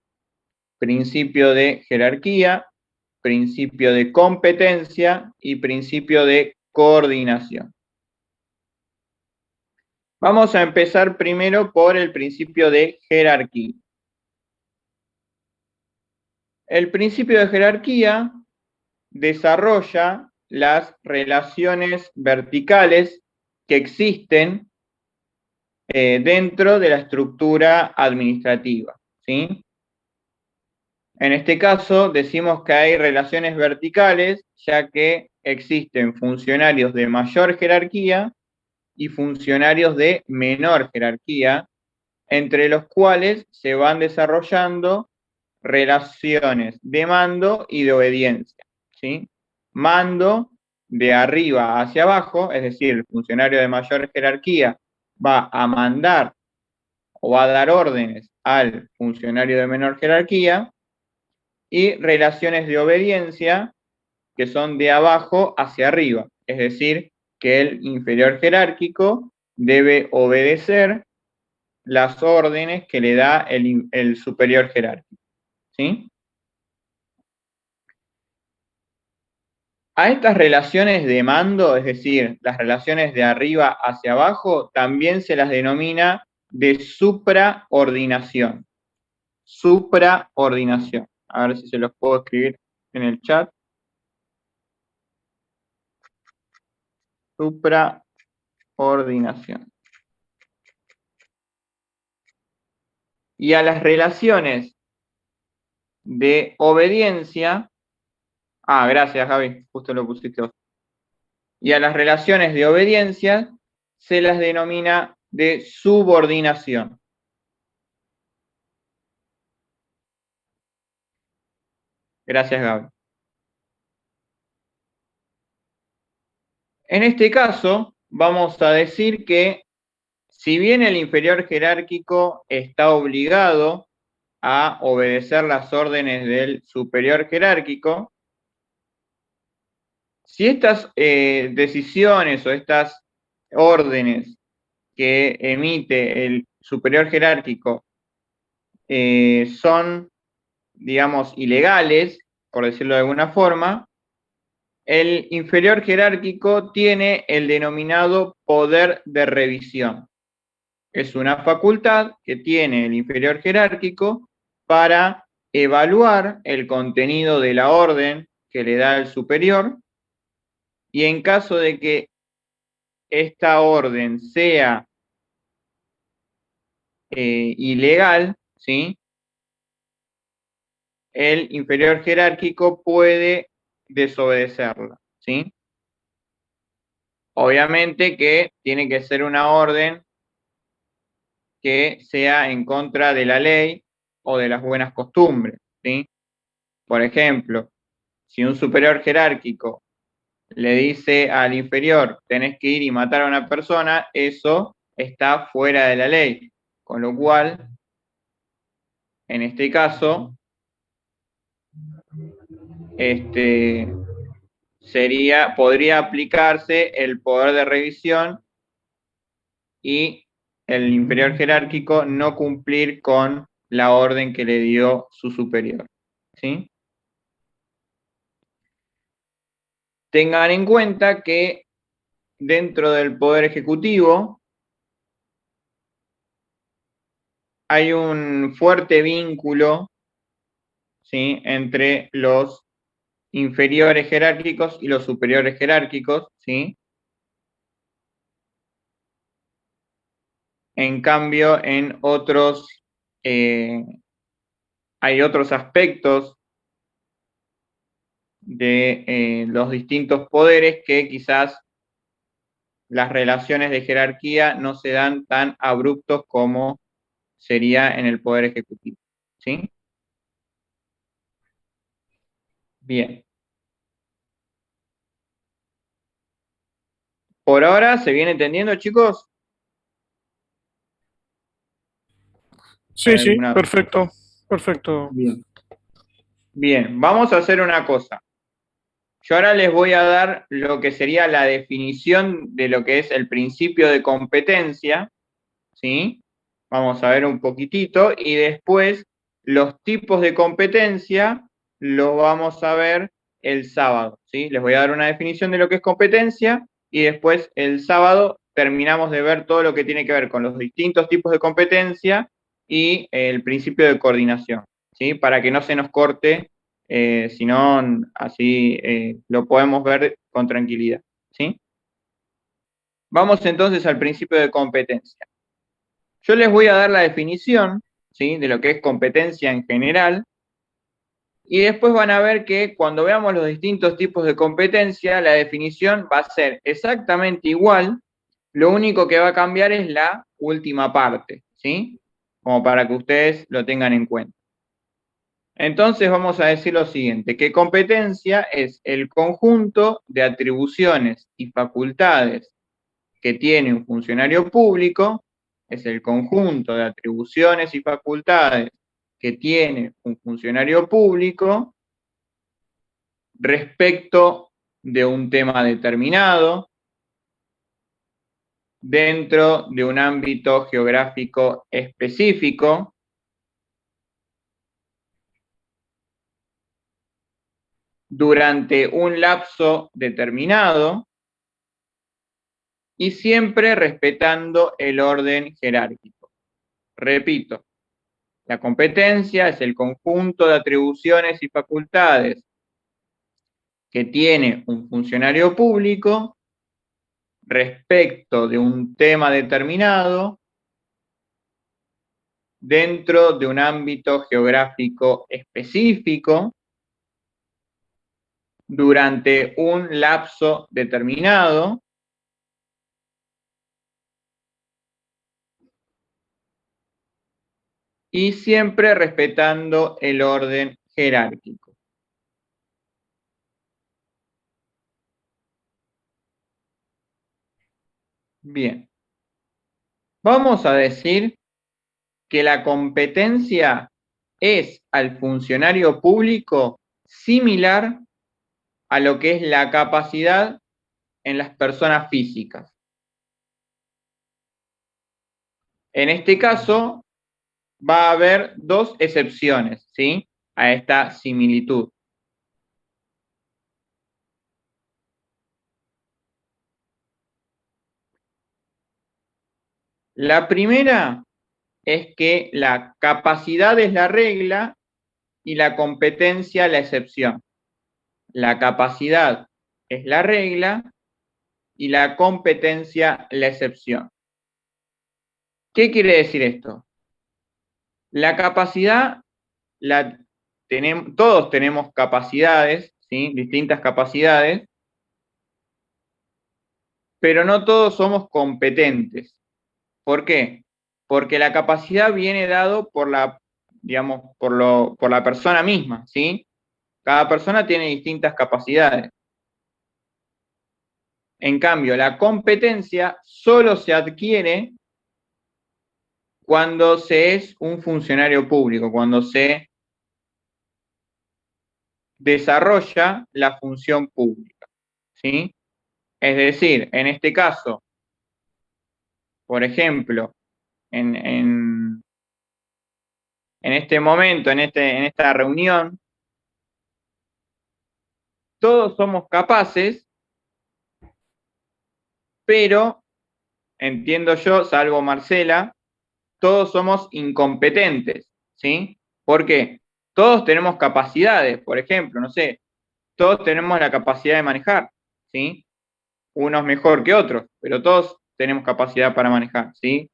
principio de jerarquía, principio de competencia y principio de coordinación. Vamos a empezar primero por el principio de jerarquía. El principio de jerarquía desarrolla las relaciones verticales que existen dentro de la estructura administrativa, ¿sí? En este caso decimos que hay relaciones verticales, ya que existen funcionarios de mayor jerarquía y funcionarios de menor jerarquía, entre los cuales se van desarrollando relaciones de mando y de obediencia, ¿sí? Mando de arriba hacia abajo, es decir, el funcionario de mayor jerarquía va a mandar o va a dar órdenes al funcionario de menor jerarquía, y relaciones de obediencia que son de abajo hacia arriba, es decir, que el inferior jerárquico debe obedecer las órdenes que le da el superior jerárquico, ¿sí? A estas relaciones de mando, es decir, las relaciones de arriba hacia abajo, también se las denomina de supraordinación. Supraordinación. A ver si se los puedo escribir en el chat. Supraordinación. Y a las relaciones de obediencia, gracias Javi, justo lo pusiste vos. Y a las relaciones de obediencia se las denomina de subordinación. Gracias, Gaby. En este caso, vamos a decir que si bien el inferior jerárquico está obligado a obedecer las órdenes del superior jerárquico, si estas decisiones o estas órdenes que emite el superior jerárquico son, digamos, ilegales, por decirlo de alguna forma, el inferior jerárquico tiene el denominado poder de revisión. Es una facultad que tiene el inferior jerárquico para evaluar el contenido de la orden que le da el superior, y en caso de que esta orden sea ilegal, ¿sí?, el inferior jerárquico puede desobedecerla, ¿sí? Obviamente que tiene que ser una orden que sea en contra de la ley o de las buenas costumbres, ¿sí? Por ejemplo, si un superior jerárquico le dice al inferior, tenés que ir y matar a una persona, eso está fuera de la ley, con lo cual, en este caso, podría aplicarse el poder de revisión y el inferior jerárquico no cumplir con la orden que le dio su superior, ¿sí? Tengan en cuenta que dentro del poder ejecutivo hay un fuerte vínculo, ¿sí?, entre los inferiores jerárquicos y los superiores jerárquicos, ¿sí? En cambio, en otros, hay otros aspectos de los distintos poderes que quizás las relaciones de jerarquía no se dan tan abruptos como sería en el poder ejecutivo, ¿sí? Bien. ¿Por ahora se viene entendiendo, chicos? Sí, sí, perfecto, perfecto. Bien. Bien, vamos a hacer una cosa. Yo ahora les voy a dar lo que sería la definición de lo que es el principio de competencia, ¿sí? Vamos a ver un poquitito, y después los tipos de competencia lo vamos a ver el sábado, ¿sí? Les voy a dar una definición de lo que es competencia, y después el sábado terminamos de ver todo lo que tiene que ver con los distintos tipos de competencia y el principio de coordinación, ¿sí? Para que no se nos corte, sino así lo podemos ver con tranquilidad, ¿sí? Vamos entonces al principio de competencia. Yo les voy a dar la definición, ¿sí?, de lo que es competencia en general, Y después van a ver que cuando veamos los distintos tipos de competencia, la definición va a ser exactamente igual, lo único que va a cambiar es la última parte, ¿sí? Como para que ustedes lo tengan en cuenta. Entonces vamos a decir lo siguiente, que competencia es el conjunto de atribuciones y facultades que tiene un funcionario público, es el conjunto de atribuciones y facultades que tiene un funcionario público respecto de un tema determinado, dentro de un ámbito geográfico específico, durante un lapso determinado y siempre respetando el orden jerárquico. Repito, la competencia es el conjunto de atribuciones y facultades que tiene un funcionario público respecto de un tema determinado dentro de un ámbito geográfico específico durante un lapso determinado y siempre respetando el orden jerárquico. Bien. Vamos a decir que la competencia es al funcionario público similar a lo que es la capacidad en las personas físicas. En este caso, va a haber dos excepciones, ¿sí?, a esta similitud. La primera es que la capacidad es la regla y la competencia la excepción. La capacidad es la regla y la competencia la excepción. ¿Qué quiere decir esto? La capacidad, todos tenemos capacidades, ¿sí?, distintas capacidades, pero no todos somos competentes. ¿Por qué? Porque la capacidad viene dado por la, digamos, por la persona misma, ¿sí? Cada persona tiene distintas capacidades. En cambio, la competencia solo se adquiere cuando se es un funcionario público, cuando se desarrolla la función pública, ¿sí? Es decir, en este caso, por ejemplo, en este momento, en esta reunión, todos somos capaces, pero, entiendo yo, salvo Marcela, todos somos incompetentes, ¿sí? ¿Por qué? Todos tenemos capacidades, por ejemplo, no sé, todos tenemos la capacidad de manejar, ¿sí? Unos mejor que otros, pero todos tenemos capacidad para manejar, ¿sí?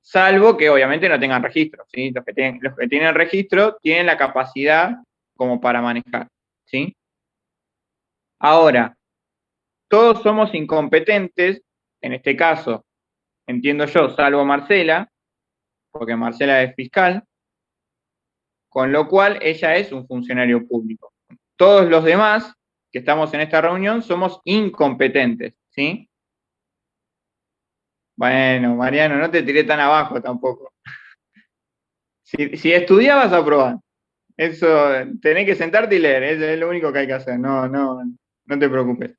Salvo que obviamente no tengan registro, ¿sí? Los que tienen registro tienen la capacidad como para manejar, ¿sí? Ahora, todos somos incompetentes, en este caso, entiendo yo, salvo Marcela, porque Marcela es fiscal, con lo cual ella es un funcionario público. Todos los demás que estamos en esta reunión somos incompetentes, ¿sí? Bueno, Mariano, no te tiré tan abajo tampoco. Si estudiabas, aprobás. Eso, tenés que sentarte y leer, es lo único que hay que hacer, no te preocupes.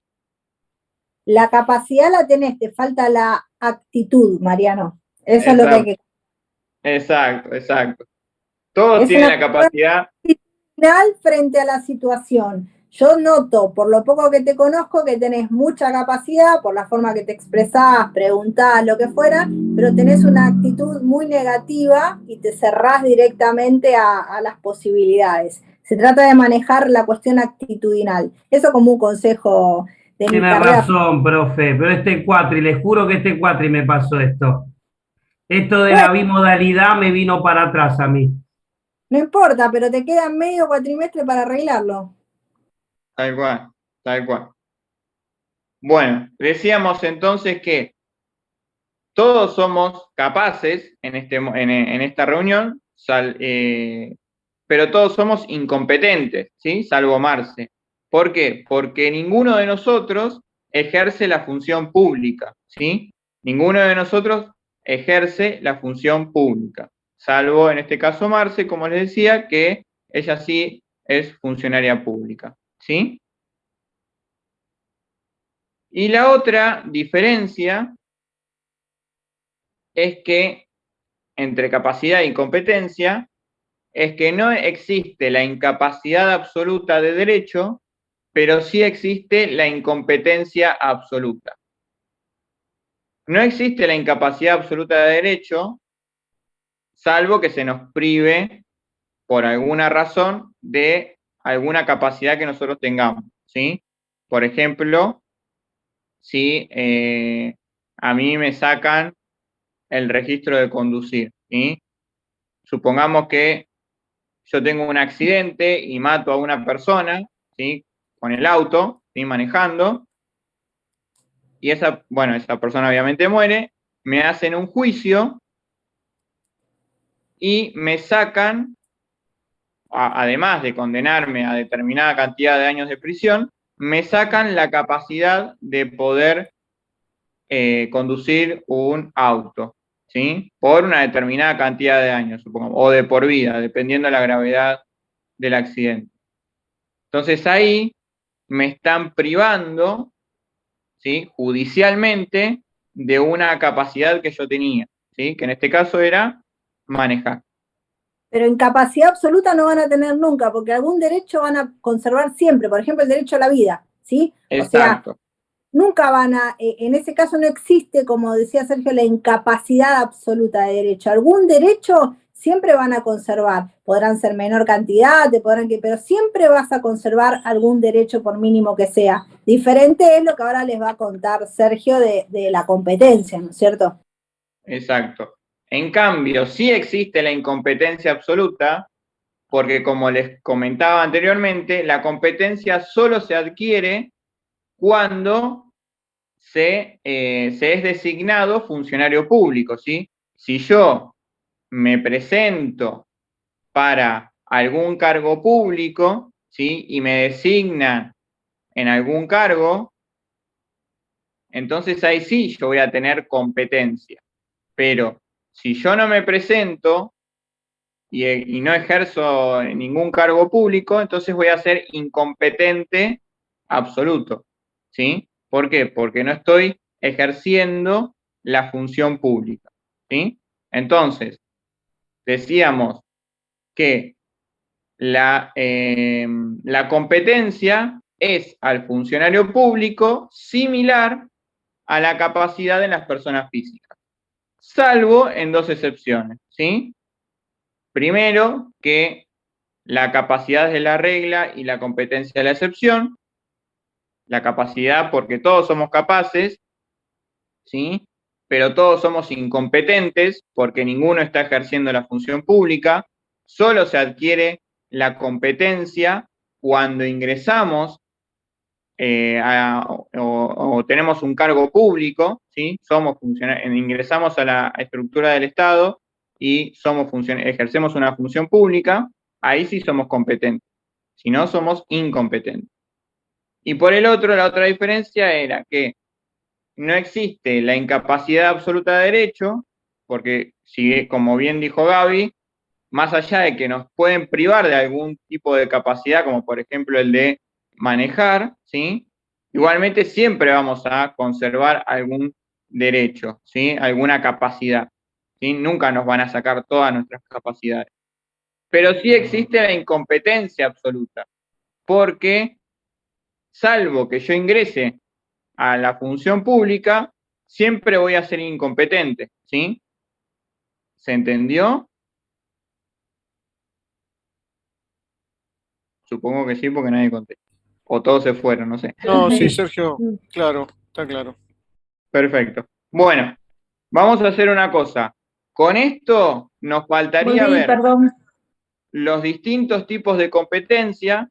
La capacidad la tenés, te falta la actitud, Mariano. Eso es lo que hay que... Exacto. Todos tienen la capacidad. Frente a la situación. Yo noto, por lo poco que te conozco, que tenés mucha capacidad, por la forma que te expresás, preguntás, lo que fuera, pero tenés una actitud muy negativa y te cerrás directamente a las posibilidades. Se trata de manejar la cuestión actitudinal. Eso como un consejo de mi carrera. Tiene razón, profe, pero este cuatri, les juro que este cuatri me pasó esto. Esto de la bimodalidad me vino para atrás a mí. No importa, pero te queda medio cuatrimestre para arreglarlo. Tal cual, tal cual. Bueno, decíamos entonces que todos somos capaces en esta reunión, pero todos somos incompetentes, ¿sí? Salvo Marce. ¿Por qué? Porque ninguno de nosotros ejerce la función pública, ¿sí? Ninguno de nosotros ejerce la función pública, salvo en este caso Marce, como les decía, que ella sí es funcionaria pública, ¿sí? Y la otra diferencia es que entre capacidad y competencia es que no existe la incapacidad absoluta de derecho, pero sí existe la incompetencia absoluta. No existe la incapacidad absoluta de derecho, salvo que se nos prive por alguna razón de alguna capacidad que nosotros tengamos, ¿sí? Por ejemplo, si a mí me sacan el registro de conducir, ¿sí? Supongamos que yo tengo un accidente y mato a una persona, ¿sí? Con el auto, ¿sí? Manejando, y esa persona obviamente muere, me hacen un juicio y me sacan, además de condenarme a determinada cantidad de años de prisión, me sacan la capacidad de poder conducir un auto, ¿sí? Por una determinada cantidad de años, supongamos, o de por vida, dependiendo de la gravedad del accidente. Entonces ahí me están privando, ¿sí? Judicialmente de una capacidad que yo tenía, ¿sí? Que en este caso era manejar. Pero incapacidad absoluta no van a tener nunca, porque algún derecho van a conservar siempre, por ejemplo, el derecho a la vida, ¿sí? Exacto. O sea, nunca van a, en ese caso no existe, como decía Sergio, la incapacidad absoluta de derecho. Algún derecho siempre van a conservar. Podrán ser menor cantidad, pero siempre vas a conservar algún derecho por mínimo que sea. Diferente es lo que ahora les va a contar Sergio de la competencia, ¿no es cierto? Exacto. En cambio, sí existe la incompetencia absoluta, porque como les comentaba anteriormente, la competencia solo se adquiere cuando se es designado funcionario público, ¿sí? Si yo me presento para algún cargo público, ¿sí? Y me designan en algún cargo, entonces ahí sí yo voy a tener competencia. Pero si yo no me presento y no ejerzo ningún cargo público, entonces voy a ser incompetente absoluto, ¿sí? ¿Por qué? Porque no estoy ejerciendo la función pública, ¿sí? Entonces, decíamos que la competencia es al funcionario público similar a la capacidad de las personas físicas, salvo en dos excepciones, ¿sí? Primero, que la capacidad es de la regla y la competencia de la excepción. La capacidad porque todos somos capaces, ¿sí? Pero todos somos incompetentes porque ninguno está ejerciendo la función pública. Solo se adquiere la competencia cuando ingresamos o tenemos un cargo público, ¿sí? Ingresamos a la estructura del Estado y ejercemos una función pública, ahí sí somos competentes, si no somos incompetentes. Y por el otro, la otra diferencia era que no existe la incapacidad absoluta de derecho, porque como bien dijo Gaby, más allá de que nos pueden privar de algún tipo de capacidad, como por ejemplo el de manejar, ¿sí? Igualmente siempre vamos a conservar algún derecho, ¿sí? Alguna capacidad, ¿sí? Nunca nos van a sacar todas nuestras capacidades. Pero sí existe la incompetencia absoluta, porque salvo que yo ingrese a la función pública, siempre voy a ser incompetente, ¿sí? ¿Se entendió? Supongo que sí, porque nadie contesta. O todos se fueron, no sé. No, sí, Sergio, claro, está claro. Perfecto. Bueno, vamos a hacer una cosa. Con esto nos faltaría Volví, ver. perdón. los distintos tipos de competencia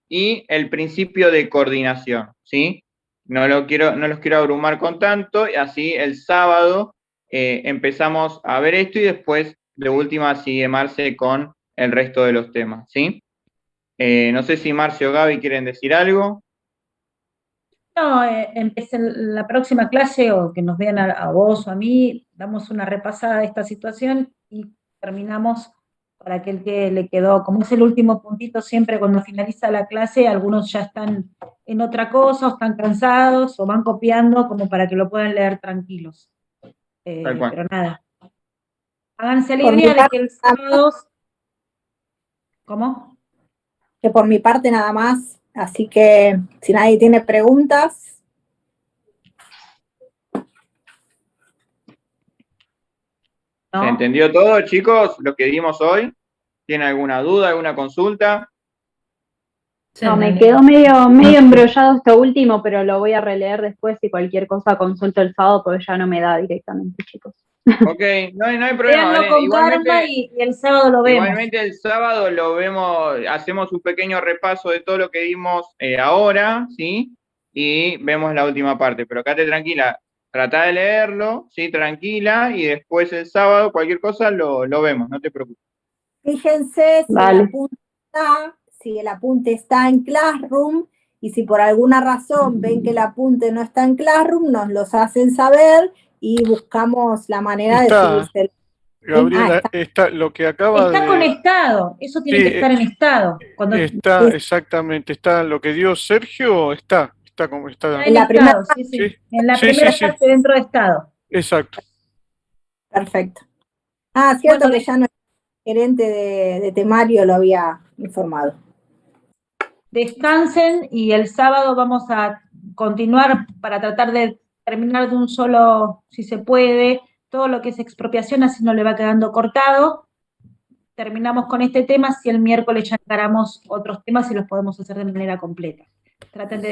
y el principio de coordinación, ¿sí? No los quiero abrumar con tanto, y así el sábado empezamos a ver esto y después de última sigue Marce con el resto de los temas, ¿sí? No sé si Marce o Gaby quieren decir algo. No, empecé la próxima clase o que nos vean a vos o a mí, damos una repasada de esta situación y terminamos para aquel que le quedó, como es el último puntito siempre cuando finaliza la clase, algunos ya están en otra cosa o están cansados o van copiando como para que lo puedan leer tranquilos. Tal cual. Pero nada, háganse la Por mi idea de parte, que el sábado... ¿Cómo? que por mi parte nada más, así que si nadie tiene preguntas. ¿No? ¿Se entendió todo, chicos, lo que dimos hoy? ¿Tienen alguna duda, alguna consulta? No, me quedó medio embrollado esto último, pero lo voy a releer después y cualquier cosa consulto el sábado porque ya no me da directamente, chicos. Ok, no hay problema. Véanlo con calma y el sábado lo vemos. Igualmente el sábado lo vemos, hacemos un pequeño repaso de todo lo que vimos ahora, ¿sí? Y vemos la última parte, pero quédate tranquila, trata de leerlo, ¿sí? Tranquila, y después el sábado cualquier cosa lo vemos, no te preocupes. Fíjense si el apunte está en Classroom, y si por alguna razón ven que el apunte no está en Classroom, nos los hacen saber y buscamos la manera de subirse. Gabriela, está lo que acaba está de... conectado, eso tiene que estar en estado. Cuando Está, exactamente, está lo que dio Sergio, está como está. en la primera parte, en la primera parte dentro de estado. Exacto. Perfecto. Ah, cierto que ya nuestro gerente de temario lo había informado. Descansen y el sábado vamos a continuar para tratar de terminar de un solo, si se puede, todo lo que es expropiación, así no le va quedando cortado. Terminamos con este tema, si el miércoles ya encaramos otros temas y los podemos hacer de manera completa. Traten de